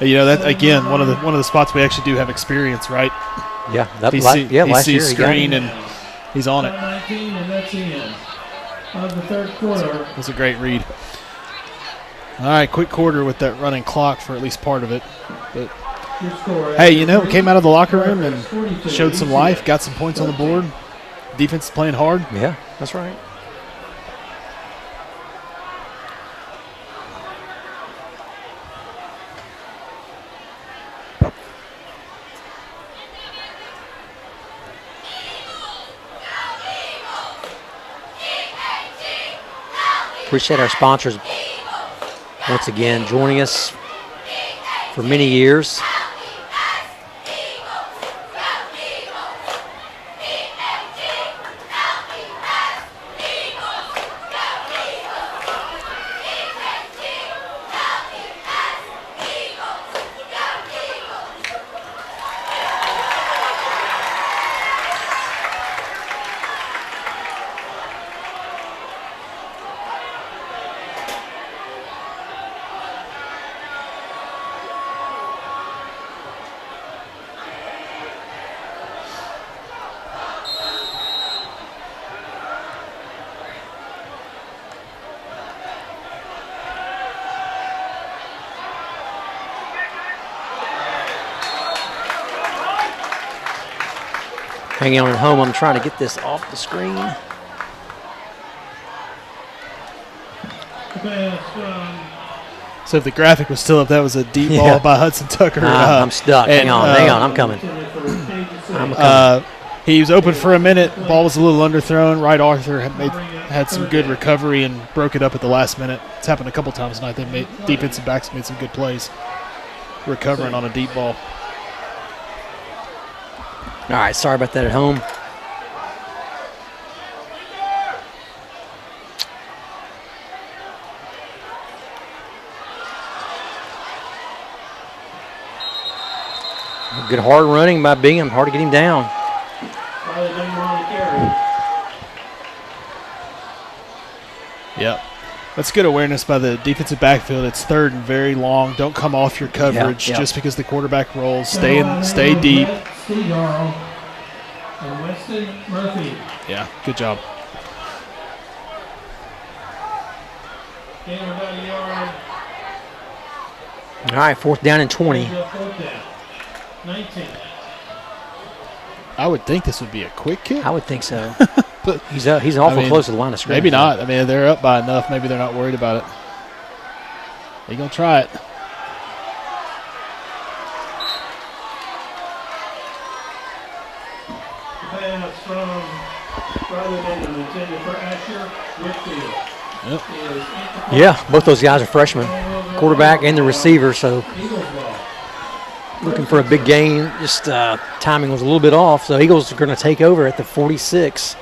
You know, that again, one of the spots we actually do have experience, right? Yeah, He last year sees he got screen it. and he's on it. 19, and that's the end of the third quarter. That's a great read. All right, quick quarter with that running clock for at least part of it. But Your score hey, you know, came out of the locker room and showed some life, got some points on the board. Defense is playing hard. Yeah, that's right. Appreciate our sponsors once again joining us for many years. Hanging on at home, I'm trying to get this off the screen. So if the graphic was still up, that was a deep ball by Hudson Tucker. I'm stuck. Hang on, I'm coming. He was open for a minute. Ball was a little underthrown. Wright Arthur had some good recovery and broke it up at the last minute. It's happened a couple times tonight. Defensive backs made some good plays, recovering on a deep ball. All right, sorry about that at home. Good hard running by Bingham. Hard to get him down. Yep. That's good awareness by the defensive backfield. It's third and very long. Don't come off your coverage just because the quarterback rolls. Stay deep. And Weston Murphy. Yeah, good job. All right, 4th down and 20. 19. I would think this would be a quick kick. I would think so. But he's awful close to the line of scrimmage. Maybe not. I mean, they're up by enough. Maybe they're not worried about it. They're going to try it. Pass from rather than intended for Asher Whitfield. Yep. Yeah, both those guys are freshmen, quarterback and the receiver, so looking for a big gain. Just timing was a little bit off, so Eagles are going to take over at the 46.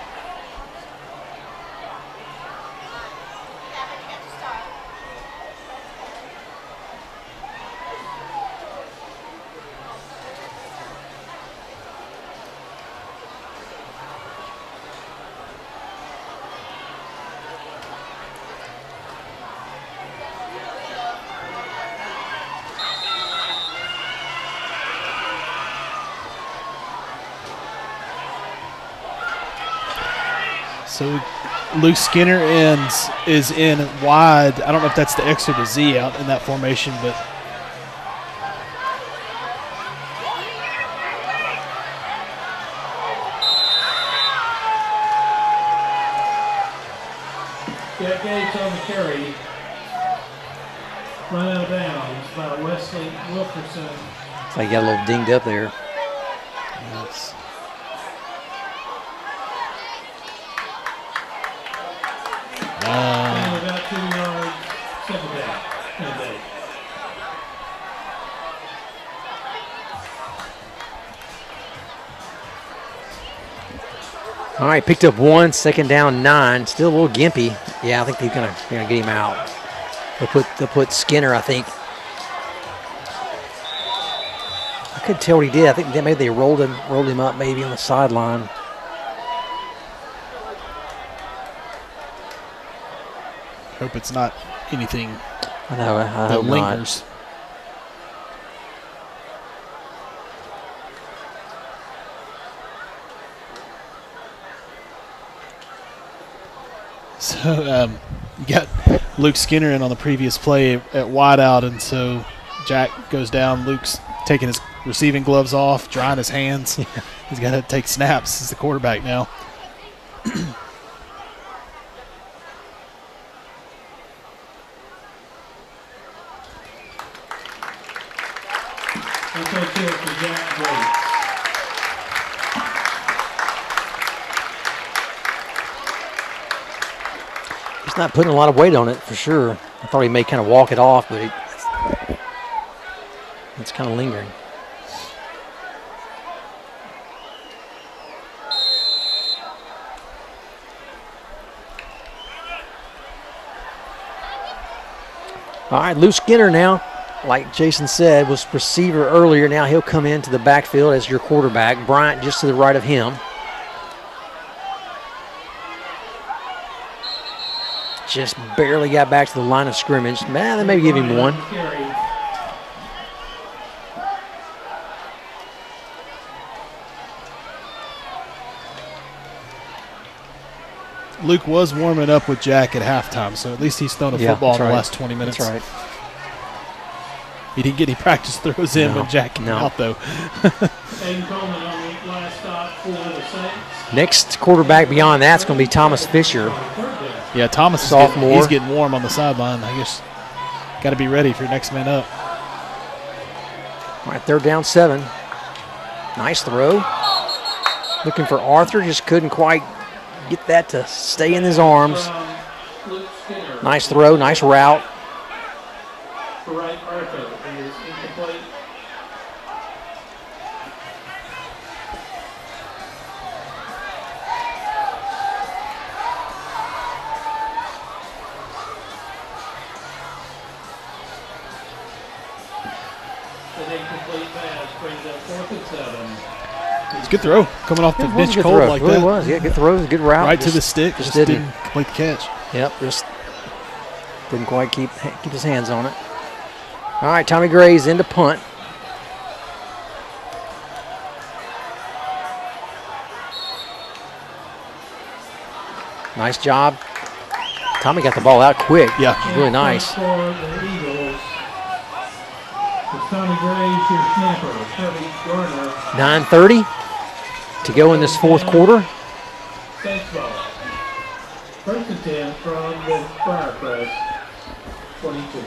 So Luke Skinner is in wide. I don't know if that's the X or the Z out in that formation, but Jack Gates on the carry. Run out of bounds by Wesley Wilkerson. Looks like he got a little dinged up there. yes. And about 2 yards, 7 down. All right, picked up 1, 2nd down 9. Still a little gimpy. Yeah, I think they're gonna get him out. They'll put Skinner, I think. I couldn't tell what he did. I think maybe they rolled him up maybe on the sideline. Hope it's not anything I know. I that hope not. lingers. So you got Luke Skinner in on the previous play at wideout, and so Jack goes down. Luke's taking his receiving gloves off, drying his hands. Yeah. He's got to take snaps as the quarterback now. For Jack Gates. He's not putting a lot of weight on it for sure. I thought he may kind of walk it off, but it's kind of lingering. All right, Luke Skinner now, like Jason said, was receiver earlier. Now he'll come into the backfield as your quarterback. Bryant just to the right of him. Just barely got back to the line of scrimmage. Man, they maybe give him 1. Luke was warming up with Jack at halftime, so at least he's thrown a football in the last 20 minutes. That's right. He didn't get any practice throws in when Jack came out, though. Aiden Coleman on the last last stop for the Saints. Next quarterback beyond that's going to be Thomas Fisher. Yeah, Thomas Sophomore. he's getting warm on the sideline. I guess got to be ready for your next man up. All right, they're down 7. Nice throw. Looking for Arthur, just couldn't quite get that to stay in his arms. Nice throw, nice route. Right, Arthur is incomplete. An incomplete pass brings up 4th and 7. It's a good throw coming off the It was a bench good cold throw. like It really that. was. Yeah, good throw, good route. Right to the stick, just didn't complete the catch. Yep, just didn't quite keep his hands on it. All right, Tommy Gray's into punt. Nice job. Tommy got the ball out quick. Yeah. Really nice. For the Eagles, it's Tommy Graves, your snapper. Kirby Gardner, 9:30 to go in this fourth quarter. Saints ball. 1st and 10 from the Briarcrest, 22.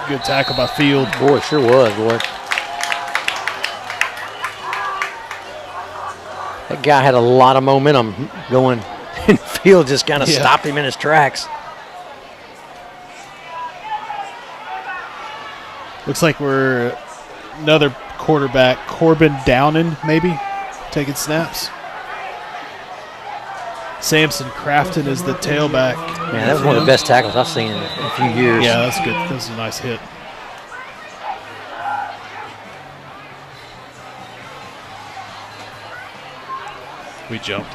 Good tackle by Field. Boy, it sure was, boy. That guy had a lot of momentum going, and Field just kind of stopped him in his tracks. Looks like we're another quarterback, Corbin Downing, maybe, taking snaps. Samson Crafton is the tailback. Man, that was one of the best tackles I've seen in a few years. Yeah, that's good. That was a nice hit. We jumped.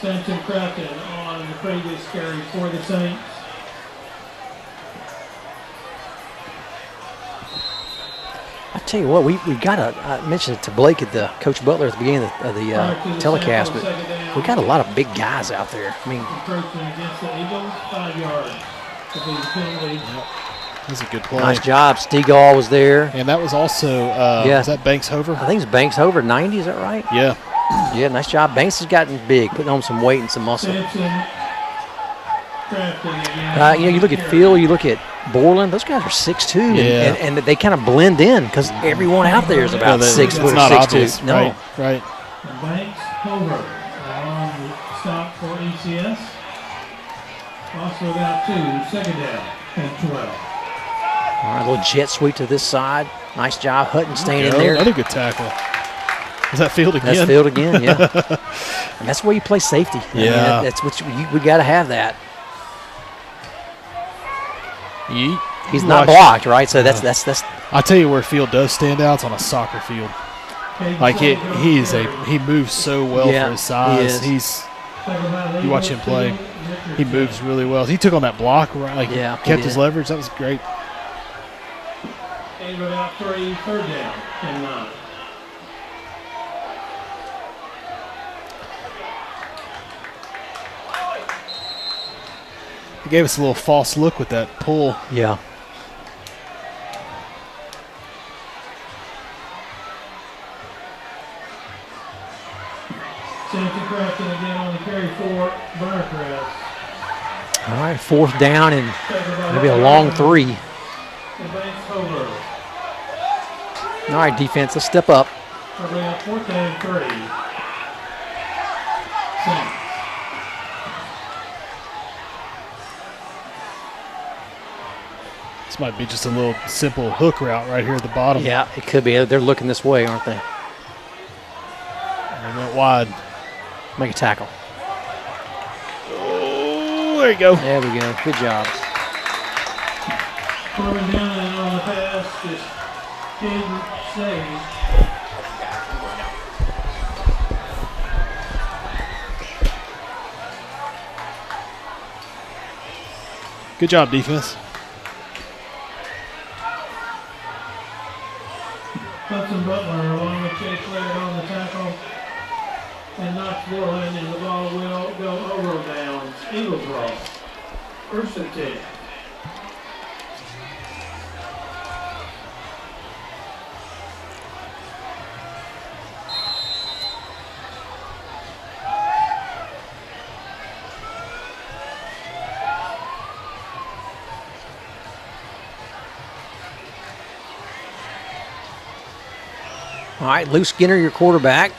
Samson Crafton on the previous carry for the Saints. I tell you what, we got I mentioned it to Blake at the Coach Butler at the beginning of the telecast, but we got a lot of big guys out there. I mean, Approaching against the Eagles, 5 yards. To be the penalty. That's a good play. nice job. Stegall was there. And that was also, was that Banks Hover? I think it's Banks over 90, is that right? Yeah. Yeah, nice job. Banks has gotten big, putting on some weight and some muscle. Samson Crafton again. You look at Phil, you look at Borland, those guys are 6'2", and they kind of blend in because everyone out there is about 6 foot or 6'2". No. Right. Banks Hover on the stop for ECS. Also got 2, 2nd down and 12. All right, a little jet sweep to this side. Nice job, Hutton staying in there. Another good tackle. Is that Field again? That's Field again, yeah. And that's where you play safety. I mean, Yeah. that's what we got to have that. He's not blocked, right? So that's. I'll tell you where Field does stand out. It's on a soccer field. Like he moves so well for his size. You watch him play. He moves really well. He took on that block, right? Kept his leverage. That was great. And about 3, 3rd down and 9. He gave us a little false look with that pull. Yeah. Samson Crafton again on the carry for Briarcrest. All right, 4th down and maybe a long 3. The Banks Hover. All right, defense, let's step up. Probably up 4th and 3. Saints. This might be just a little simple hook route right here at the bottom. Yeah, it could be. They're looking this way, aren't they? And went wide. Make a tackle. Oh, there you go. There we go. Good job. Corbin Downing on the pass just didn't save. Good job, defense. Hudson Butler along with Chase Laird on the tackle. And Knoxville landing the ball will go over bounds. Eagles ball. First and 10. All right, Lou Skinner, your quarterback.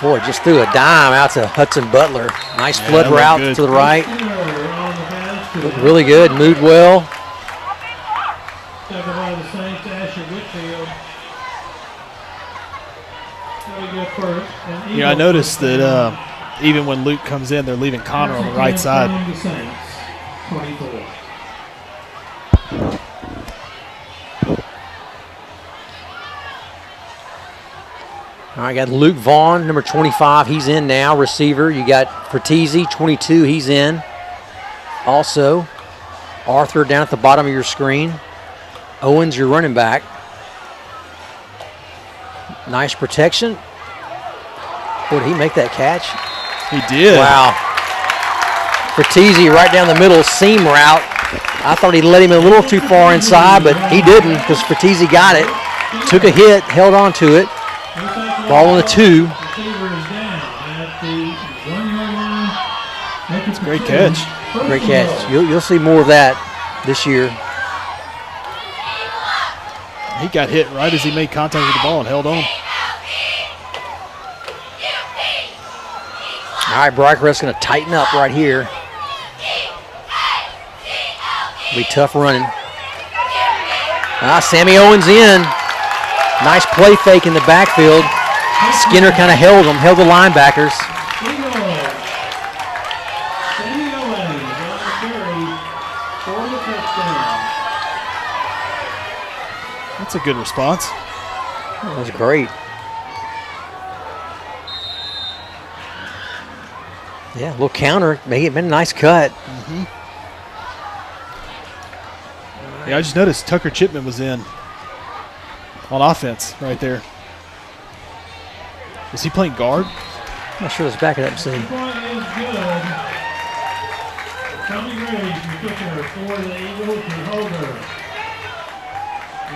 Boy, just threw a dime out to Hudson Butler. Nice flood route to the right. Looked really good, moved well. Yeah, I noticed that even when Luke comes in, they're leaving Connor on the right side. 24. All right, got Luke Vaughn, number 25. He's in now, receiver. You got Fertizzi, 22. He's in. Also, Arthur down at the bottom of your screen. Owens, your running back. Nice protection. Boy, did he make that catch? He did. Wow. Fertizzi right down the middle, seam route. I thought he let him a little too far inside, but he didn't because Fertizzi got it. Took a hit, held on to it. Ball on the 2. It's a great catch. Great catch. You'll see more of that this year. He got hit right as he made contact with the ball and held on. All right, Briarcrest going to tighten up right here. Be tough running. Sammy Owens in. Nice play fake in the backfield. Skinner kind of held the linebackers. That's a good response. That was great. Yeah, a little counter. May have been a nice cut. Mm-hmm. Yeah, I just noticed Tucker Chipman was in on offense right there. Was he playing guard? I'm not sure. Let's back it up and see.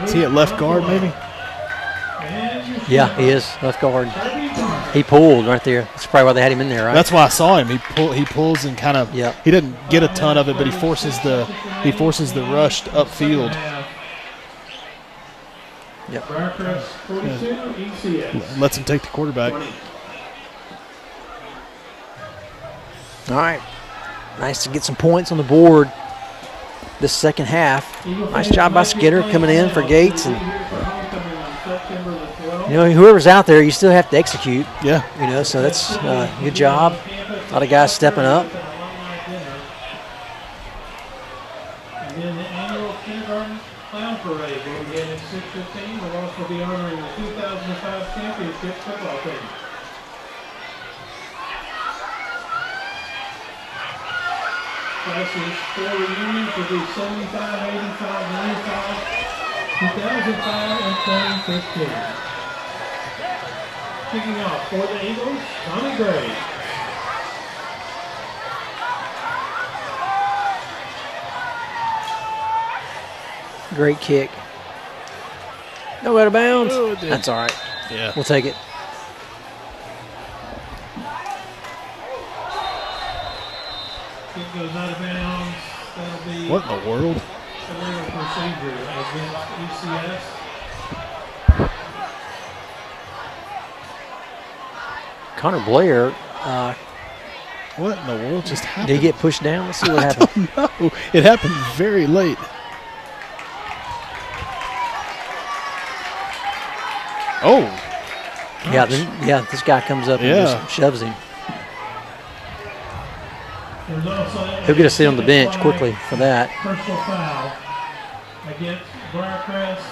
Is he at left guard maybe? Yeah, he is left guard. He pulled right there. That's probably why they had him in there, right? That's why I saw him. He pulls and kind of. Yep. He doesn't get a ton of it, but he forces the rush upfield. Yep. Briarcrest 42, ECS. Lets him take the quarterback. 20. All right. Nice to get some points on the board this second half. Nice job by Skinner coming in for Gates. And, you know, whoever's out there, you still have to execute. Yeah. You know, so that's a good job. A lot of guys stepping up. And then the annual kindergarten clown parade will begin at 6:15. We'll also be honoring the 2005 championship football team. Classes for reunions will be 75, 85, 95, 2005, and 2015. Kicking off for the Eagles, Tommy Gray. Great kick. No out of bounds. Oh, That's all right. Yeah. We'll take it. Kick goes out of bounds. That'll be What in the world? illegal procedure against ECS. Connor Blair, What in the world just happened? did he get pushed down? Let's see what happened. No, it happened very late. Oh. Yeah, this guy comes up and just shoves him. There's also He'll get a seat on the bench quickly for that. personal foul against Briarcrest.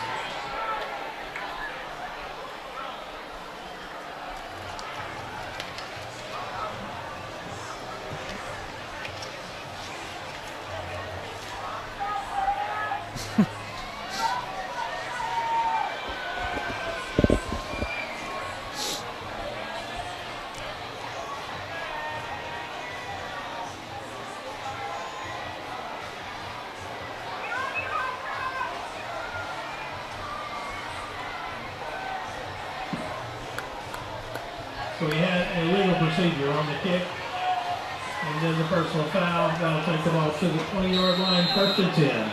So we had a legal procedure on the kick, and then the personal foul. That'll take the ball to the 20-yard line, 1st and 10.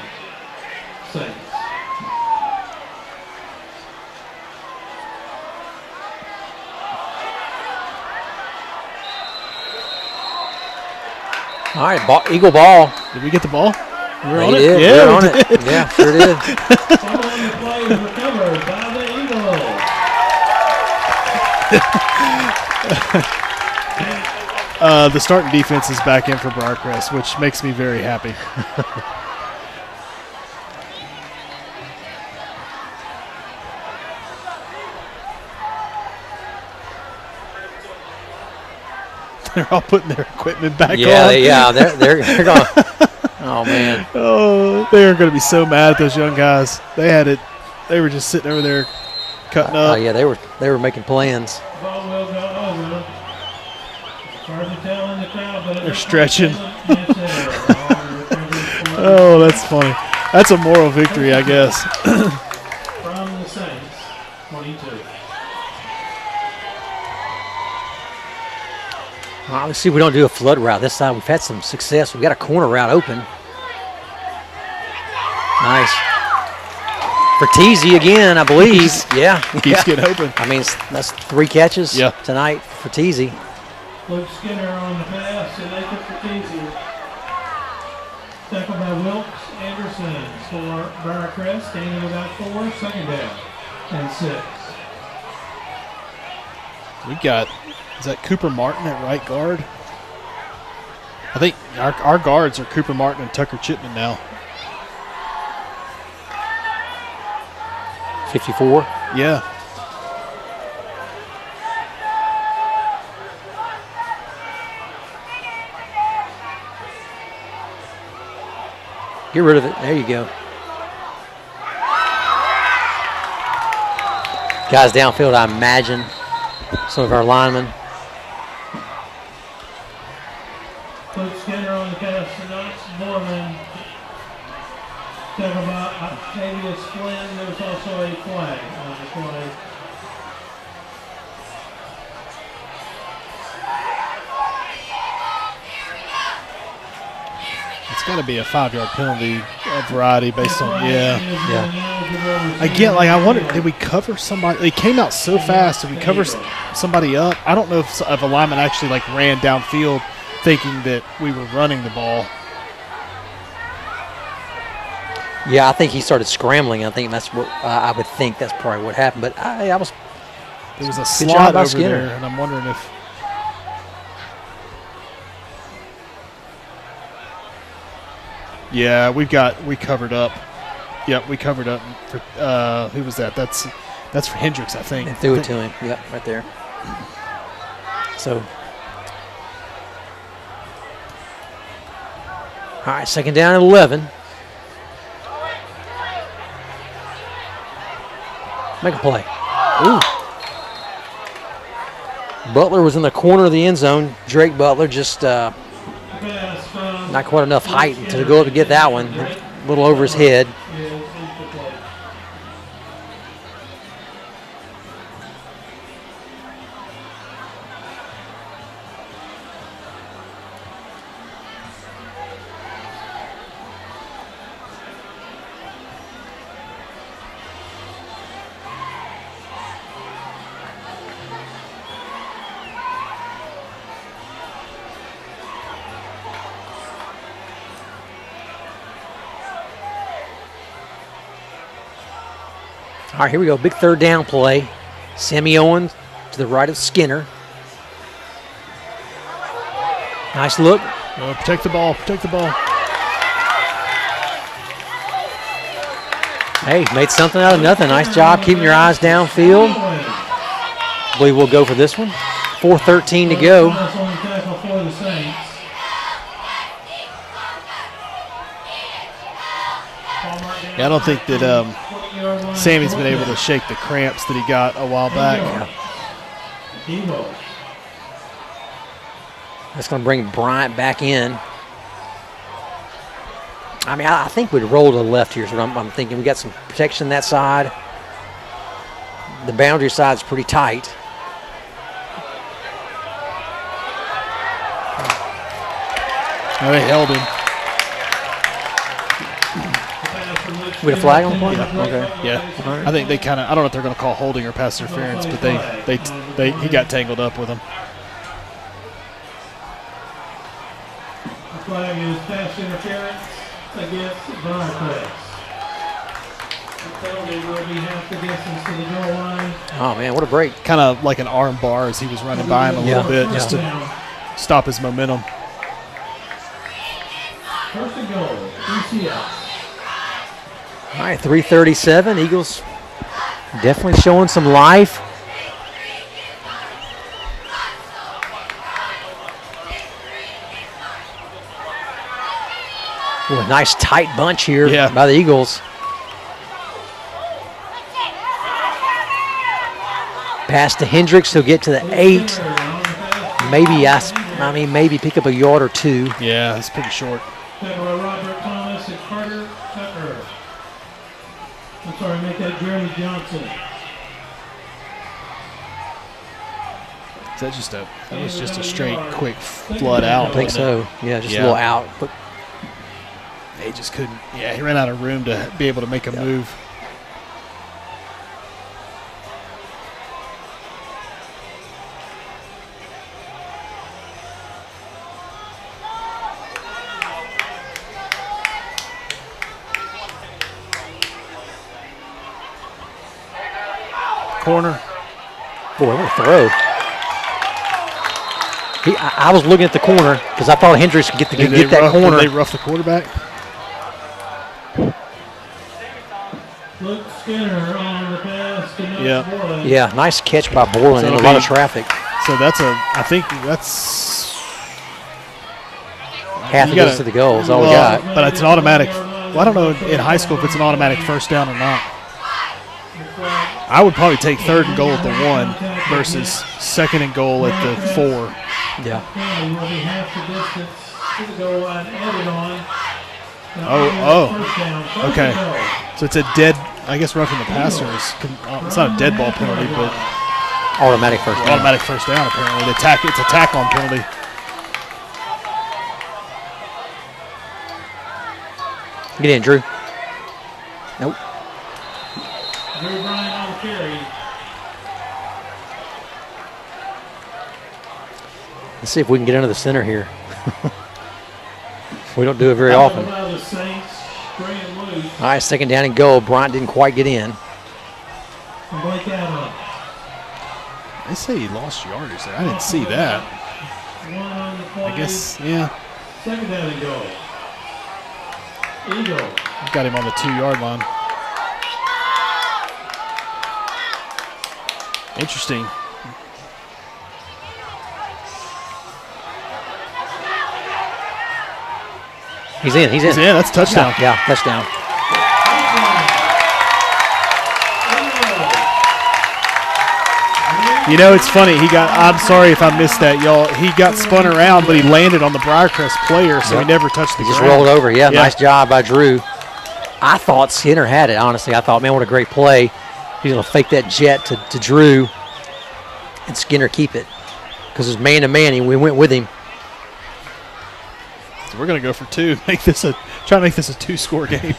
Saints. All right, Eagle ball. Did we get the ball? We were They on it? did. Yeah, we were we on did. it. Yeah, sure did. Ball on the play is recovered by the Eagles. The starting defense is back in for Briarcrest, which makes me very happy. They're all putting their equipment back on. They're going. Oh man. Oh, they are going to be so mad at those young guys. They had it. They were just sitting over there cutting Oh up. yeah, they were making plans. Ball will go over. Hard to tell in the crowd, but They're stretching. Oh. Oh, that's funny. That's a moral victory, I guess. From the Saints, 22. All right, let's see if we don't do a flood route this time. We've had some success. We've got a corner route open. Nice. For Teasy again, I believe. Yeah. Keeps getting open. I mean, that's 3 catches Yeah. tonight for Teasy. Luke Skinner on the pass, and they took the easy. Tackled by Wilkes Anderson for Briarcrest, gaining about 4, 2nd down and 6. We got, is that Cooper Martin at right guard? I think our guards are Cooper Martin and Tucker Chipman now. 54. Yeah. Get rid of it. There you go. Guys downfield, I imagine. Some of our linemen. Luke Skinner on the pass to Knox Borman. Tackled by Octavius Flynn. There was also a flag on the play. It's got to be a 5-yard penalty variety based on, Yeah. Again, like I wonder, did we cover somebody? They came out so fast. Did we cover somebody up? I don't know if a lineman actually like ran downfield thinking that we were running the ball. Yeah, I think he started scrambling. I think that's what I would think that's probably what happened. But I was. There was a Good job slot by over Skinner. there, and I'm wondering if. Yeah, we covered up. Yep, we covered up for who was that? That's for Hendricks, I think. They threw it to him. Yep, right there. So, all right, 2nd down and 11. Make a play. Ooh. Butler was in the corner of the end zone. Drake Butler just not quite enough height to go up to get that one. A little over his head. All right, here we go. Big 3rd down play. Sammy Owens to the right of Skinner. Nice look. Protect the ball. Protect the ball. Hey, made something out of nothing. Nice job keeping your eyes downfield. I believe we'll go for this one. 4:13 to go. Yeah, I don't think that Sammy's been able to shake the cramps that he got a while back. That's going to bring Bryant back in. I mean, I think we'd roll to the left here. So I'm thinking we got some protection that side. The boundary side's pretty tight. Oh, they held him. With a flag on the play? Yeah. Okay. Yeah. Right. I think they kind of, I don't know if they're going to call holding or pass interference, but he got tangled up with him. The flag is pass interference against Briarcrest. The penalty will be half the distance to the goal line. Oh, man, what a break. Kind of like an arm bar as he was running by him a little bit just to stop his momentum. First and goal, ECS. All right, 3:37. Eagles definitely showing some life. Ooh, a nice tight bunch here by the Eagles. Pass to Hendricks. He'll get to the 8. Maybe pick up a yard or 2. Yeah, it's pretty short. Robert Thomas and Carter Tucker. I'm sorry, make that Jeremy Johnson. Is that just that was just a straight quick flood out? I think so. Yeah, just a little out. But they just couldn't. Yeah, he ran out of room to be able to make a move. Corner. Boy, what a throw. I was looking at the corner because I thought Hendricks could get that corner. Did they rough the quarterback? Luke Skinner on the pass to Borland. Yeah, nice catch by Borland and a lot of traffic. So I think that's half against to the goal is all we got. But it's an automatic. Well, I don't know in high school if it's an automatic first down or not. I would probably take 3rd and goal at the 1 versus 2nd and goal at the 4. Yeah. Okay. So it's a dead, I guess roughing the passer is, it's not a dead ball penalty, but automatic first down. Automatic first down, apparently. It's a tack-on penalty. Get in, Drew. Nope. Drew Bryant on the carry. Let's see if we can get into the center here. We don't do it very often. All right, 2nd down and goal. Bryant didn't quite get in. They say he lost yardage there. I didn't see that. I guess, yeah. 2nd down and goal. Eagle. Got him on the 2-yard line. Interesting. He's in. He's in. That's a touchdown. Yeah, touchdown. You know, it's funny. I'm sorry if I missed that, y'all. He got spun around, but he landed on the Briarcrest player, so he never touched the ground. Just rolled over. Yeah, nice job by Drew. I thought Skinner had it, honestly. I thought, man, what a great play. He's going to fake that jet to Drew, and Skinner keep it. Because it was man-to-man, and we went with him. So we're going to go for 2. Try to make this a 2-score game.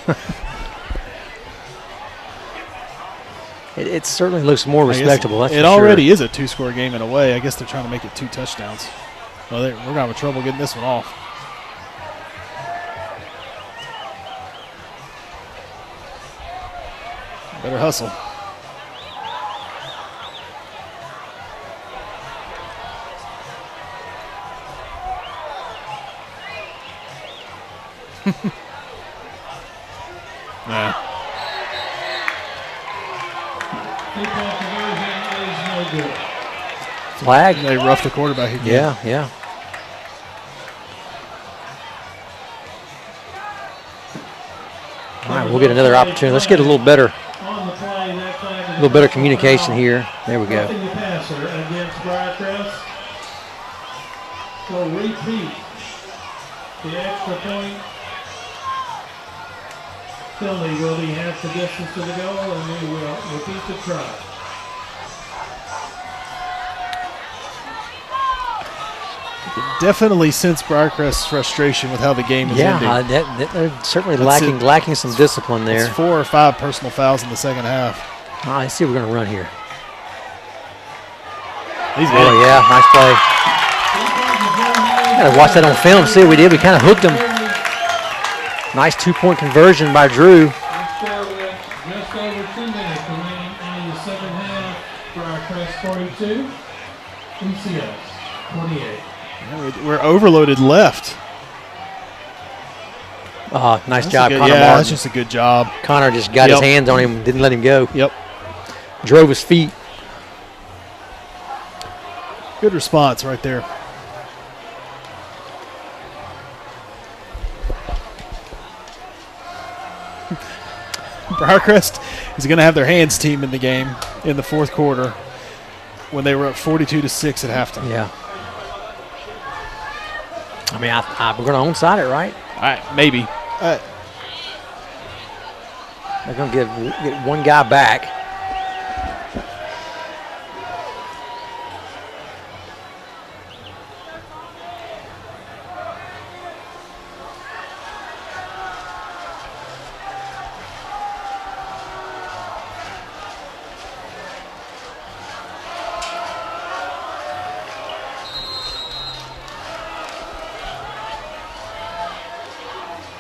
It certainly looks more respectable. It already is a 2-score game in a way. I guess they're trying to make it 2 touchdowns. Well, we're going to have trouble getting this one off. Better hustle. Nah. no good. Flag. They roughed the quarterback again. Yeah, yeah. All right, we'll get another opportunity. Let's get a little better On the play, that flag is A little better personal communication foul. here. There we go. Roughing the passer against Briarcrest. So repeat the extra point penalty will be half the distance to the goal, and we will repeat the try. Definitely sense Briarcrest's frustration with how the game is ending. They're certainly That's lacking some discipline there. It's 4 or 5 personal fouls in the second half. I see we're going to run here. He's Oh, yeah, nice play. Got to watch that on film, see what we did. We kind of hooked them. Nice 2-point conversion by Drew. Just over 2 minutes remaining in the second half. Briarcrest 42, ECS 28. We're overloaded left. Nice That's job, a good, Connor yeah, Martin. that's just a good job. Connor just got his hands on him, didn't let him go. Yep. Drove his feet. Good response right there. Briarcrest is going to have their hands team in the game in the fourth quarter when they were up 42-6 at halftime. Yeah. I mean, we're going to onside it, right? Maybe. They're going to get one guy back.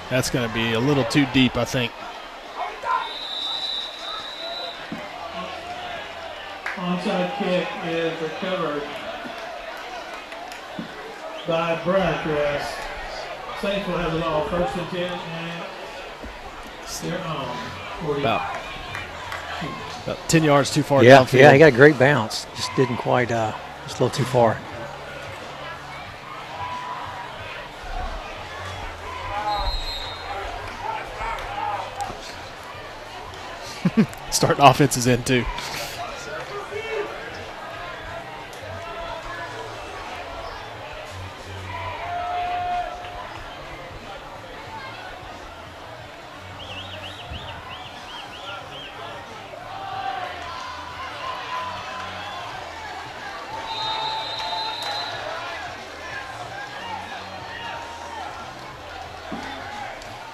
That's going to be a little too deep, I think. Onside kick is recovered by Briarcrest. Saints will have it all. 1st and 10, and they're on 40. About 10 yards too far Yeah, downfield. yeah, he got a great bounce. Just didn't quite, just a little too far. Starting offenses in, too.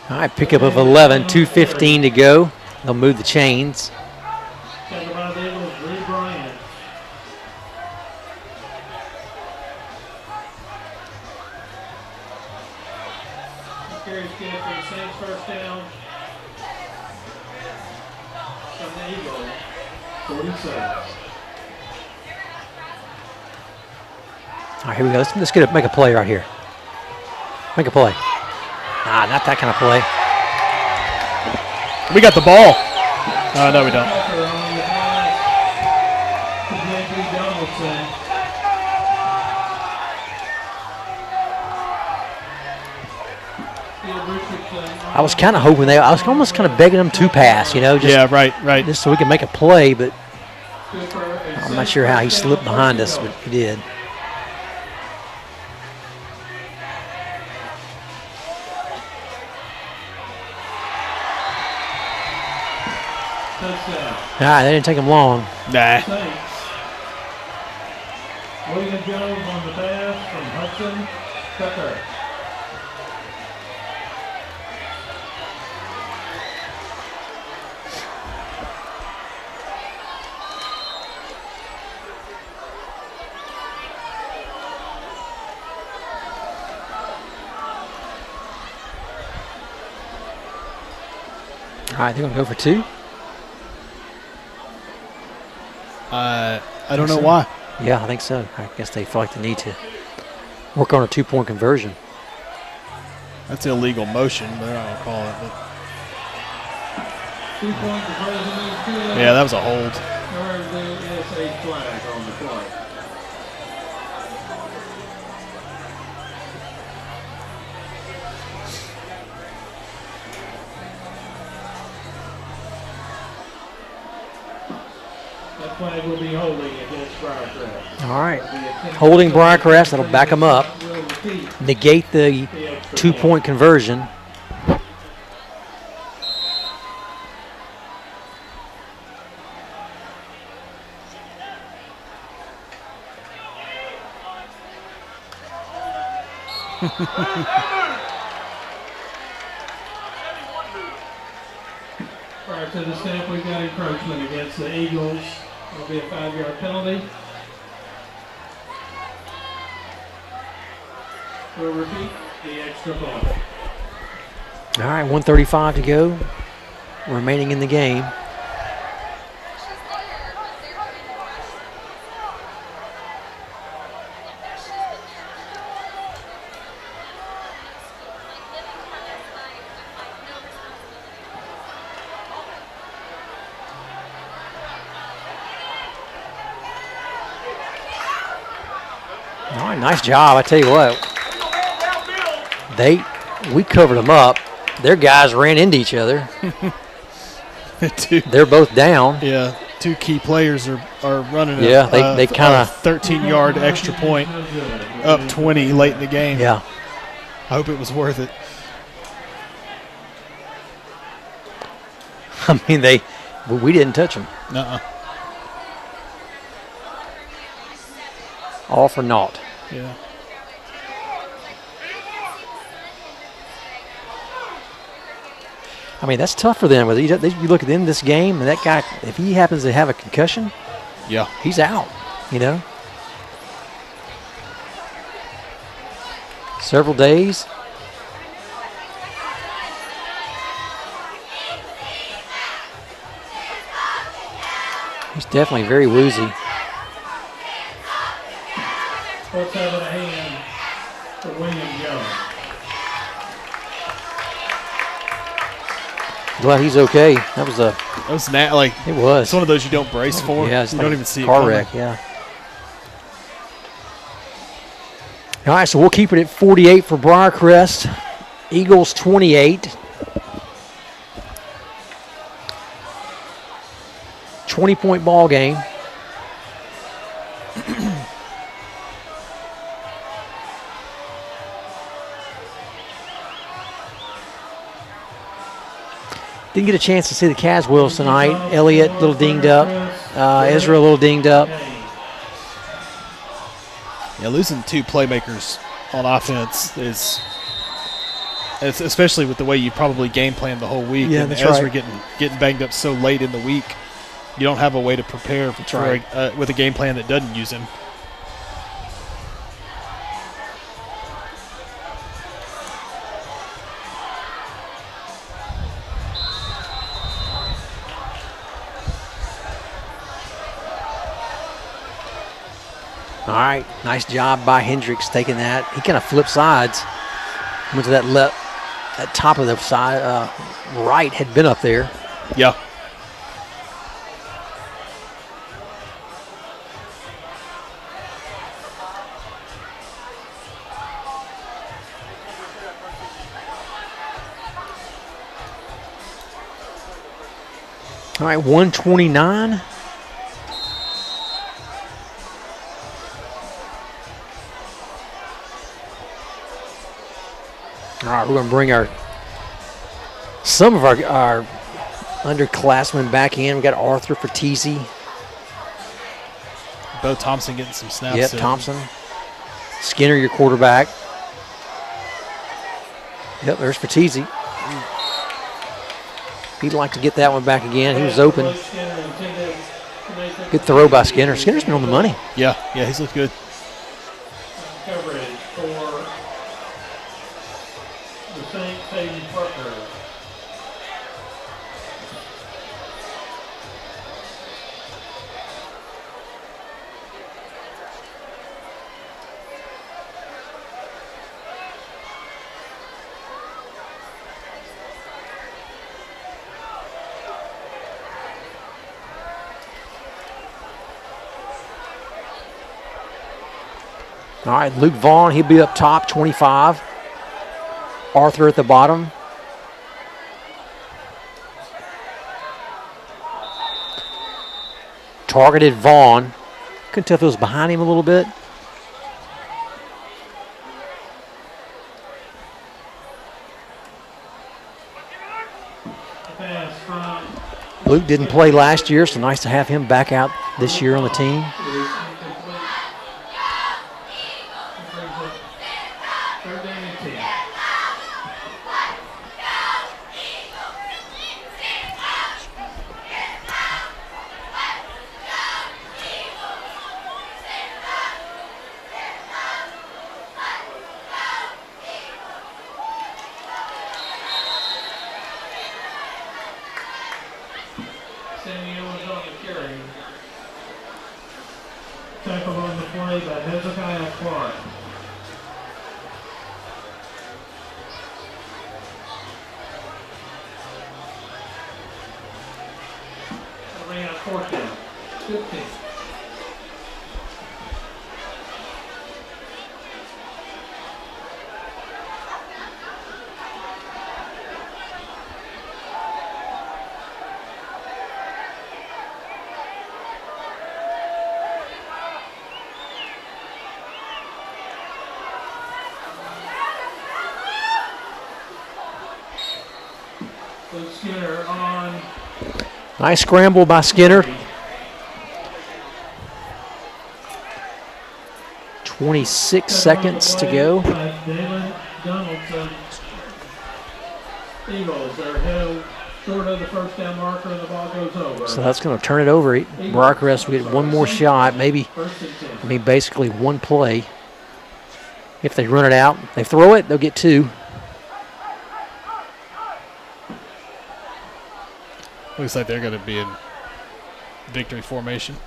All right, pickup of 11, 2:15 to go. They'll move the chains. Taken by the Eagles, Drew Bryant. Carries kick for the Saints, 1st down. From the Eagles, 47. All right, here we go. Let's make a play right here. Make a play. Not that kind of play. We got the ball. No, we don't. Tucker on the pass to J.B. Donaldson. Steve Richardson. I was kind of hoping I was almost kind of begging them to pass, just, Yeah, right. just so we can make a play, but Cooper, I'm not sure how he slipped behind us, but he did. touchdown. All right, that didn't take him long. Nah. Saints. William Jones on the pass from Hudson Tucker. All right, they're going to go for 2. I don't know why. Yeah, I think so. I guess they feel like they need to work on a 2-point conversion. That's illegal motion, but I don't call it. 2 point conversion is good. Yeah, that was a hold. There is a flag on the play. That flag will be holding against Briarcrest. All right. Holding Briarcrest, that'll back them up. Negate the 2-point conversion. Prior to the snap, we've got encroachment against the Eagles. It'll be a 5-yard penalty. We'll repeat the extra point. All right, 1:35 to go, remaining in the game. All right, nice job. I tell you what, we covered them up. Their guys ran into each other. They're both down. Yeah, two key players are running. Yeah, they kind of 13-yard extra point, up 20 late in the game. Yeah. I hope it was worth it. I mean, we didn't touch them. Nuh-uh. All for naught. Yeah. I mean, that's tough for them. You look at the end of this game, and that guy, if he happens to have a concussion, yeah, he's out, you know. Several days. He's definitely very woozy. Let's have a hand for William Jones. Glad he's okay. It was. It's one of those you don't brace for. Yeah, it's you like don't even see car it wreck. Yeah. All right, so we'll keep it at 48 for Briarcrest. Eagles 28. 20-point ball game. Didn't get a chance to see the Caswells tonight. Elliott, a little dinged up. Ezra, a little dinged up. Yeah, losing two playmakers on offense is, especially with the way you probably game planned the whole week. Yeah, and that's Ezra right. getting banged up so late in the week, you don't have a way to prepare with a game plan that doesn't use him. All right, nice job by Hendricks taking that. He kind of flipped sides. Went to that top of the side, right had been up there. Yeah. All right, 129. All right, we're going to bring some of our underclassmen back in. We got Arthur Fertizzi. Bo Thompson getting some snaps. Yep, Thompson. Skinner, your quarterback. Yep, there's Fertizzi. He'd like to get that one back again. He was open. Good throw by Skinner. Skinner's been on the money. Yeah, he's looked good. Coverage for the St. Peyton Partner. All right, Luke Vaughn, he'll be up top, 25. Arthur at the bottom. Targeted Vaughn. Couldn't tell if it was behind him a little bit. Luke didn't play last year, so nice to have him back out this year on the team. Tackle on the play by Hezekiah Clark. Bring out fourth down. 15. Skinner on. Nice scramble by Skinner. 26 seconds to go. David Donaldson. Eagles are held short of the first down marker and the ball goes over. So that's going to turn it over. Briarcrest will get one more shot, maybe. Basically one play. If they run it out, they throw it, they'll get two. Looks like they're going to be in victory formation.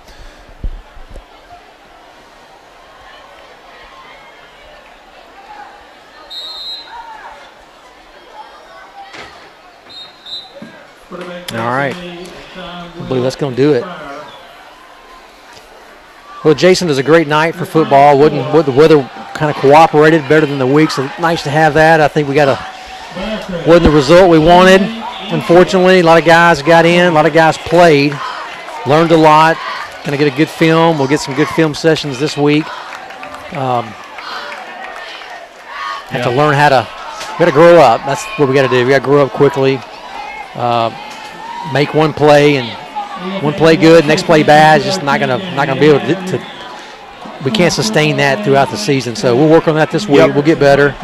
All right. I believe that's going to do it. Well, Jason, it was a great night for football. The weather kind of cooperated better than the week, so nice to have that. I think wasn't the result we wanted. Unfortunately, a lot of guys got in, a lot of guys played, learned a lot. Going to get a good film. We'll get some good film sessions this week. Have to learn how to. We got to grow up. That's what we got to do. We got to grow up quickly. Make one play and one play good, next play bad. It's just not gonna be able to. We can't sustain that throughout the season. So we'll work on that this week. Yep. We'll get better.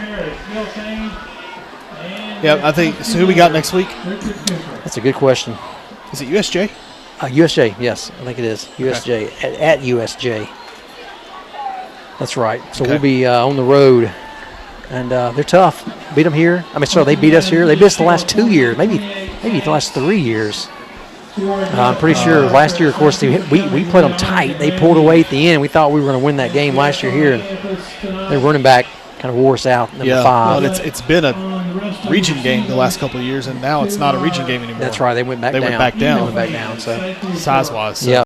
Yeah, I think. So who we got next week? That's a good question. Is it USJ? USJ, yes, I think it is. USJ, at USJ. That's right. So we'll be on the road. And they're tough. Beat them here. They beat us here. They beat us the last 2 years, maybe the last 3 years. I'm pretty sure last year, of course, we played them tight. They pulled away at the end. We thought we were going to win that game last year here. And their running back kind of wore us out, number 5. Well, it's been a region game the last couple of years, and now it's not a region game anymore. That's right. They went back down. So size-wise. Yeah.